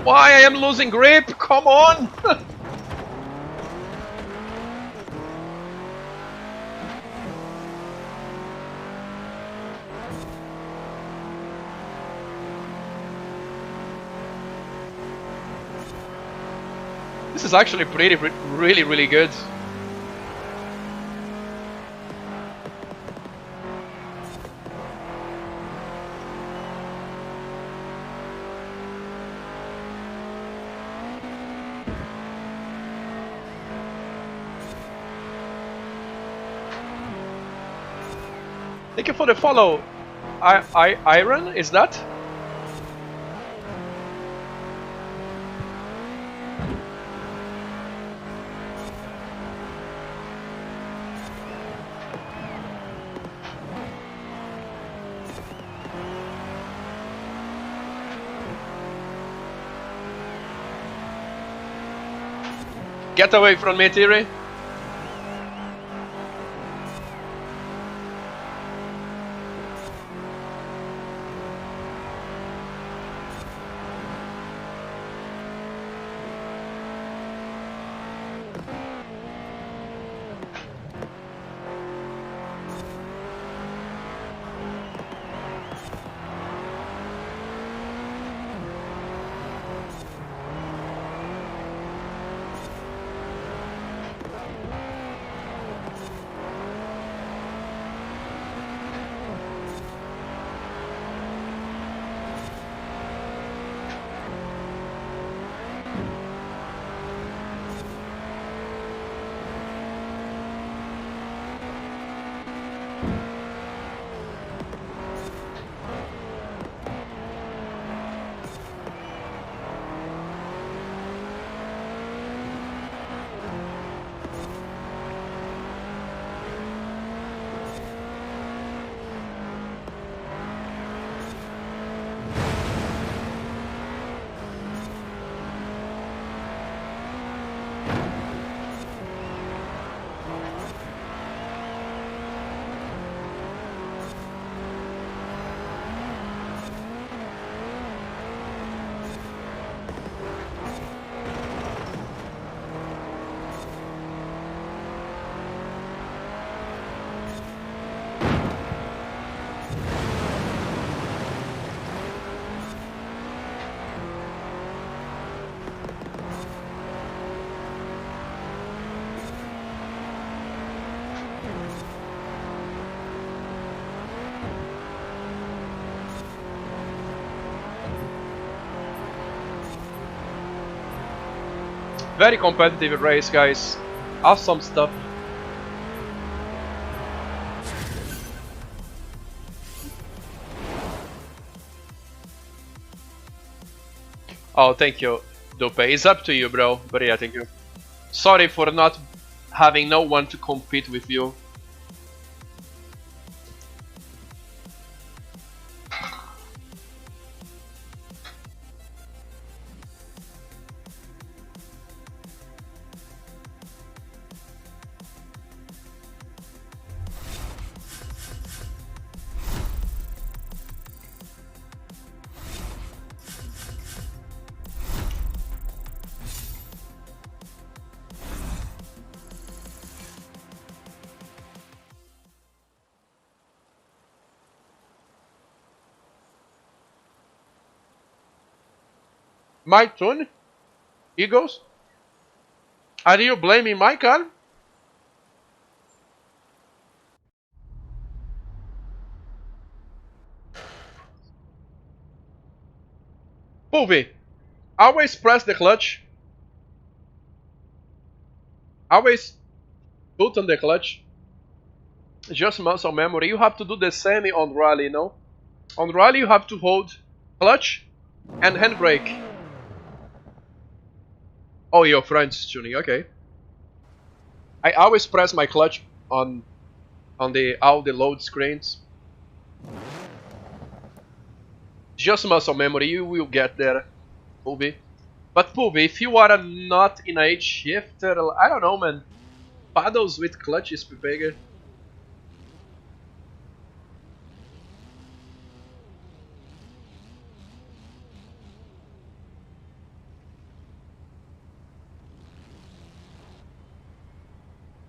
Why I am losing grip? Come on! This is actually really good. Thank you for the follow. Iron, is that? Get away from me, Thierry. Very competitive race, guys. Awesome stuff. Oh, thank you, Dupe. It's up to you, bro. But yeah, thank you. Sorry for not having no one to compete with you. My turn? Eagles? Are you blaming my car? Pulvi, always press the clutch. Always put on the clutch. Just muscle memory. You have to do the same on rally, no? On rally you have to hold clutch and handbrake. Oh, your friend's tuning, okay. I always press my clutch on all the load screens. Just muscle memory, you will get there, Pulvi. But Pulvi, if you are not in a H shifter, I don't know, man. Paddles with clutch is bigger.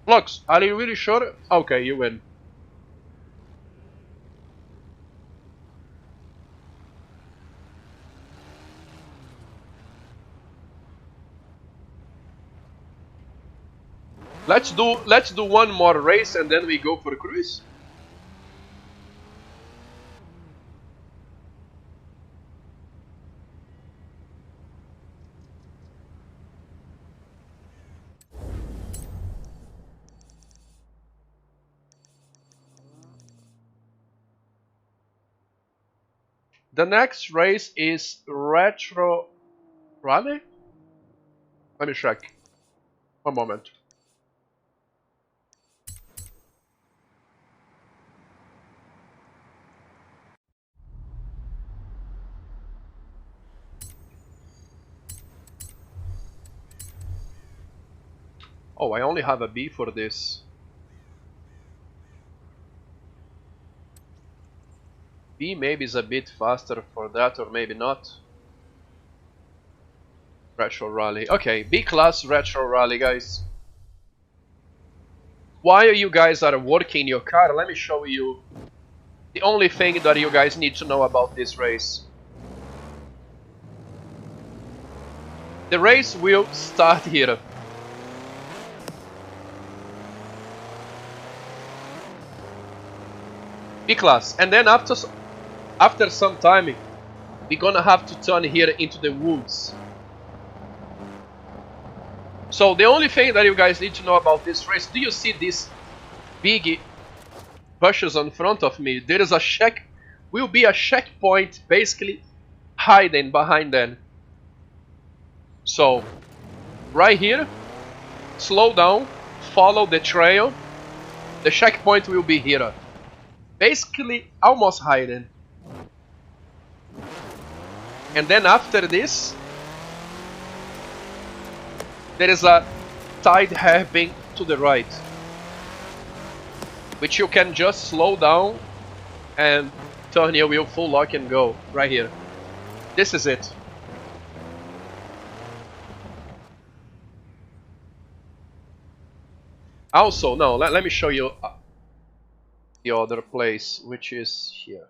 Flux, are you really sure? Okay, you win. Let's do one more race and then we go for a cruise. The next race is Retro Rally? Let me check. One moment. Oh, I only have a B for this. B maybe is a bit faster for that, or maybe not. Retro Rally. Okay, B class Retro Rally, guys. While you guys are working your car, let me show you the only thing that you guys need to know about this race. The race will start here. B class, and then after some time, we're gonna have to turn here into the woods. So the only thing that you guys need to know about this race, do you see these big bushes on front of me? There is will be a checkpoint basically hiding behind them. So right here, slow down, follow the trail. The checkpoint will be here. Basically almost hiding. And then after this, there is a tide hairpin to the right, which you can just slow down and turn your wheel full lock and go right here. This is it. Also, no, let me show you the other place, which is here.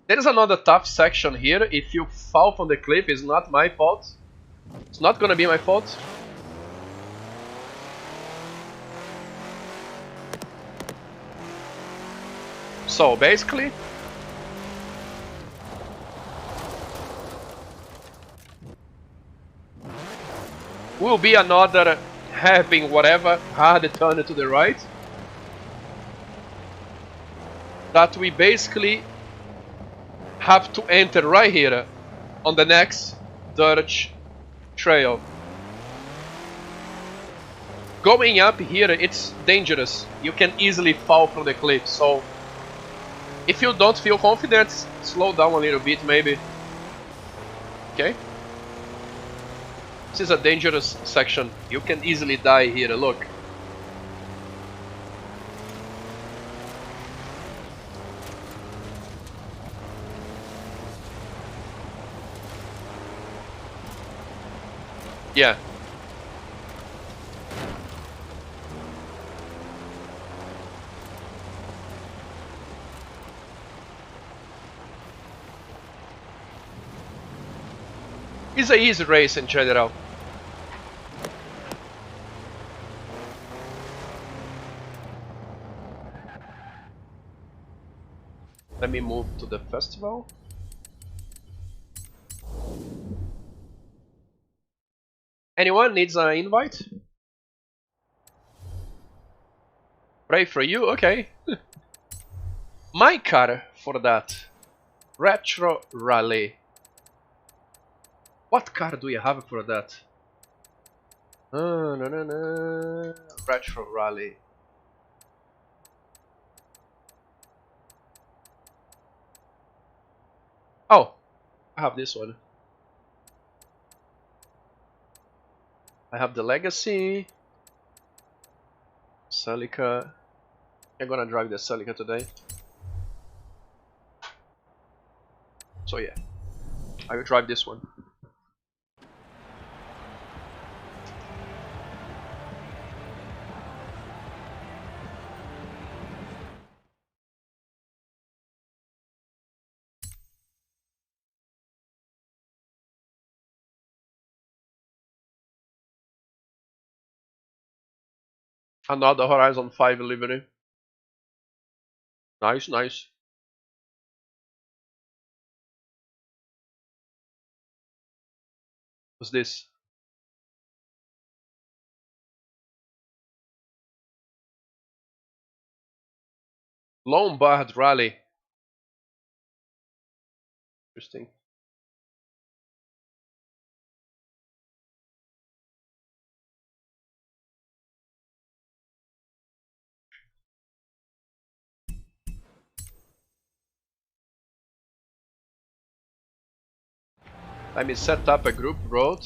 There is another tough section here. If you fall from the cliff, it's not my fault. It's not gonna be my fault. So basically, will be another hairpin, whatever, hard turn to the right. That we basically have to enter right here on the next dirt trail. Going up here, it's dangerous. You can easily fall from the cliff. So if you don't feel confident, slow down a little bit maybe. Okay? This is a dangerous section. You can easily die here, look. Yeah. It's an easy race in general. Let me move to the festival. Anyone needs an invite? Pray for you? Okay. My car for that. Retro Rally. What car do you have for that? No. Retro Rally. Oh, I have this one. I have the Legacy. Celica. I'm gonna drive the Celica today. So yeah, I will drive this one. Another Horizon 5 livery. Nice, nice. What's this? Lombard Rally. Interesting. Let me set up a group road.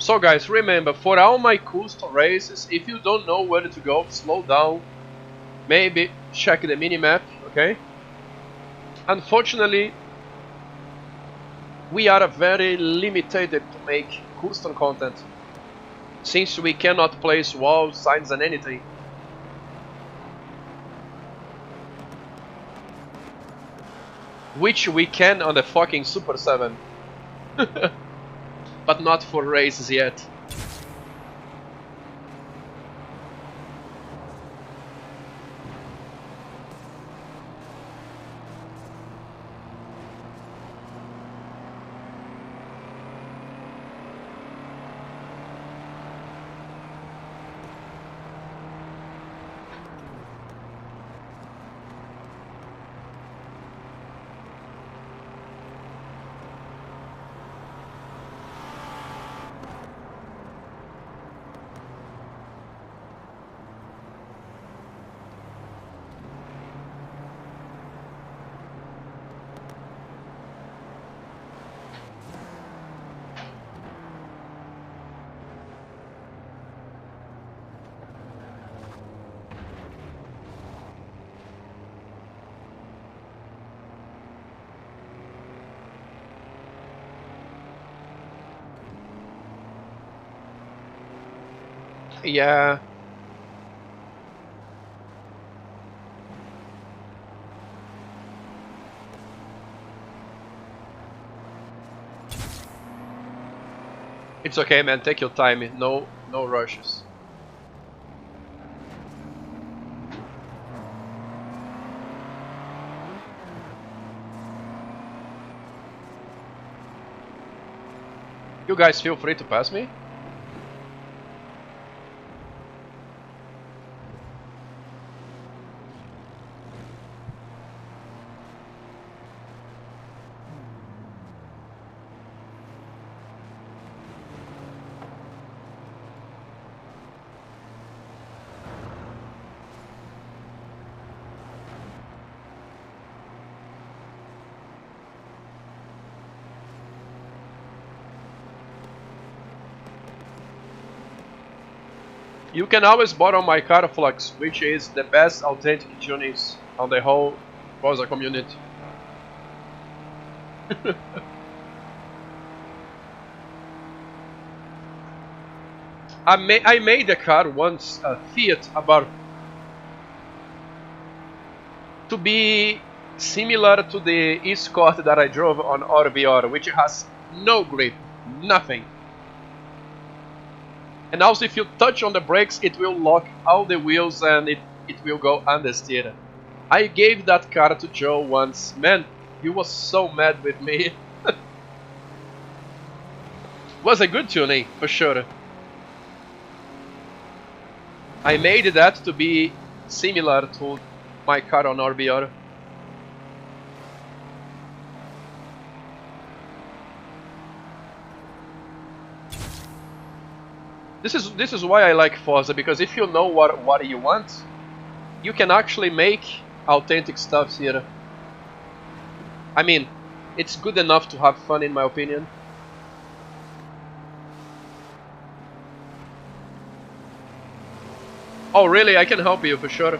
So guys, remember, for all my custom races, if you don't know where to go, slow down, maybe check the minimap, okay? Unfortunately, we are very limited to make custom content, since we cannot place walls, signs and anything. Which we can on the fucking Super 7. But not for races yet. Yeah. It's okay, man. Take your time. No rushes. You guys feel free to pass me. You can always borrow my car flux, which is the best authentic tunings on the whole Forza community. I made a car once, a Fiat Abarth, to be similar to the Escort that I drove on RBR, which has no grip, nothing. And also if you touch on the brakes, it will lock all the wheels and it will go understeer. I gave that car to Joe once. Man, he was so mad with me. Was a good tuning, for sure. I made that to be similar to my car on RBR. This is why I like Forza, because if you know what you want, you can actually make authentic stuff here. I mean, it's good enough to have fun, in my opinion. Oh really? I can help you for sure.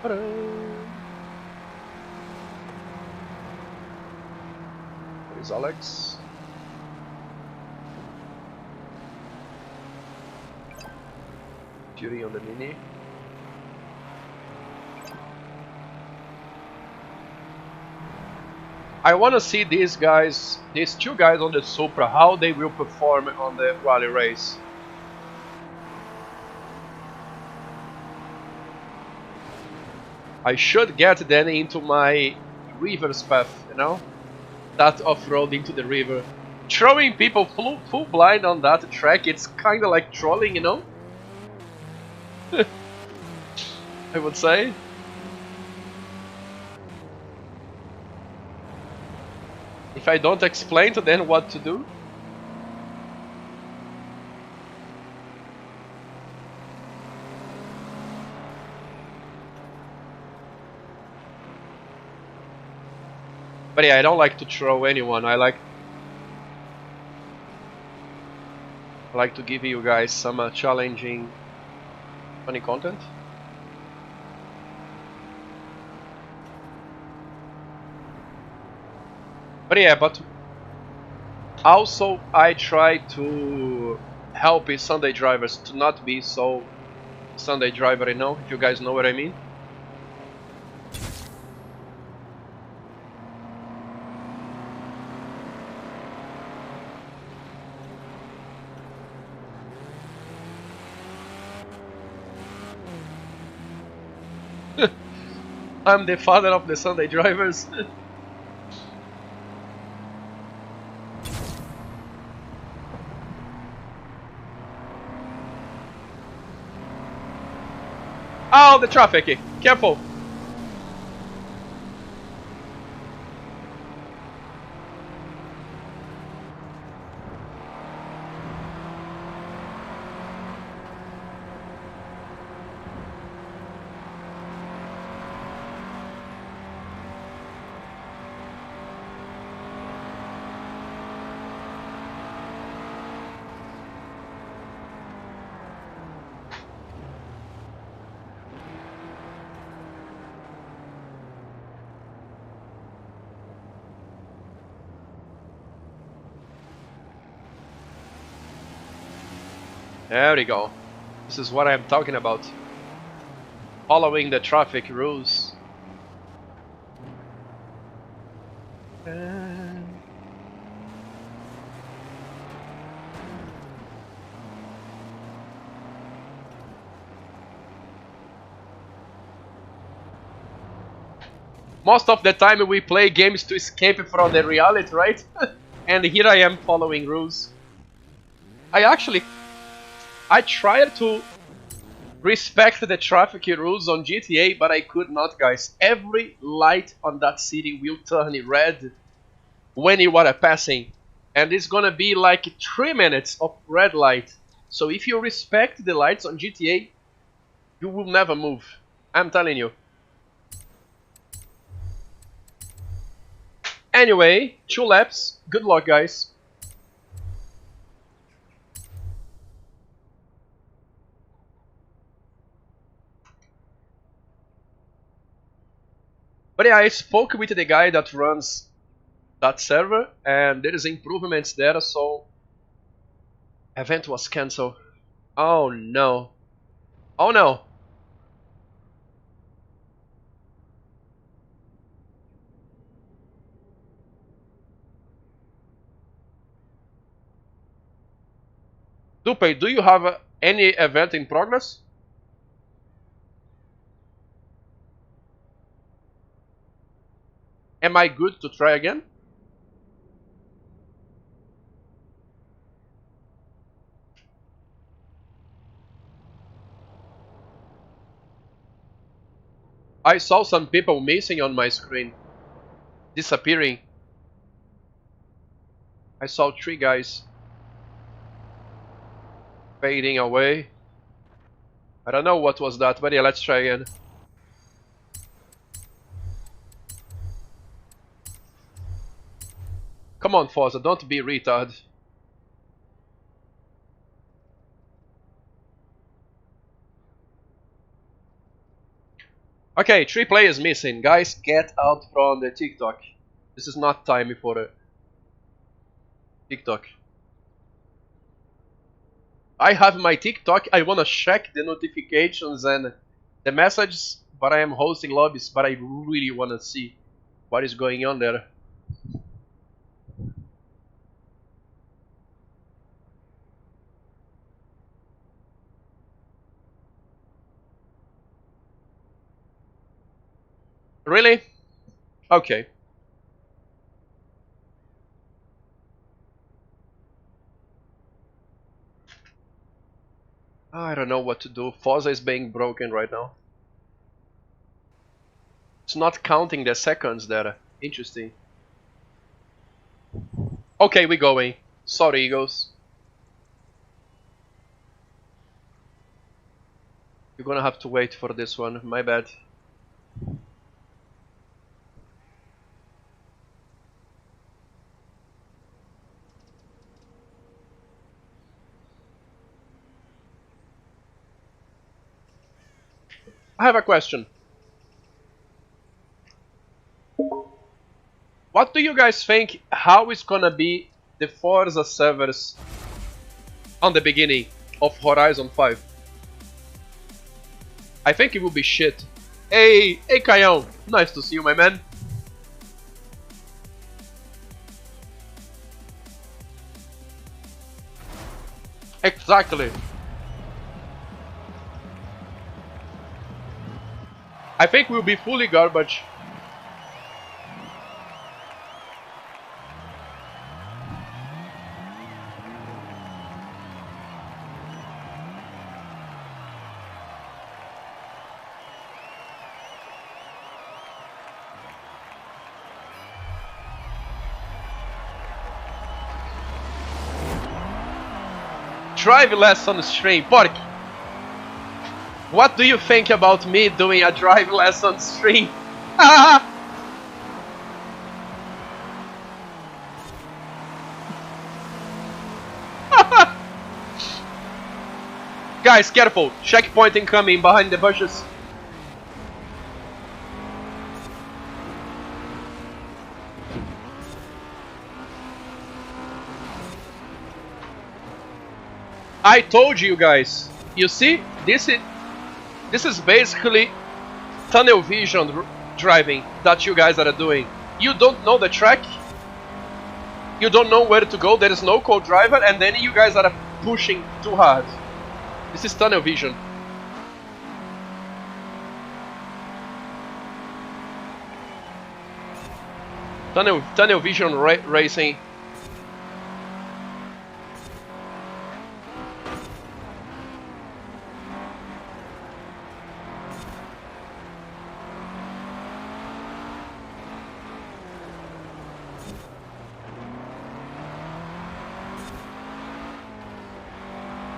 Where is Alex? Fury on the Mini. I want to see these guys, these two guys on the Supra, how they will perform on the rally race. I should get then into my river's path, you know? That off-road into the river. Throwing people full blind on that track, it's kind of like trolling, you know? I would say. If I don't explain to them what to do. But yeah, I don't like to throw anyone. I like to give you guys some challenging, funny content. But yeah, but also I try to help Sunday drivers to not be so Sunday driver, you know, if you guys know what I mean. I'm the father of the Sunday drivers. Oh, the traffic! Careful! There we go. This is what I'm talking about. Following the traffic rules. Most of the time we play games to escape from the reality, right? And here I am following rules. I tried to respect the traffic rules on GTA, but I could not, guys. Every light on that city will turn red when you are passing. And it's gonna be like 3 minutes of red light. So if you respect the lights on GTA, you will never move. I'm telling you. Anyway, 2 laps. Good luck, guys. But yeah, I spoke with the guy that runs that server, and there is improvements there, so event was cancelled. Oh no. Oh no. Dupe, do you have any event in progress? Am I good to try again? I saw some people missing on my screen. Disappearing. I saw 3 guys fading away. I don't know what was that, but yeah, let's try again. Come on, Forza, don't be retard. Okay, 3 players missing. Guys, get out from the TikTok. This is not time for a TikTok. I have my TikTok. I wanna check the notifications and the messages, but I am hosting lobbies, but I really wanna see what is going on there. Really? Okay. I don't know what to do. Forza is being broken right now. It's not counting the seconds there. Interesting. Okay, we're going. Sorry, Eagles. You're gonna have to wait for this one. My bad. I have a question. What do you guys think? How is gonna be the Forza servers on the beginning of Horizon 5? I think it will be shit. Hey, Kayão, nice to see you, my man. Exactly. I think we'll be fully garbage. Drive lesson stream. Pork, what do you think about me doing a drive lesson stream? Guys, careful. Checkpoint incoming behind the bushes. I told you guys. You see, this is basically tunnel vision driving that you guys are doing. You don't know the track. You don't know where to go. There is no co-driver, and then you guys are pushing too hard. This is tunnel vision. Tunnel vision racing.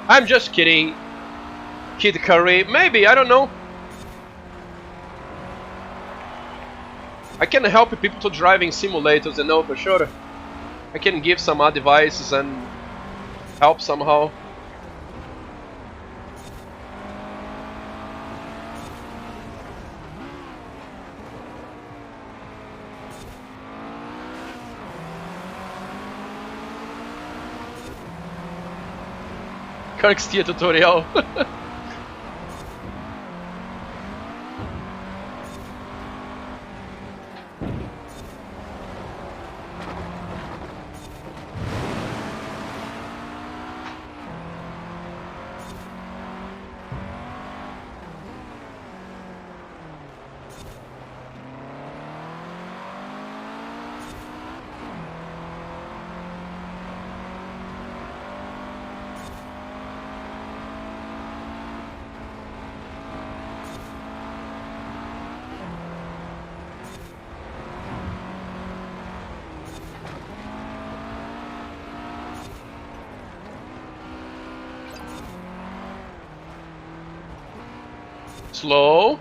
I'm just kidding, Kid Curry. Maybe, I don't know. I can help people to driving simulators, you know, for sure. I can give some advices and help somehow. Kirk's tier tutorial. Slow.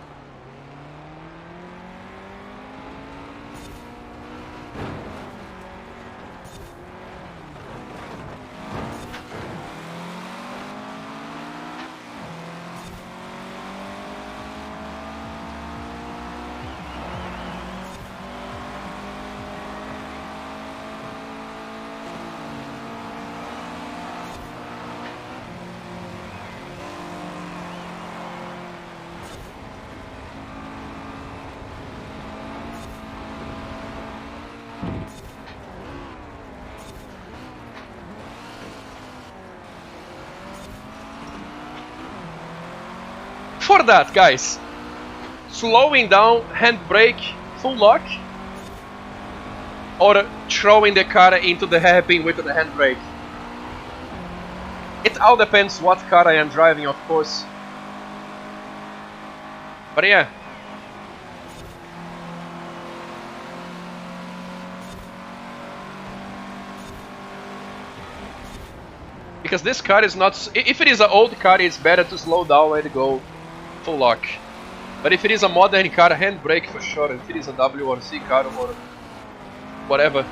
For that, guys, slowing down, handbrake, full lock, or throwing the car into the hairpin with the handbrake. It all depends what car I am driving, of course. But yeah. Because this car is not... If it is an old car, it's better to slow down and go full lock. But if it is a modern car, handbrake for sure. If it is a W or C car or whatever.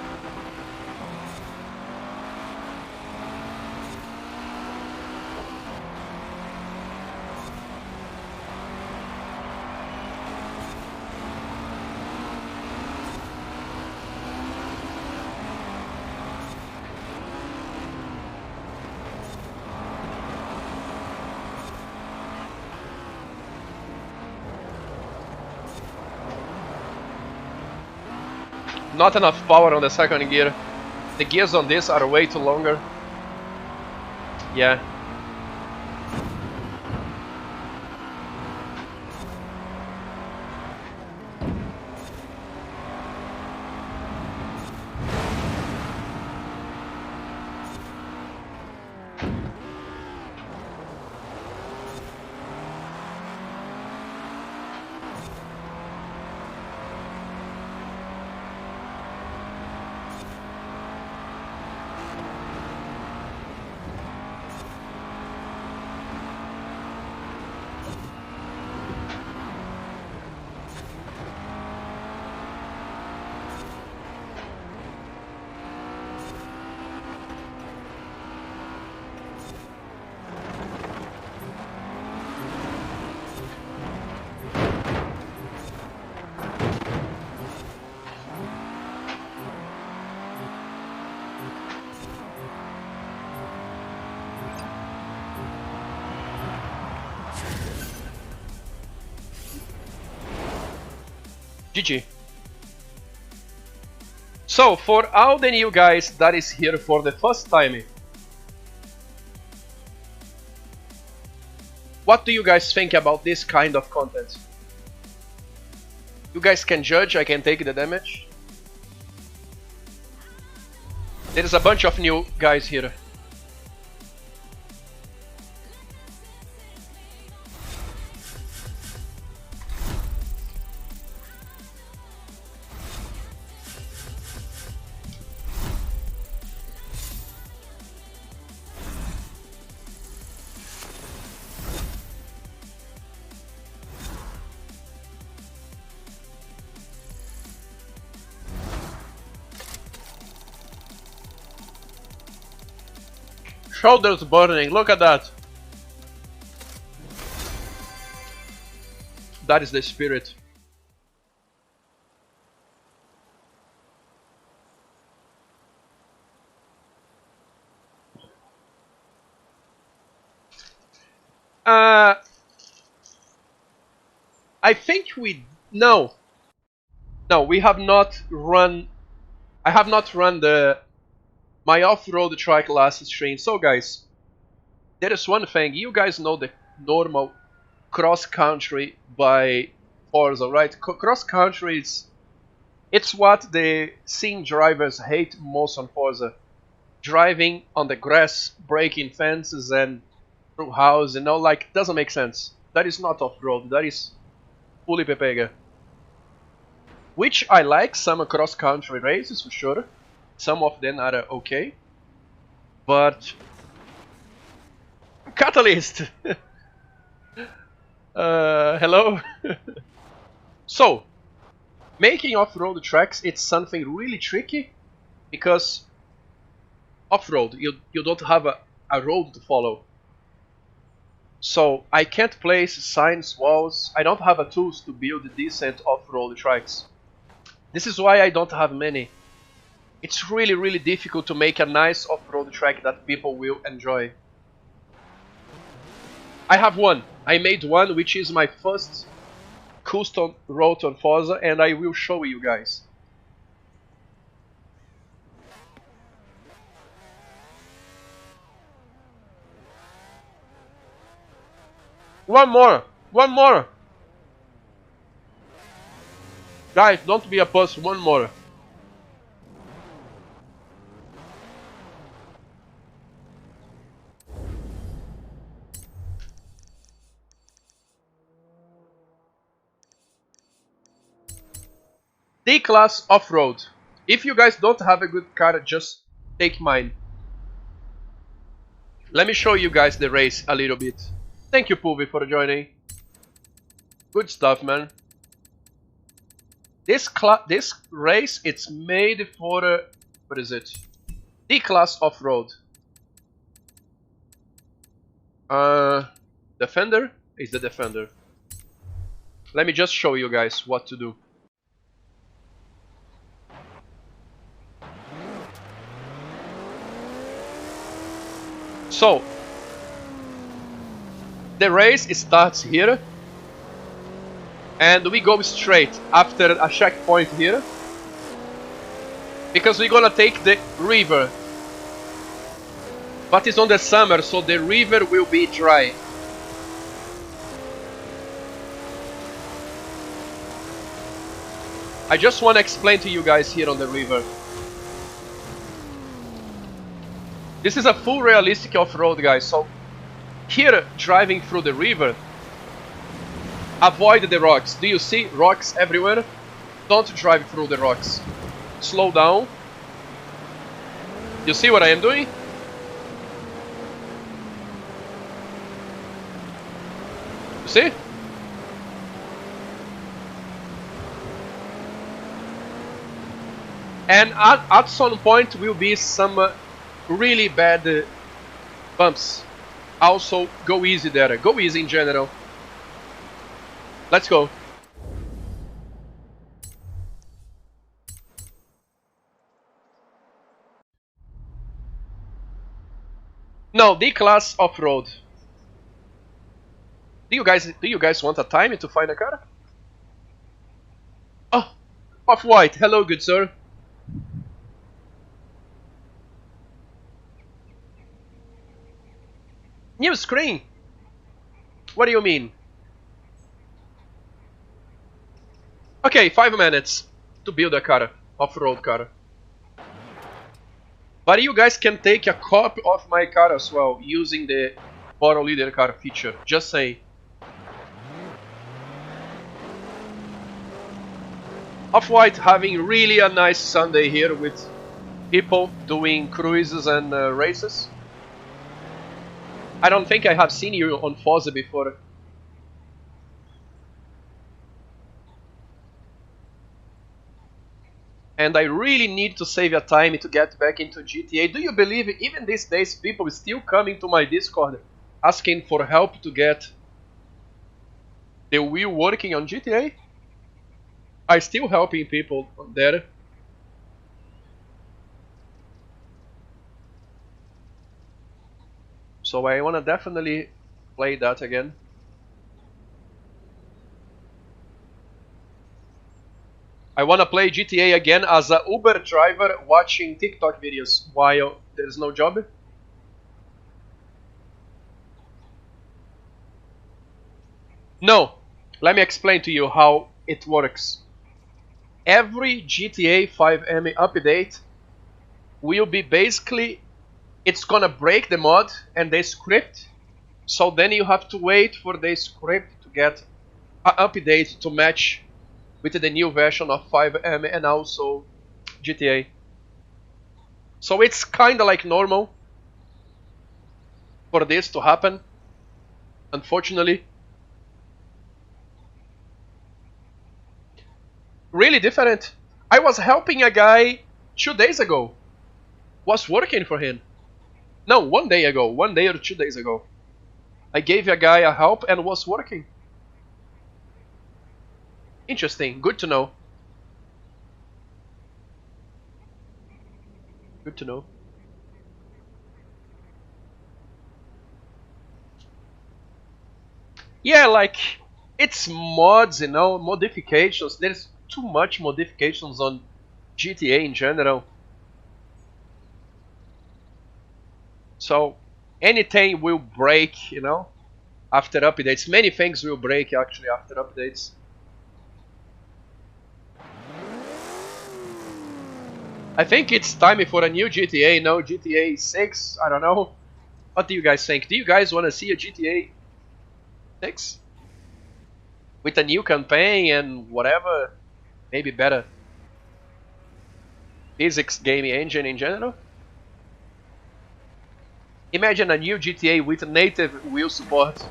Not enough power on the second gear. The gears on this are way too longer. Yeah. GG. So, for all the new guys that is here for the first time, what do you guys think about this kind of content? You guys can judge, I can take the damage. There is a bunch of new guys here. Shoulders burning, look at that! That is the spirit. I think no, we have not run. I have not run my off-road track last stream. So guys, there is one thing. You guys know the normal cross-country by Forza, right? Cross-country it's what the sim drivers hate most on Forza. Driving on the grass, breaking fences and through houses, you know, like, doesn't make sense. That is not off-road, that is fully pepega. Which I like some cross-country races for sure. Some of them are okay. But Catalyst! Hello? So, making off-road tracks, it's something really tricky because off-road, you don't have a road to follow. So I can't place signs, walls, I don't have a tools to build decent off-road tracks. This is why I don't have many. It's really difficult to make a nice off-road track that people will enjoy. I have one. I made one which is my first custom road on Forza and I will show you guys. One more! One more! Guys, don't be a puss, one more. D-Class Off-Road. If you guys don't have a good car, just take mine. Let me show you guys the race a little bit. Thank you, Puvi, for joining. Good stuff, man. This race, it's made for, what is it? D-Class Off-Road. Defender is the Defender. Let me just show you guys what to do. So, the race starts here, and we go straight after a checkpoint here, because we're gonna take the river, but it's on the summer, so the river will be dry. I just want to explain to you guys here on the river. This is a full realistic off-road, guys. So here, driving through the river, avoid the rocks. Do you see rocks everywhere? Don't drive through the rocks. Slow down. You see what I am doing? You see? And at some point will be some really bad bumps. Also, go easy there. Go easy in general. Let's go. No, D-Class Off-Road. Do you guys want a time to find a car? Oh, Off-White. Hello, good sir. New screen? What do you mean? Okay, 5 minutes to build a car, off-road car. But you guys can take a copy of my car as well, using the Borrow Leader car feature, just say. Off-White having really a nice Sunday here with people doing cruises and races. I don't think I have seen you on Forza before. And I really need to save your time to get back into GTA. Do you believe even these days people still coming to my Discord asking for help to get the wheel working on GTA? I'm still helping people on there. So I wanna definitely play that again. I wanna play GTA again as a Uber driver watching TikTok videos while there's no job. No, let me explain to you how it works. Every GTA 5M update will be basically, it's gonna break the mod and the script, so then you have to wait for the script to get an update to match with the new version of 5M and also GTA. So it's kinda like normal for this to happen, unfortunately. Really different. I was helping a guy 2 days ago. Was working for him. No, 1 day ago. 1 day or 2 days ago. I gave a guy a help and was working. Interesting. Good to know. Good to know. Yeah, like, it's mods, you know, modifications. There's too much modifications on GTA in general. So anything will break, you know, after updates. Many things will break actually after updates. I think it's time for a new GTA, no GTA 6, I don't know. What do you guys think? Do you guys want to see a GTA 6? With a new campaign and whatever? Maybe better physics game engine in general. Imagine a new GTA with native wheel support.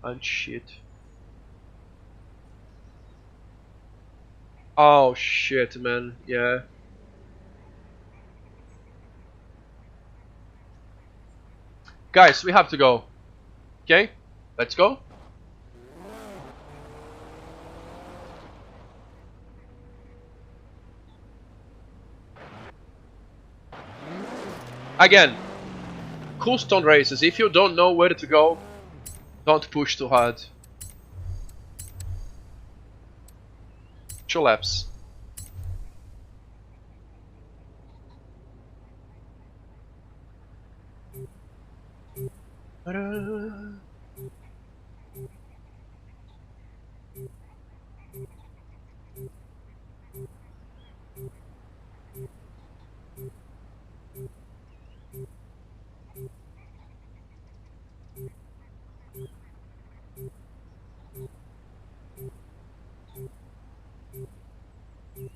And shit. Oh shit, man. Yeah. Guys, we have to go. Okay? Let's go. Again, cool stone races. If you don't know where to go, don't push too hard. 2 laps.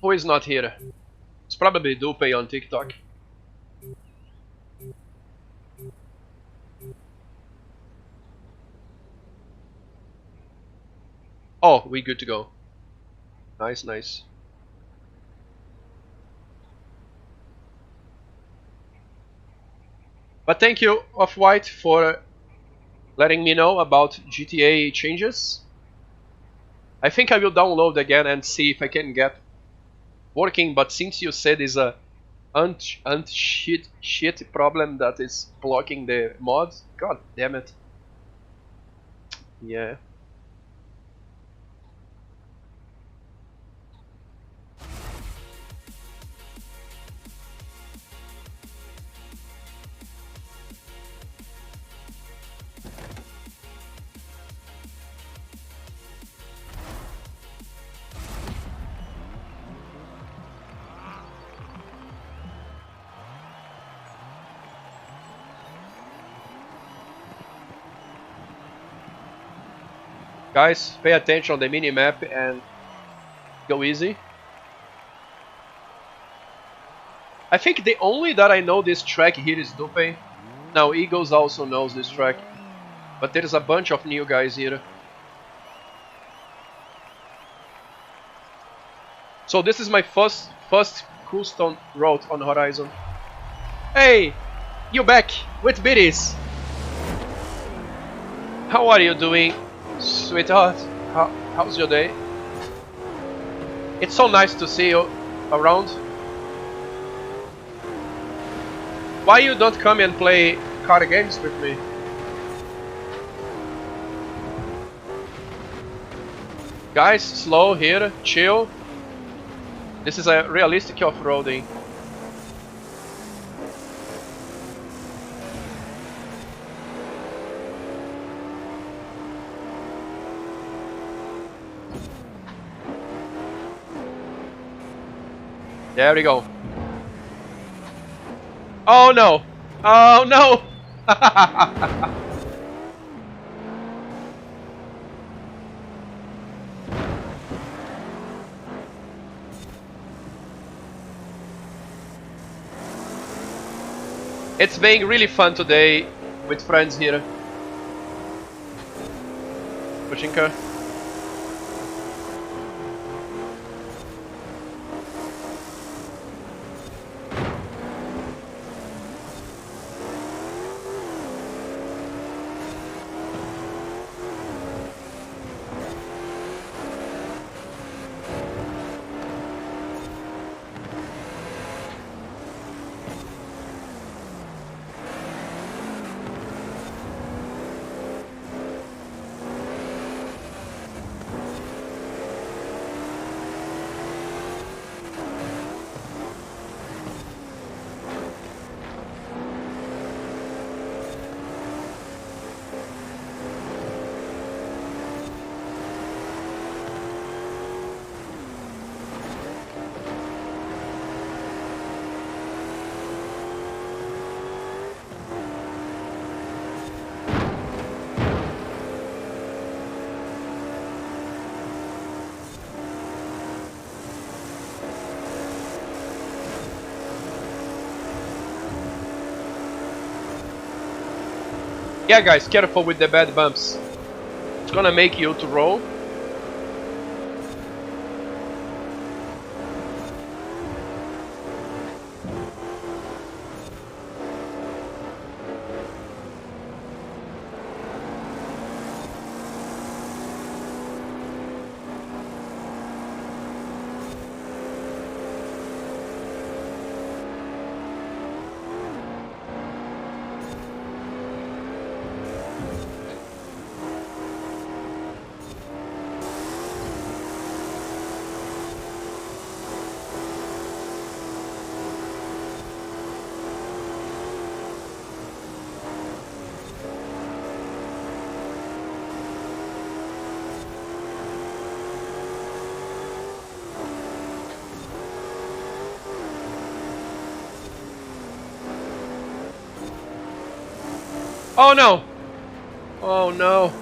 Who is not here? It's probably Dupe on TikTok. Oh, we good to go. Nice, nice. But thank you, Off-White, for letting me know about GTA changes. I think I will download again and see if I can get working, but since you said it's a shit problem that is blocking the mods, god damn it. Yeah. Guys, pay attention on the mini-map and go easy. I think the only that I know this track here is Dupe. Now Eagles also knows this track. But there is a bunch of new guys here. So this is my first Coolstone road on Horizon. Hey! You back with biddies! How are you doing? Sweetheart, how's your day? It's so nice to see you around. Why you don't come and play car games with me? Guys, slow here, chill. This is a realistic off-roading. There we go. Oh no! Oh no! It's been really fun today with friends here. Pushing car. Yeah, guys, careful with the bad bumps. It's gonna make you to roll. Oh no! Oh no!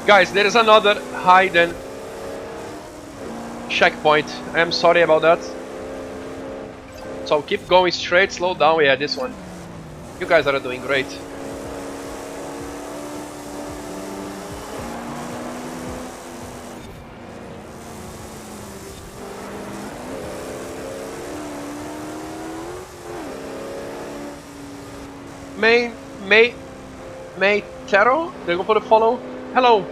Guys, there is another hidden checkpoint. I am sorry about that. So keep going straight, slow down. Yeah, this one. You guys are doing great. May Taro, they go for the follow. Hello.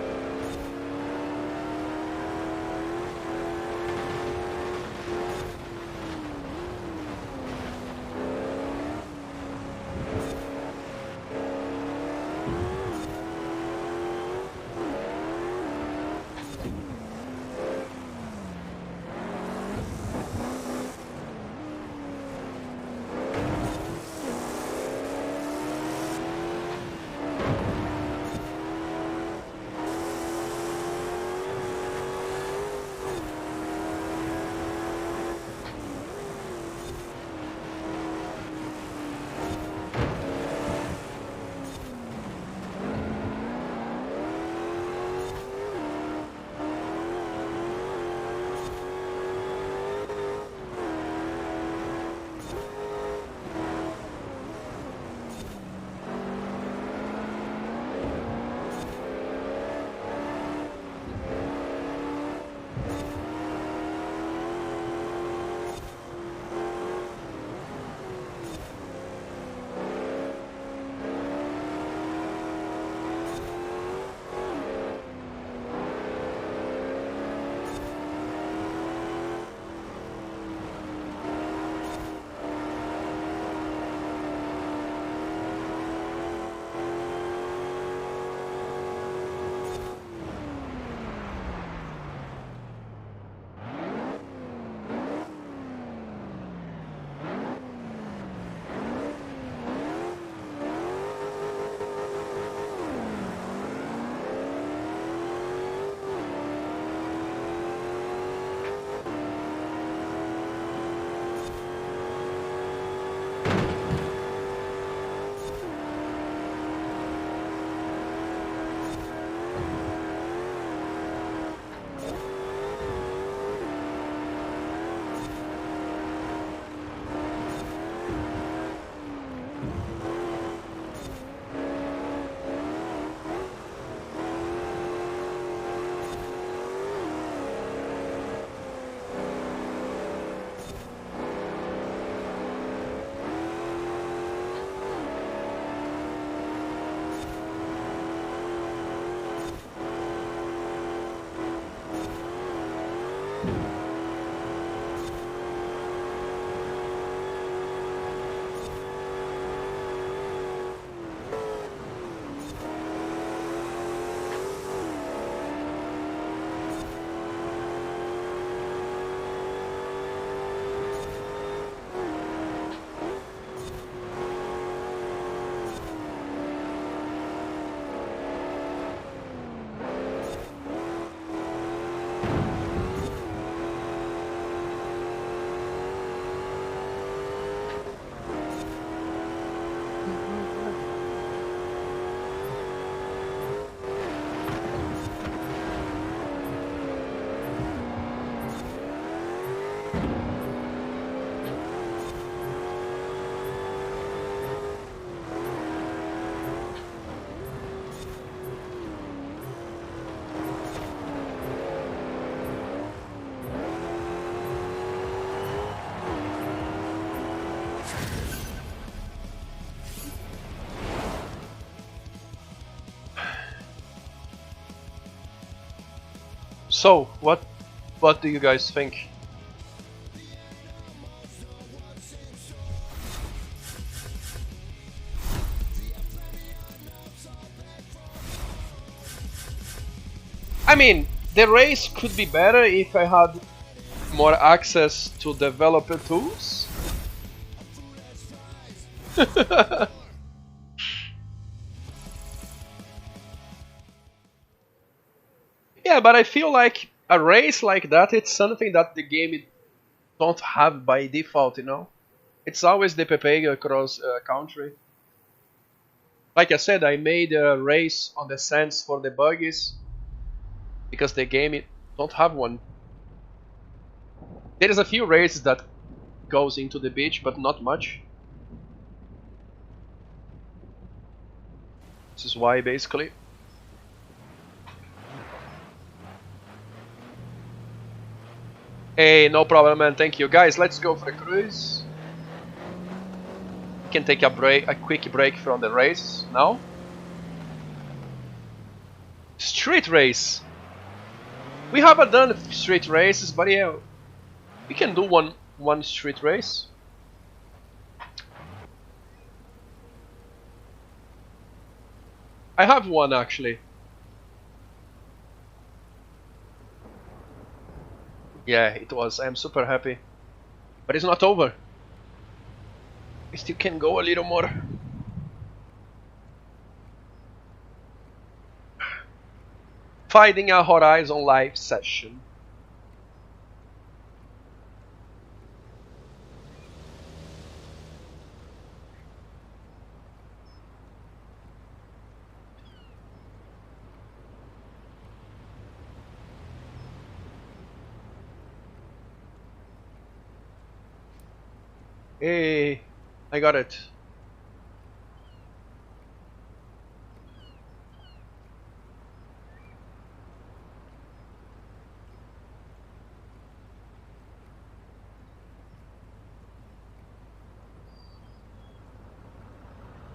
So, what do you guys think? I mean, the race could be better if I had more access to developer tools. Yeah, but I feel like a race like that, it's something that the game don't have by default, you know? It's always the PPA across country. Like I said, I made a race on the sands for the buggies because the game don't have one. There is a few races that goes into the beach, but not much. This is why, basically. Hey, no problem, man. Thank you, guys. Let's go for a cruise. We can take a quick break from the race now. Street race. We haven't done street races, but yeah, we can do one street race. I have one actually. Yeah, it was. I'm super happy. But it's not over. We still can go a little more. Finding a Horizon live session. Hey, I got it.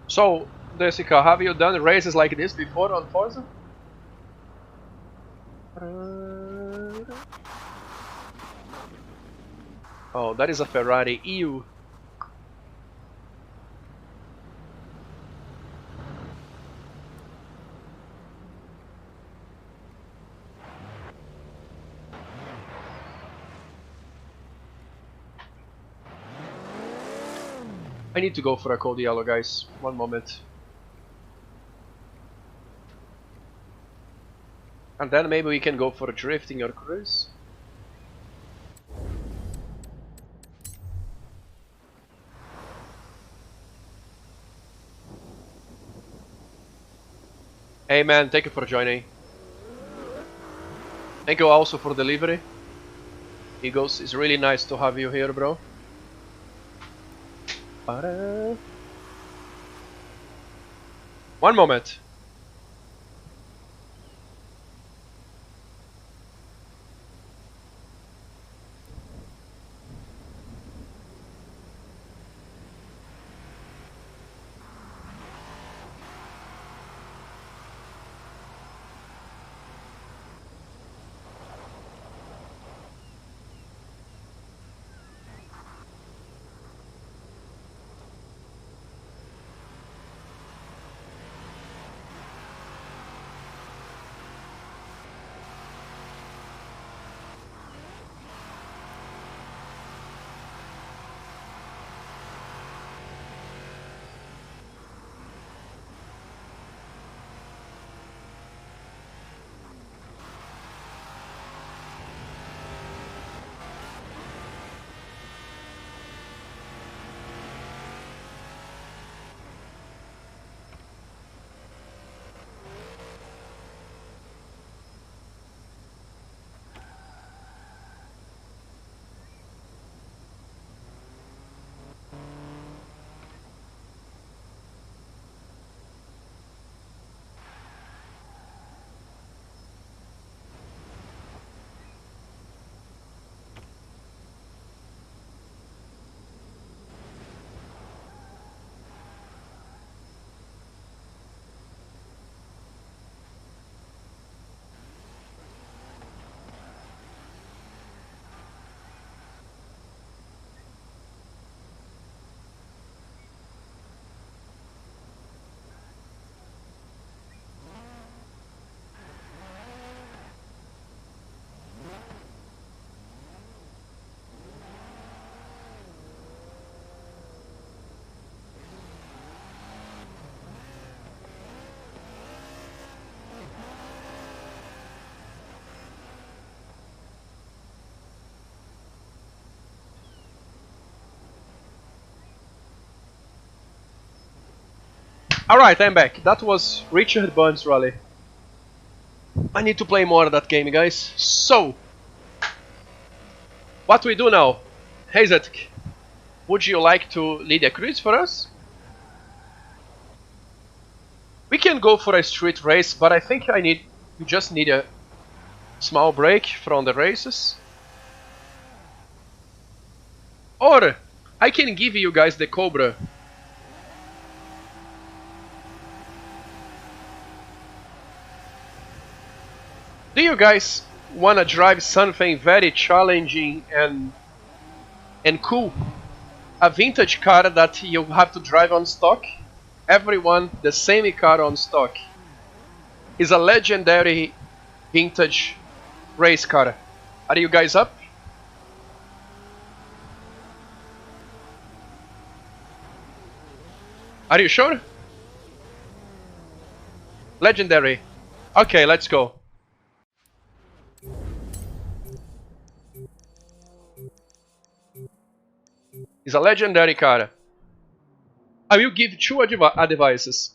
So, Jessica, have you done races like this before on Forza? Oh, that is a Ferrari. Ew. I need to go for a cold yellow, guys. One moment. And then maybe we can go for a drifting or cruise. Hey man, thank you for joining. Thank you also for delivery. Eagles, it's really nice to have you here, bro. One moment. Alright, I'm back. That was Richard Burns Rally. I need to play more of that game, guys. So, what we do now? Hazetik, would you like to lead a cruise for us? We can go for a street race, but I think we just need a small break from the races. Or, I can give you guys the Cobra. Do you guys wanna drive something very challenging and cool? A vintage car that you have to drive on stock? Everyone, the same car on stock. Is a legendary vintage race car. Are you guys up? Are you sure? Legendary. Okay, let's go. It's a legendary car. I will give two advices.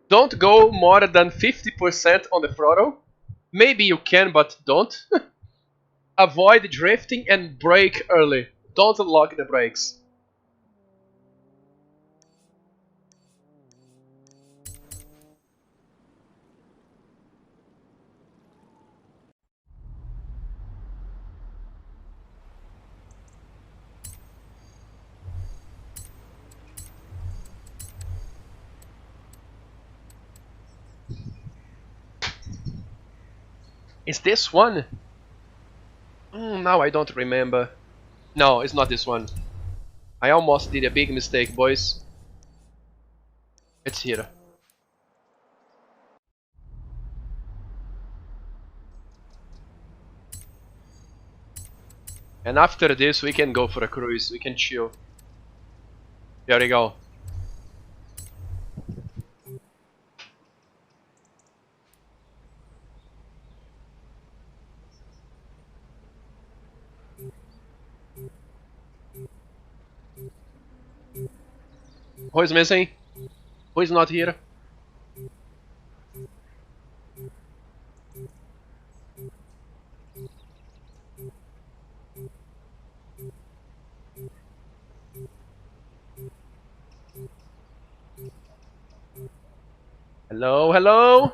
Don't go more than 50% on the throttle. Maybe you can, but don't. Avoid drifting and brake early. Don't lock the brakes. Is this one? Now I don't remember. No, it's not this one. I almost did a big mistake, boys. It's here. And after this we can go for a cruise, we can chill. There we go. Who is missing? Who is not here? Hello, hello?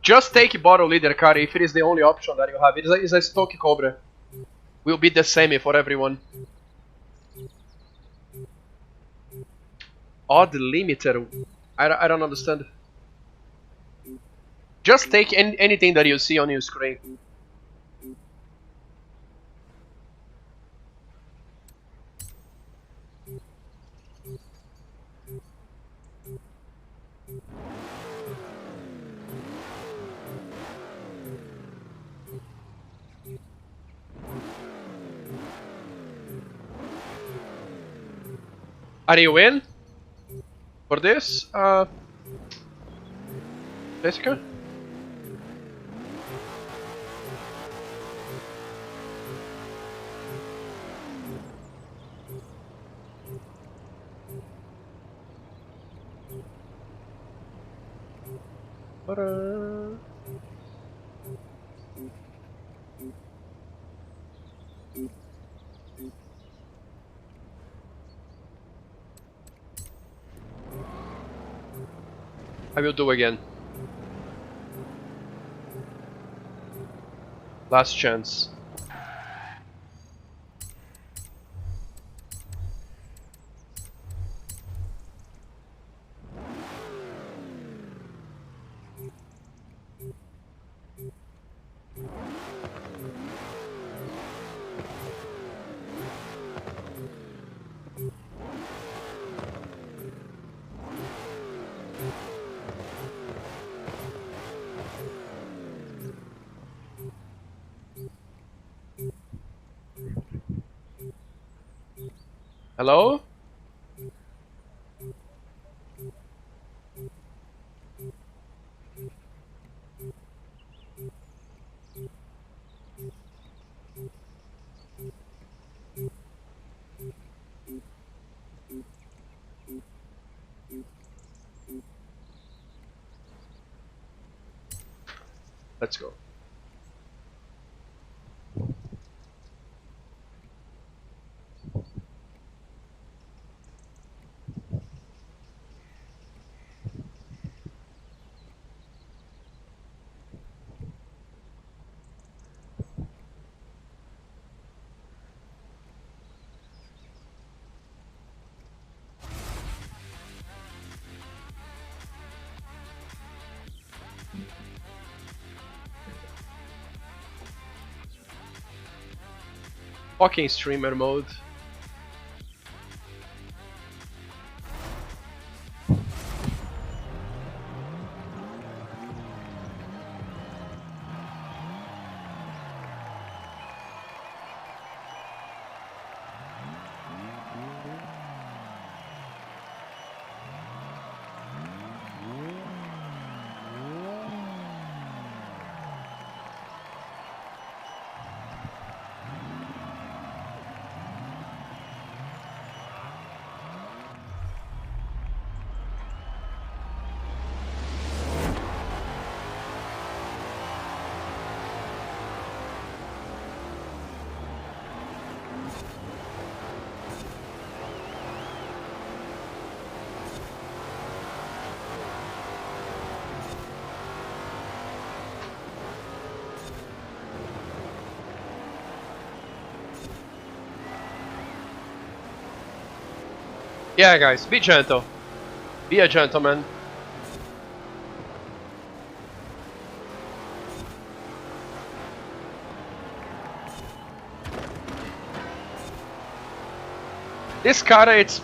Just take bottle leader car if it is the only option that you have. It's a stock Cobra. Will be the same for everyone. Odd limiter. I don't understand. Just take anything that you see on your screen. Are you in? For this? Jessica? I will do again. Last chance. Hello? Let's go. Fucking streamer mode. Yeah, guys, be gentle. Be a gentleman. This car, it's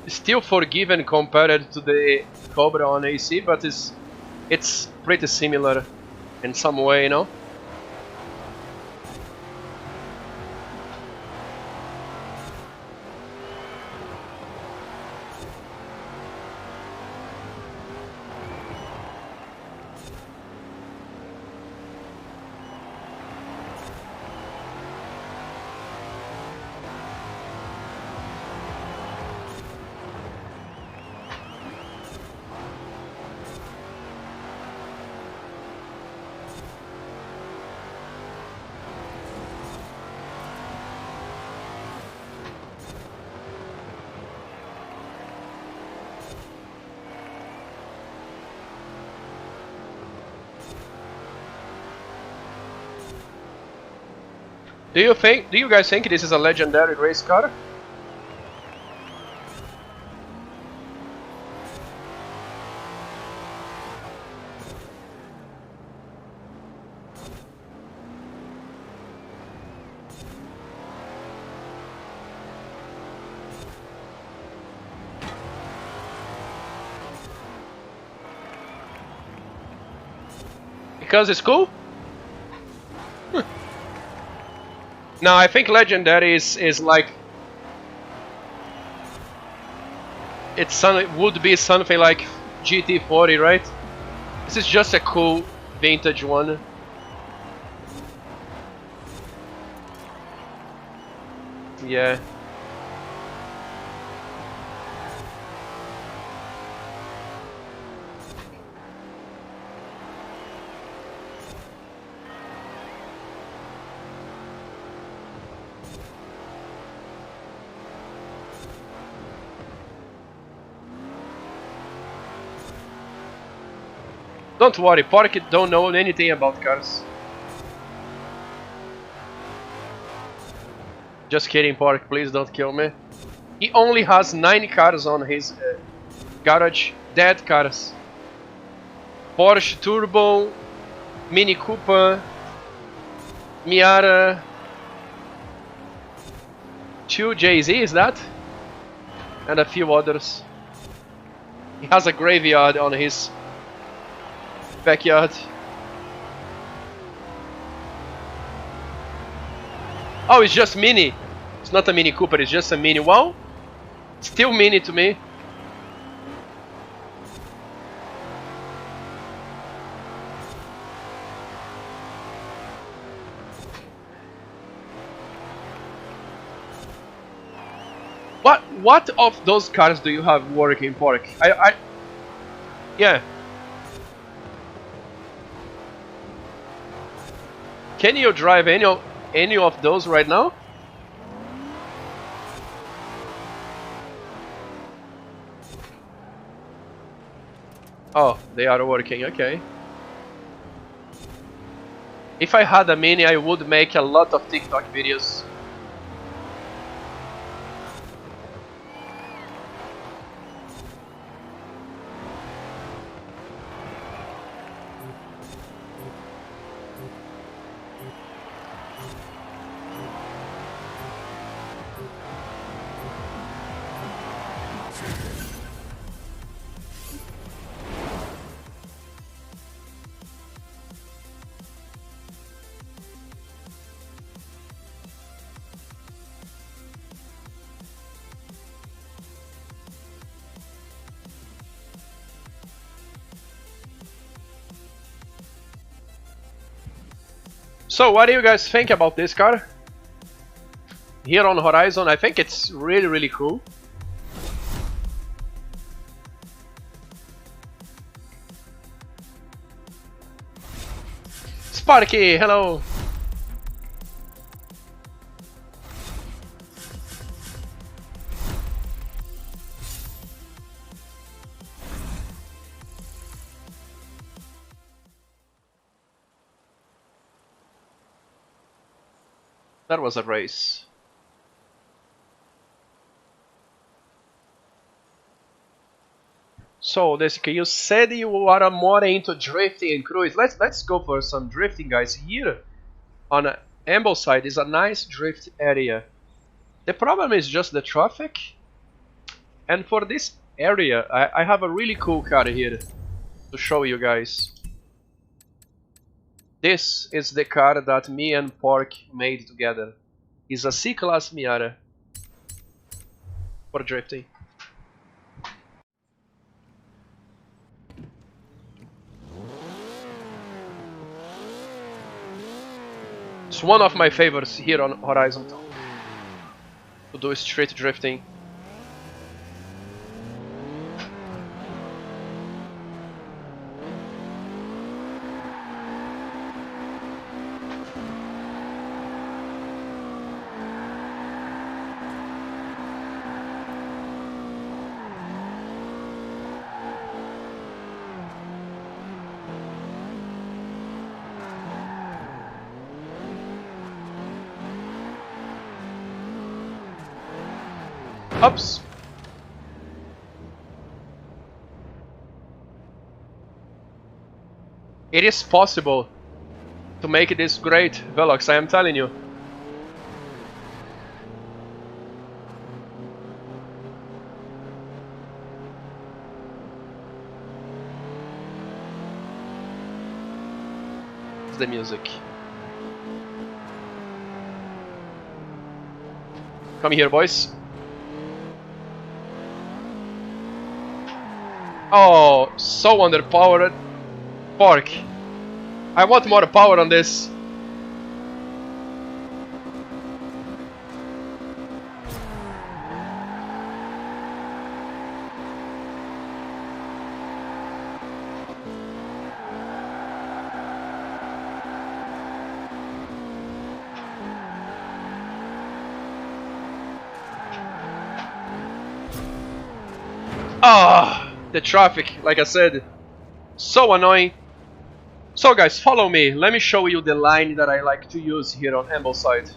still forgiven compared to the Cobra on AC, but it's pretty similar in some way, you know? Do you guys think this is a legendary race car? Because it's cool? No, I think legendary is like it would be something like GT40, right? This is just a cool vintage one. Yeah. Don't worry, Porky don't know anything about cars. Just kidding, Pork, please don't kill me. He only has 9 cars on his garage, dead cars. Porsche Turbo, Mini Cooper, Miata, 2 Jay-Z, is that? And a few others. He has a graveyard on his backyard. Oh, it's just Mini. It's not a Mini Cooper, it's just a Mini. Well, still Mini to me. What of those cars do you have working, Pork? Yeah. Can you drive any of those right now? Oh, they are working, okay. If I had a Mini, I would make a lot of TikTok videos. So what do you guys think about this car? Here on Horizon, I think it's really cool. Sparky, hello! That was a race. So, Desica, you said you are more into drifting and cruise. Let's go for some drifting, guys. Here on Ambleside is a nice drift area. The problem is just the traffic. And for this area, I have a really cool car here to show you guys. This is the car that me and Pork made together. It's a C-Class Miata for drifting. It's one of my favorites here on Horizon to do street drifting. Oops. It is possible to make this great, Velox, I am telling you. It's the music. Come here, boys. Oh, so underpowered. Pork. I want more power on this. Ah, the traffic, like I said, so annoying. So guys, follow me. Let me show you the line that I like to use here on Ambleside.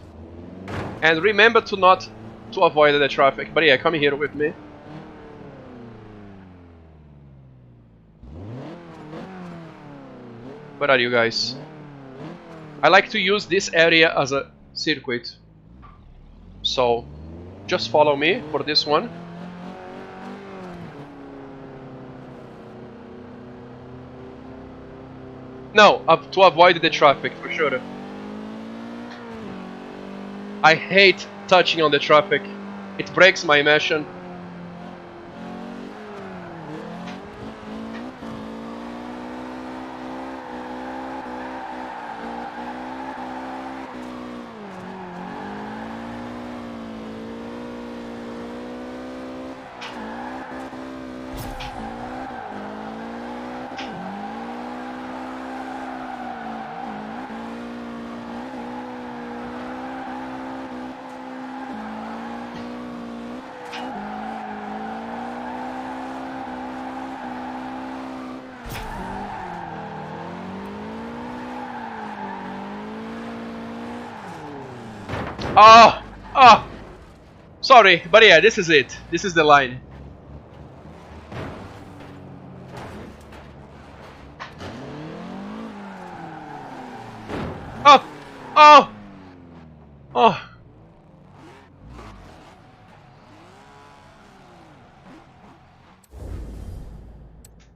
And remember to avoid the traffic. But yeah, come here with me. Where are you guys? I like to use this area as a circuit. So just follow me for this one. No, to avoid the traffic, for sure. I hate touching on the traffic. It breaks my immersion. Oh! Oh! Sorry, but yeah, this is it. This is the line. Oh! Oh! Oh!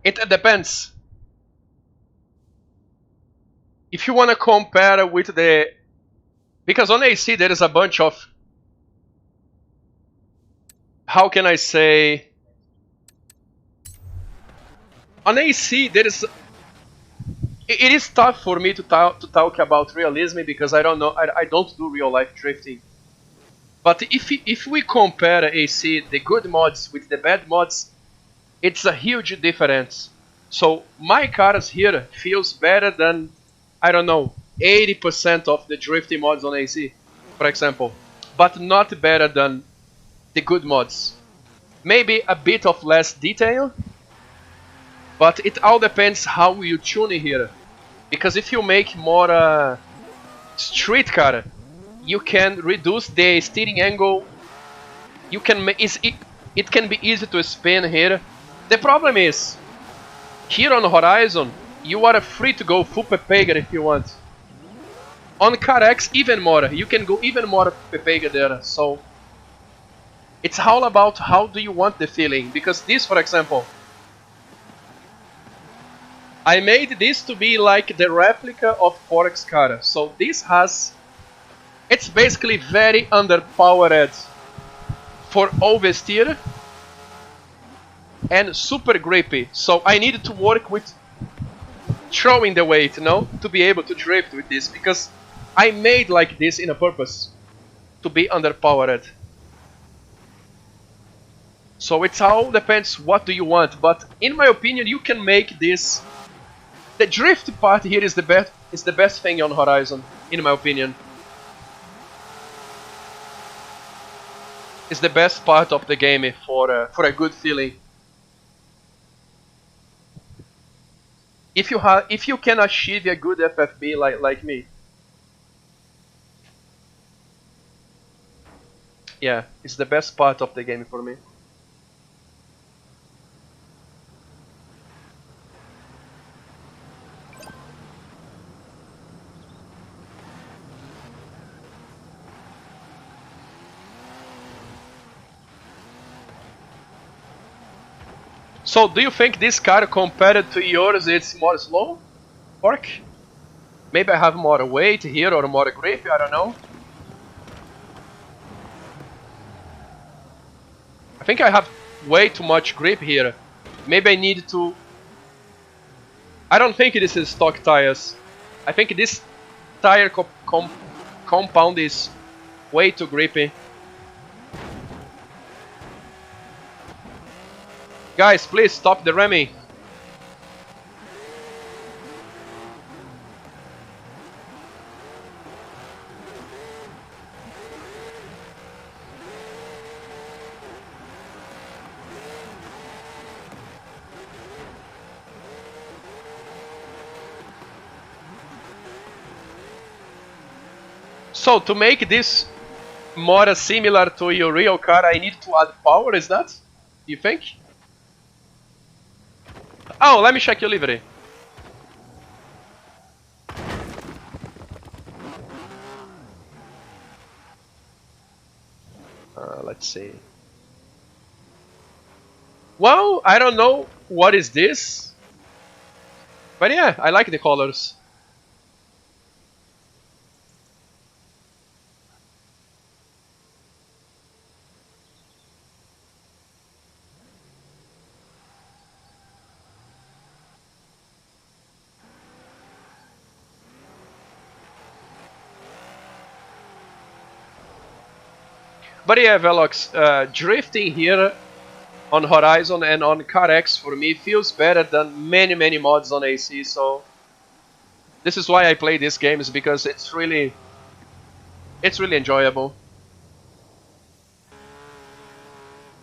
It depends. If you want to compare with the... Because on AC there is a bunch of... How can I say... On AC there is... It is tough for me to talk about realism because I don't know, I don't do real life drifting. But if we compare AC, the good mods with the bad mods, it's a huge difference. So my cars here feels better than, I don't know, 80% of the drifting mods on AC, for example. But not better than the good mods. Maybe a bit of less detail, but it all depends how you tune it here. Because if you make more street car, you can reduce the steering angle. You can it can be easy to spin here. The problem is, here on Horizon, you are free to go full Pepega if you want. On Car X, even more. You can go even more Pepega there. So it's all about how do you want the feeling. Because this, for example, I made this to be like the replica of Forex car. So this has... It's basically very underpowered for oversteer and super grippy. So I needed to work with throwing the weight, you know, to be able to drift with this. Because I made like this in a purpose to be underpowered. So it all depends what do you want. But in my opinion, you can make this... The drift part here is the best thing on Horizon, in my opinion. It's the best part of the game for a good feeling. If you can achieve a good FFB like me, yeah, it's the best part of the game for me. So, do you think this car compared to yours it's more slow? Work? Maybe I have more weight here or more grip, I don't know. I think I have way too much grip here. Maybe I need to... I don't think this is stock tires. I think this tire compound is way too grippy. Guys, please stop the ramming. So, to make this more similar to your real car, I need to add power, is that? You think? Oh, let me check your livery. Let's see. Well, I don't know what is this. But yeah, I like the colors. But yeah, Velox, drifting here on Horizon and on Car X for me feels better than many mods on AC, so this is why I play these games, because it's really enjoyable.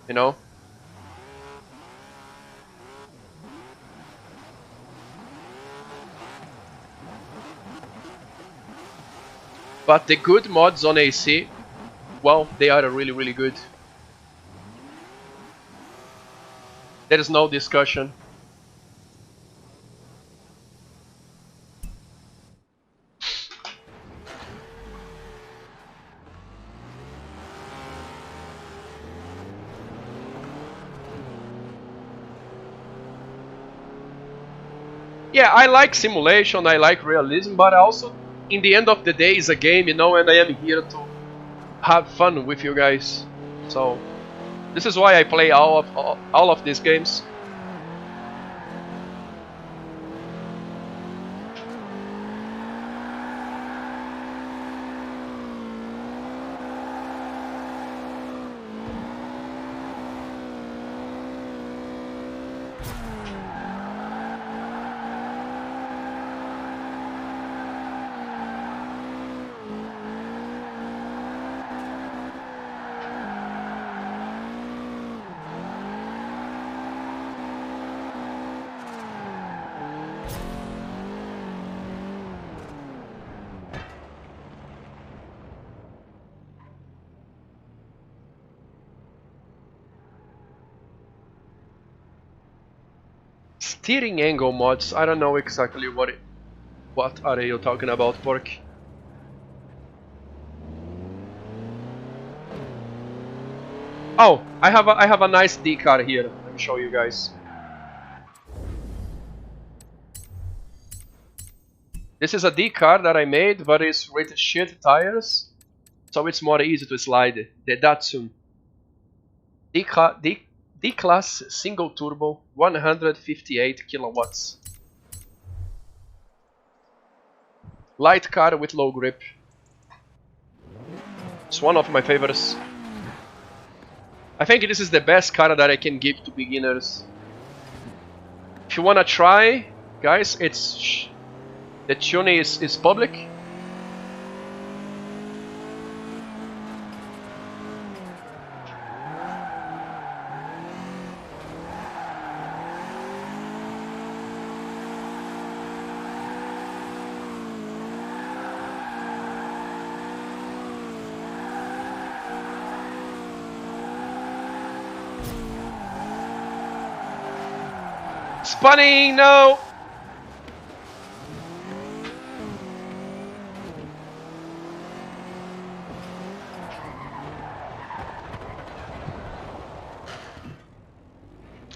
You know? But the good mods on AC well, they are really, really good. There is no discussion. Yeah, I like simulation, I like realism, but also, in the end of the day, it's a game, you know, and I am here to have fun with you guys. So, this is why I play all of these games. Steering angle mods, I don't know exactly what are you talking about, Pork? Oh, I have a nice D car here. Let me show you guys. This is a D car that I made, but it's with shit tires, so it's more easy to slide. The Datsun D-Class single turbo, 158 kilowatts. Light car with low grip. It's one of my favorites. I think this is the best car that I can give to beginners. If you wanna try, guys, the tuning is public. Spawning, no!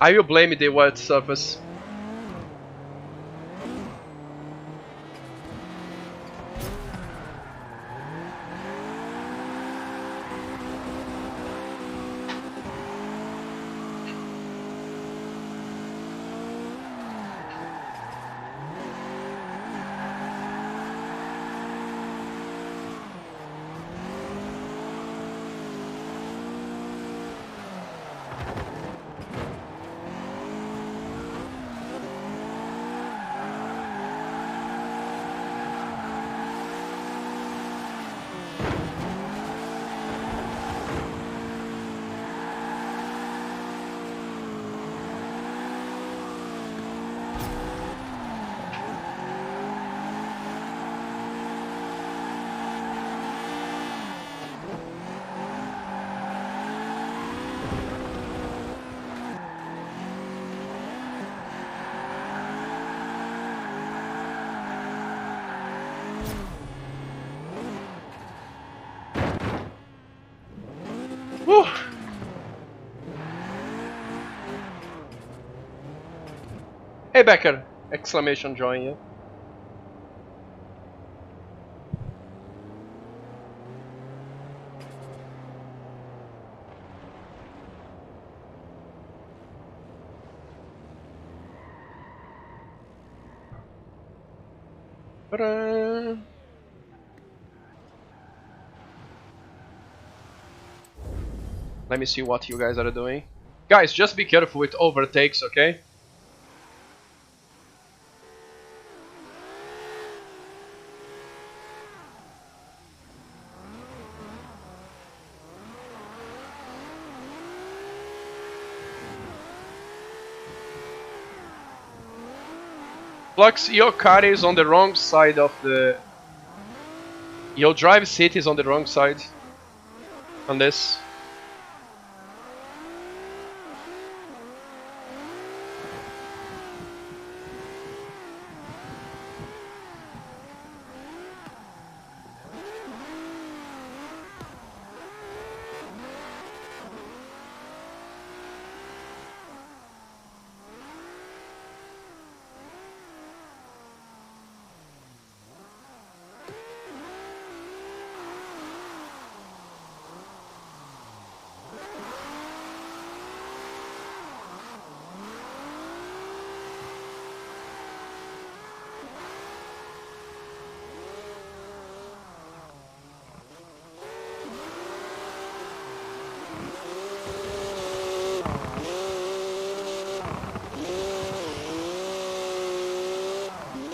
I will blame the wet surface. Whew. Hey Becker! Exclamation join you. Ta-da! Let me see what you guys are doing. Guys, just be careful with overtakes, okay? Flux, your car is on the wrong side of the... Your drive seat is on the wrong side. on this.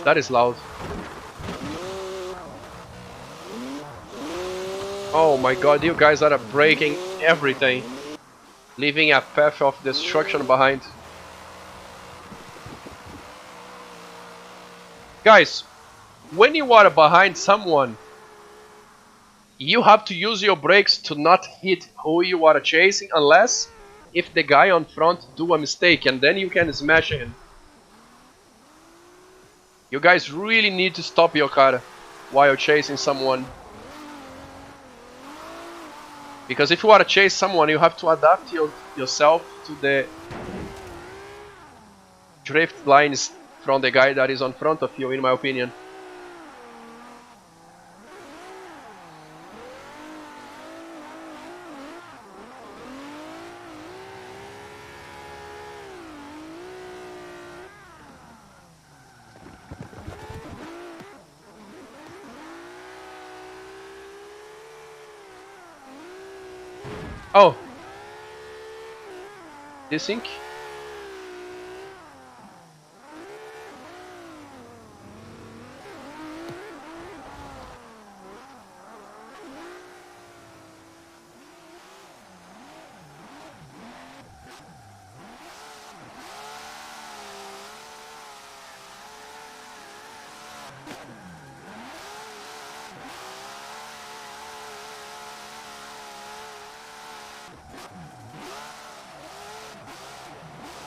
That is loud. Oh my god, you guys are breaking everything, leaving a path of destruction behind. Guys, when you are behind someone, you have to use your brakes to not hit who you are chasing, unless if the guy on front do a mistake, and then you can smash him. You guys really need to stop your car while chasing someone. Because if you want to chase someone, you have to adapt yourself to the drift lines from the guy that is on front of you, in my opinion. Oh, desync.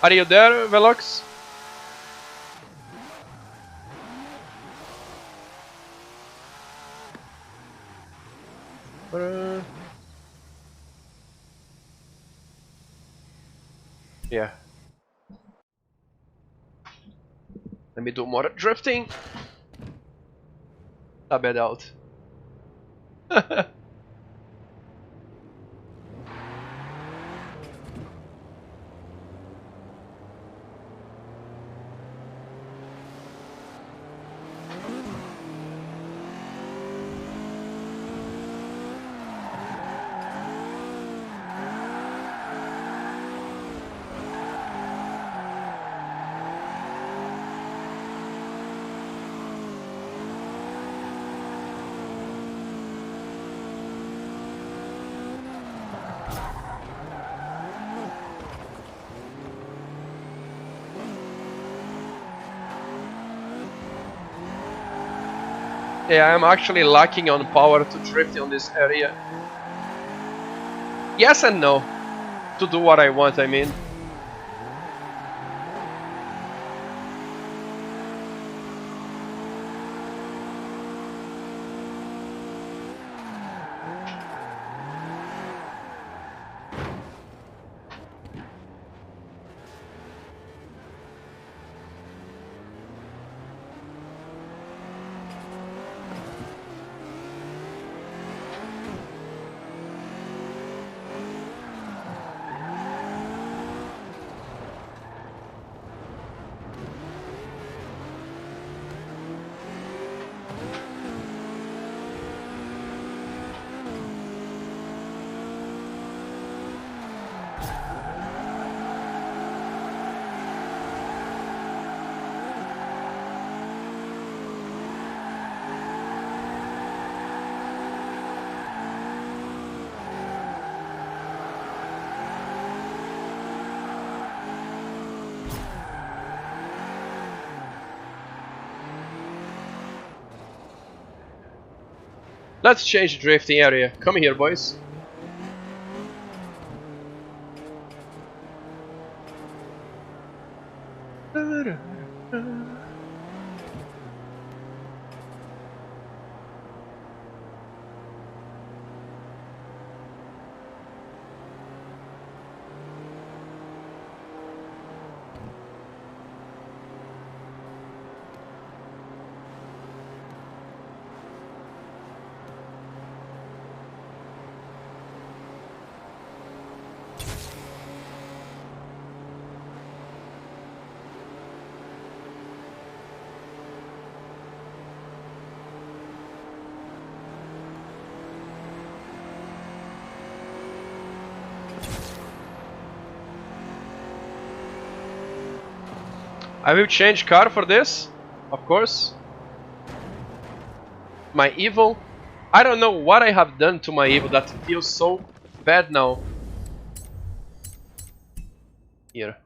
Are you there, Velox? Yeah. Let me do more drifting. I bet out. Yeah, I'm actually lacking on power to drift on this area. Yes and no. To do what I want, I mean. Let's change the drifting area. Come here, boys. I will change car for this, of course. My Evo. I don't know what I have done to my Evo that feels so bad now. Here.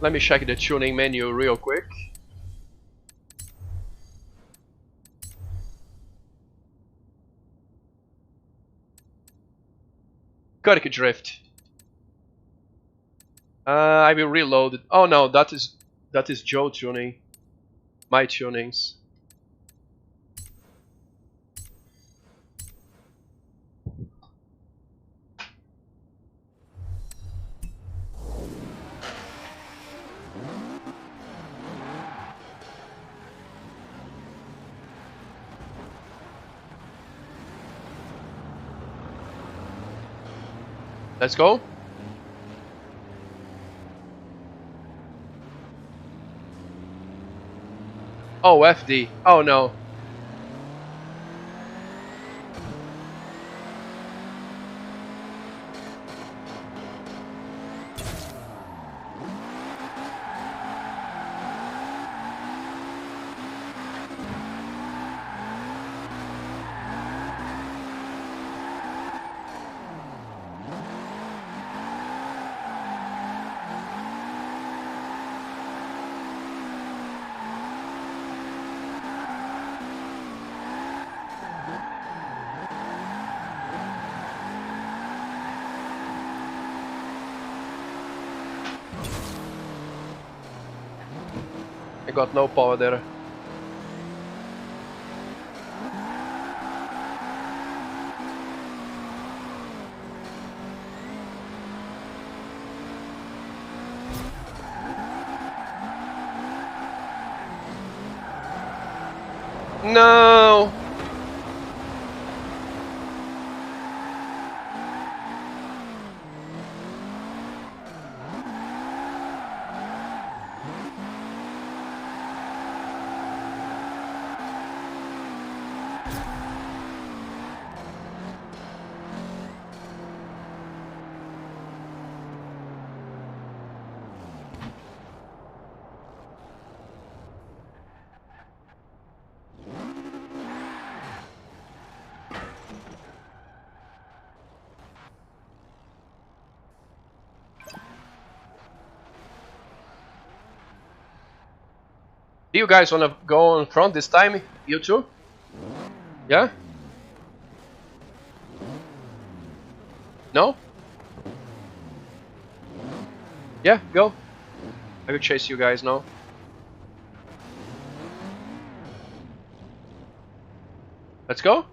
Let me check the tuning menu real quick. Kirk drift. I will reload it. Oh no, that is Joe tuning. My tunings. Let's go. Oh, FD. Oh no. I got no power there. No! Do you guys wanna go on front this time? You too? Yeah? No? Yeah, go. I will chase you guys now. Let's go.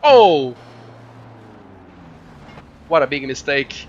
Oh! What a big mistake.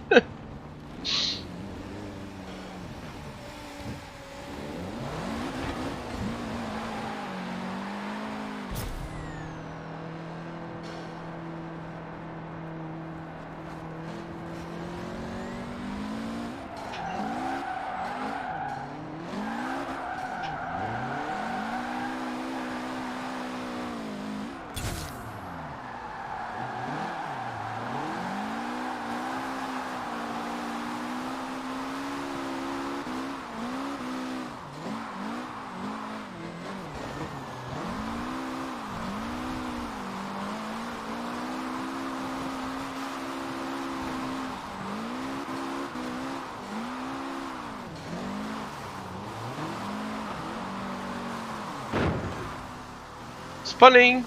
Spawning.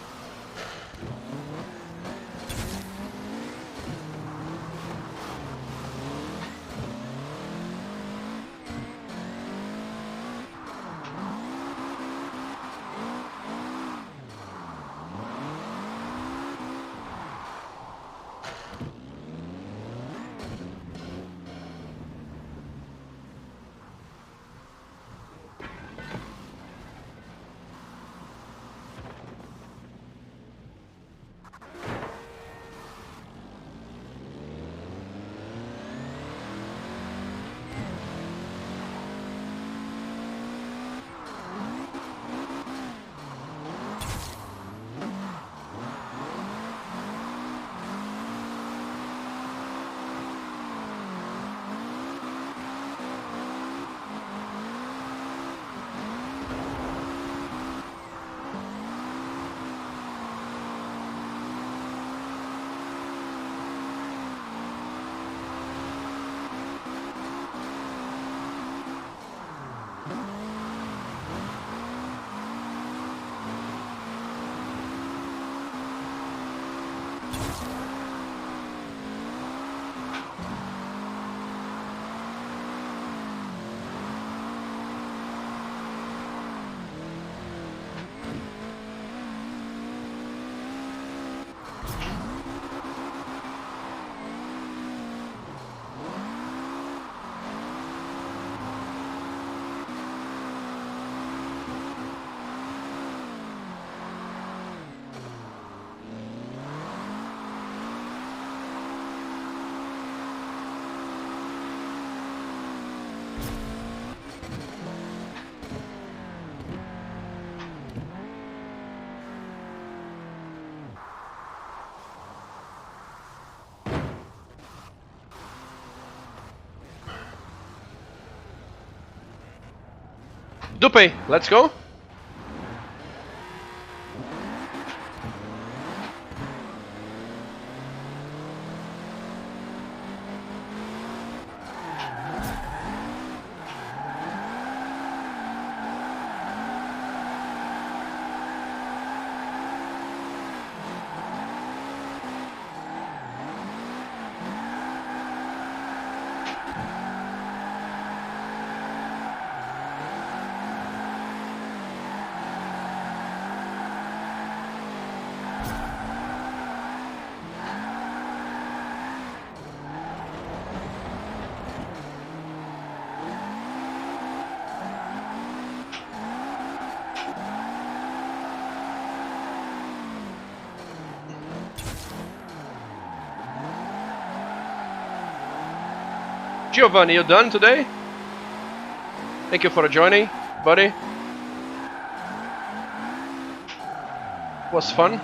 Dupe, let's go. Giovanni, you done today? Thank you for joining, buddy. Was fun.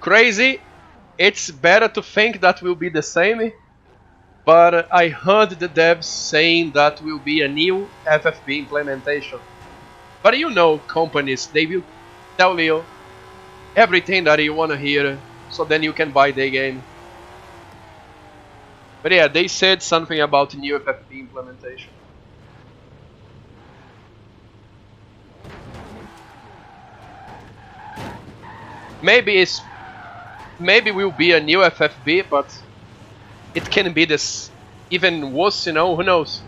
Crazy. It's better to think that will be the same, but I heard the devs saying that will be a new FFB implementation. But you know, companies, they will tell you everything that you want to hear, so then you can buy the game. But yeah, they said something about new FFB implementation. Maybe will be a new FFB, but it can be this even worse, you know, who knows?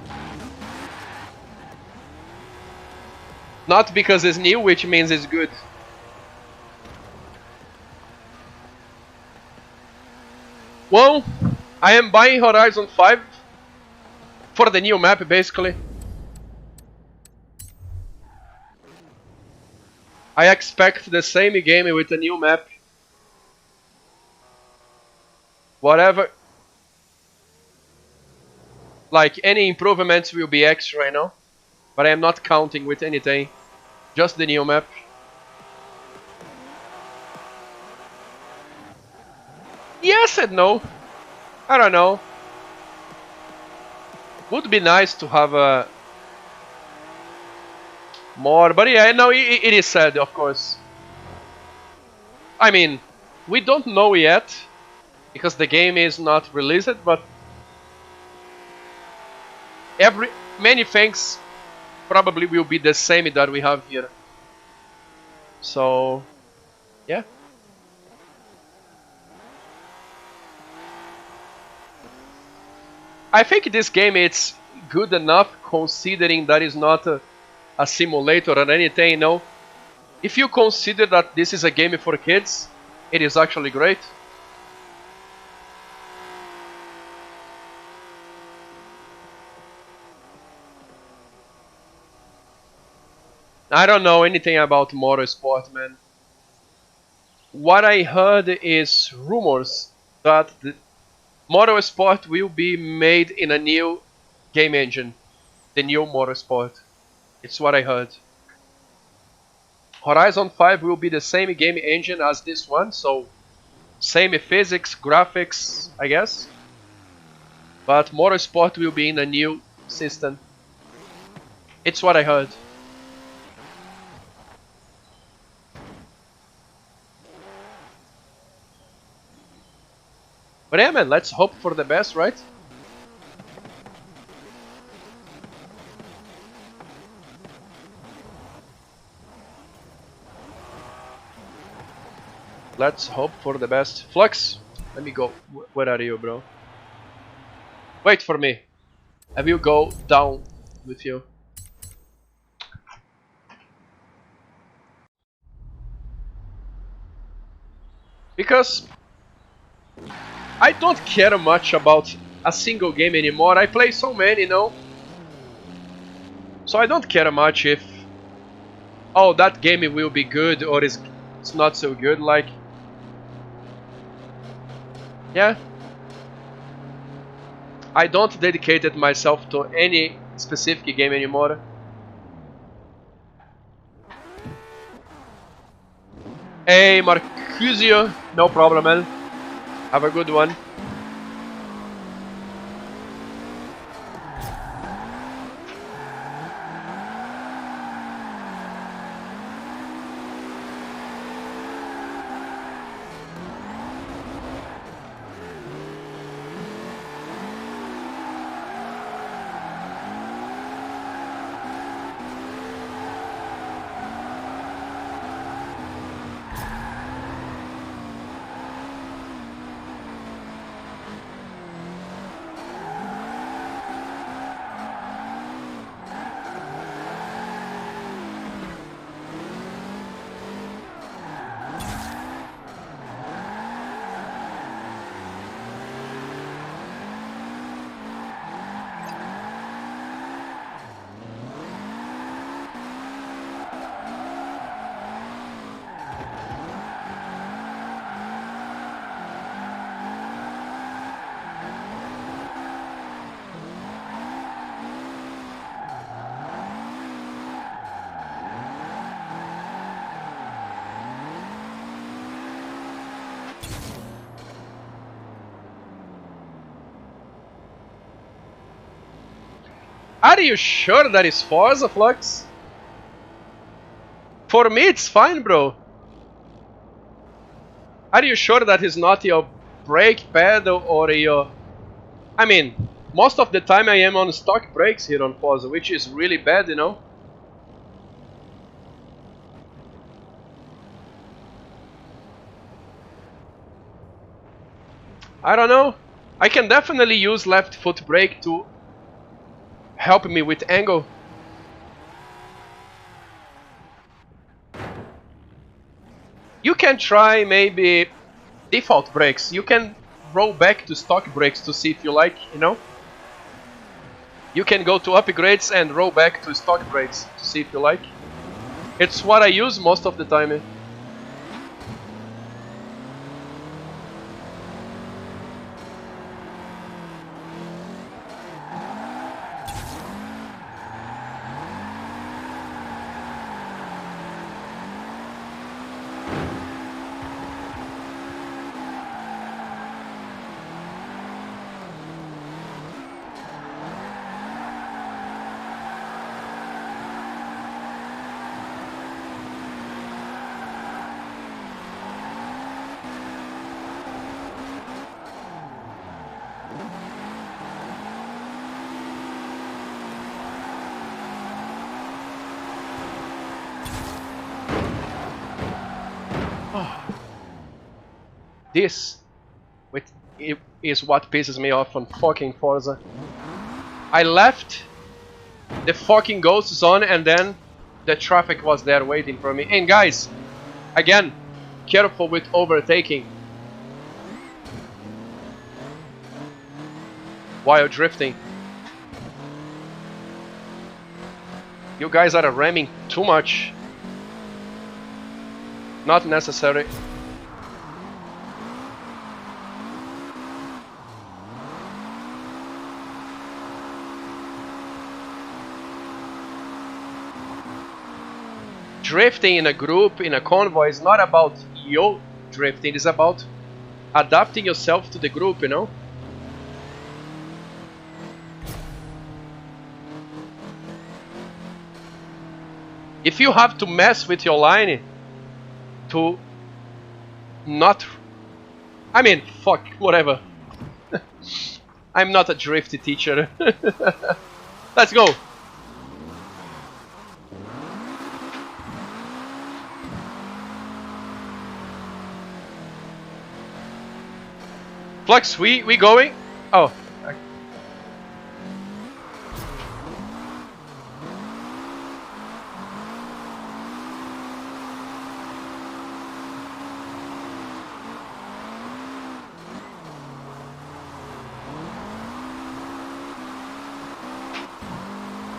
Not because it's new, which means it's good. Well, I am buying Horizon 5 For the new map, basically. I expect the same game with a new map. Whatever. Like, any improvements will be extra, you know? But I am not counting with anything. Just the new map. Yes and no. I don't know. Would be nice to have a more, but yeah, no, it is sad, of course. I mean, we don't know yet because the game is not released, but many things probably will be the same that we have here. So, yeah. I think this game is good enough considering that it's not a simulator or anything, you know. If you consider that this is a game for kids, it is actually great. I don't know anything about motorsport, man. What I heard is rumors that the motorsport will be made in a new game engine. The new motorsport. It's what I heard. Horizon 5 will be the same game engine as this one, so same physics, graphics, I guess. But motorsport will be in a new system. It's what I heard. But yeah, man, let's hope for the best, right? Let's hope for the best. Flux, let me go. Where are you, bro? Wait for me. I will go down with you. Because I don't care much about a single game anymore. I play so many, you know. So I don't care much if, oh, that game will be good or it's not so good. Like, yeah. I don't dedicate myself to any specific game anymore. Hey, Marcusio, no problem, man. Have a good one. Are you sure that is Forza, Flux? For me it's fine, bro. Are you sure that is not your brake pedal or your... I mean, most of the time I am on stock brakes here on Forza, which is really bad, you know? I don't know. I can definitely use left foot brake to help me with angle. You can try maybe default brakes. You can roll back to stock brakes to see if you like, you know? You can go to upgrades and roll back to stock grades to see if you like. It's what I use most of the time. This is what pisses me off on fucking Forza. I left the fucking ghost zone and then the traffic was there waiting for me. And guys, again, careful with overtaking while drifting. You guys are ramming too much. Not necessary. Drifting in a group, in a convoy, is not about you drifting, it's about adapting yourself to the group, you know? If you have to mess with your line to not... I mean, fuck, whatever. I'm not a drifty teacher. Let's go! Flux, we going? Oh.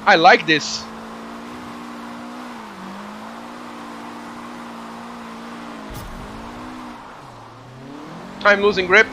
I like this. I'm losing grip.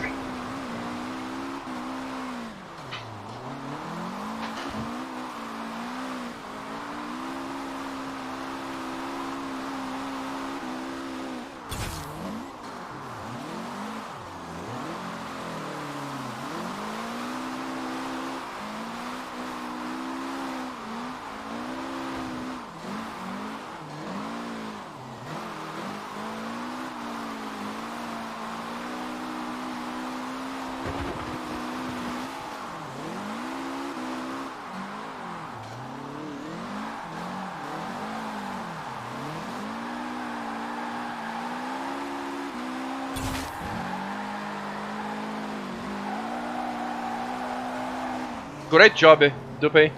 Great job, Dupe.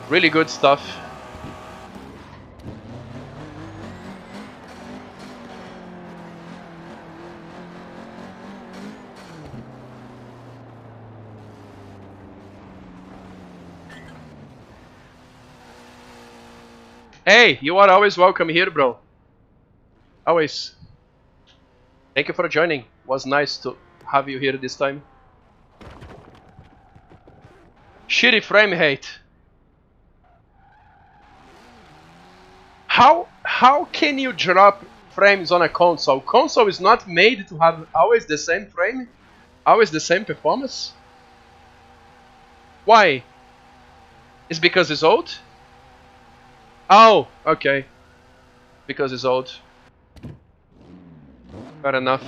Really good stuff. Hey, you are always welcome here, bro. Always. Thank you for joining. Was nice to have you here this time. Shitty frame rate. How can you drop frames on a console? Console is not made to have always the same frame, always the same performance. Why? It's because it's old? Oh, okay. Because it's old. Fair enough.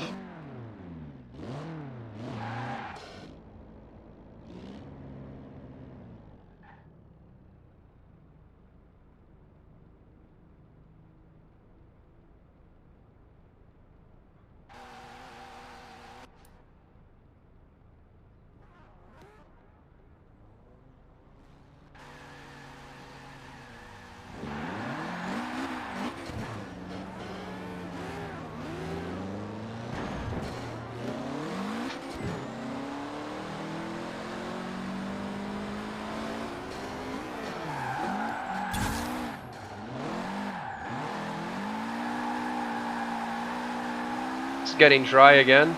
It's getting dry again.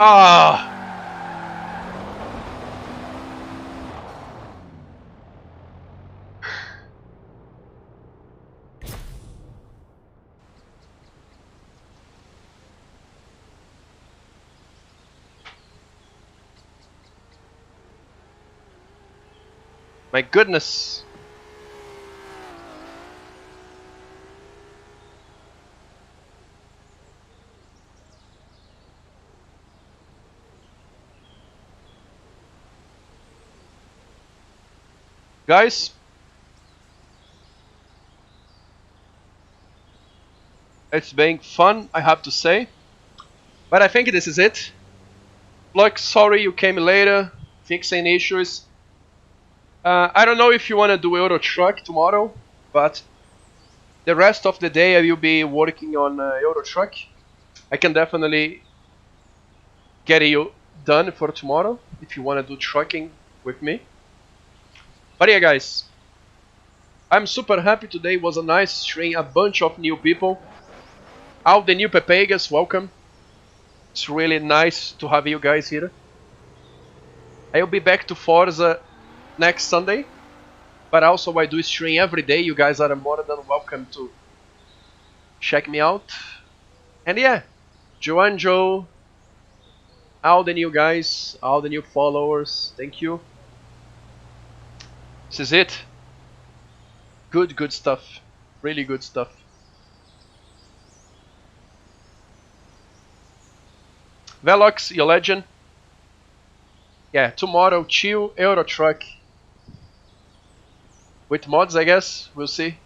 Ah! My goodness. Guys, it's been fun, I have to say. But I think this is it. Look, sorry you came later, fixing issues. I don't know if you want to do Euro Truck tomorrow, but the rest of the day I will be working on Euro Truck. I can definitely get you done for tomorrow if you want to do trucking with me. But yeah, guys, I'm super happy today. It was a nice stream, a bunch of new people. All the new Pepegas, welcome. It's really nice to have you guys here. I'll be back to Forza next Sunday, but also I do stream every day. You guys are more than welcome to check me out. And yeah, Joanjo, all the new guys, all the new followers, thank you. This is it. Good stuff. Really good stuff. Velox, your legend. Yeah, tomorrow, chill, Euro Truck. With mods, I guess. We'll see.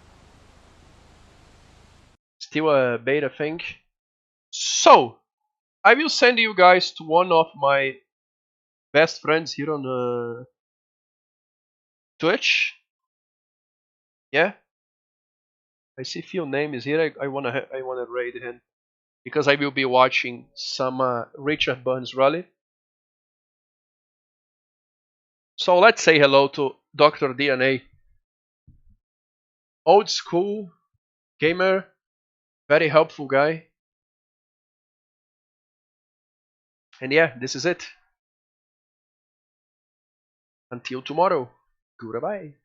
Still a beta thing. So, I will send you guys to one of my best friends here on Twitch. Yeah, I see few names here. I wanna raid him because I will be watching some Richard Burns rally. So let's say hello to Dr. DNA. Old school gamer, very helpful guy. And yeah, this is it. Until tomorrow. Goodbye.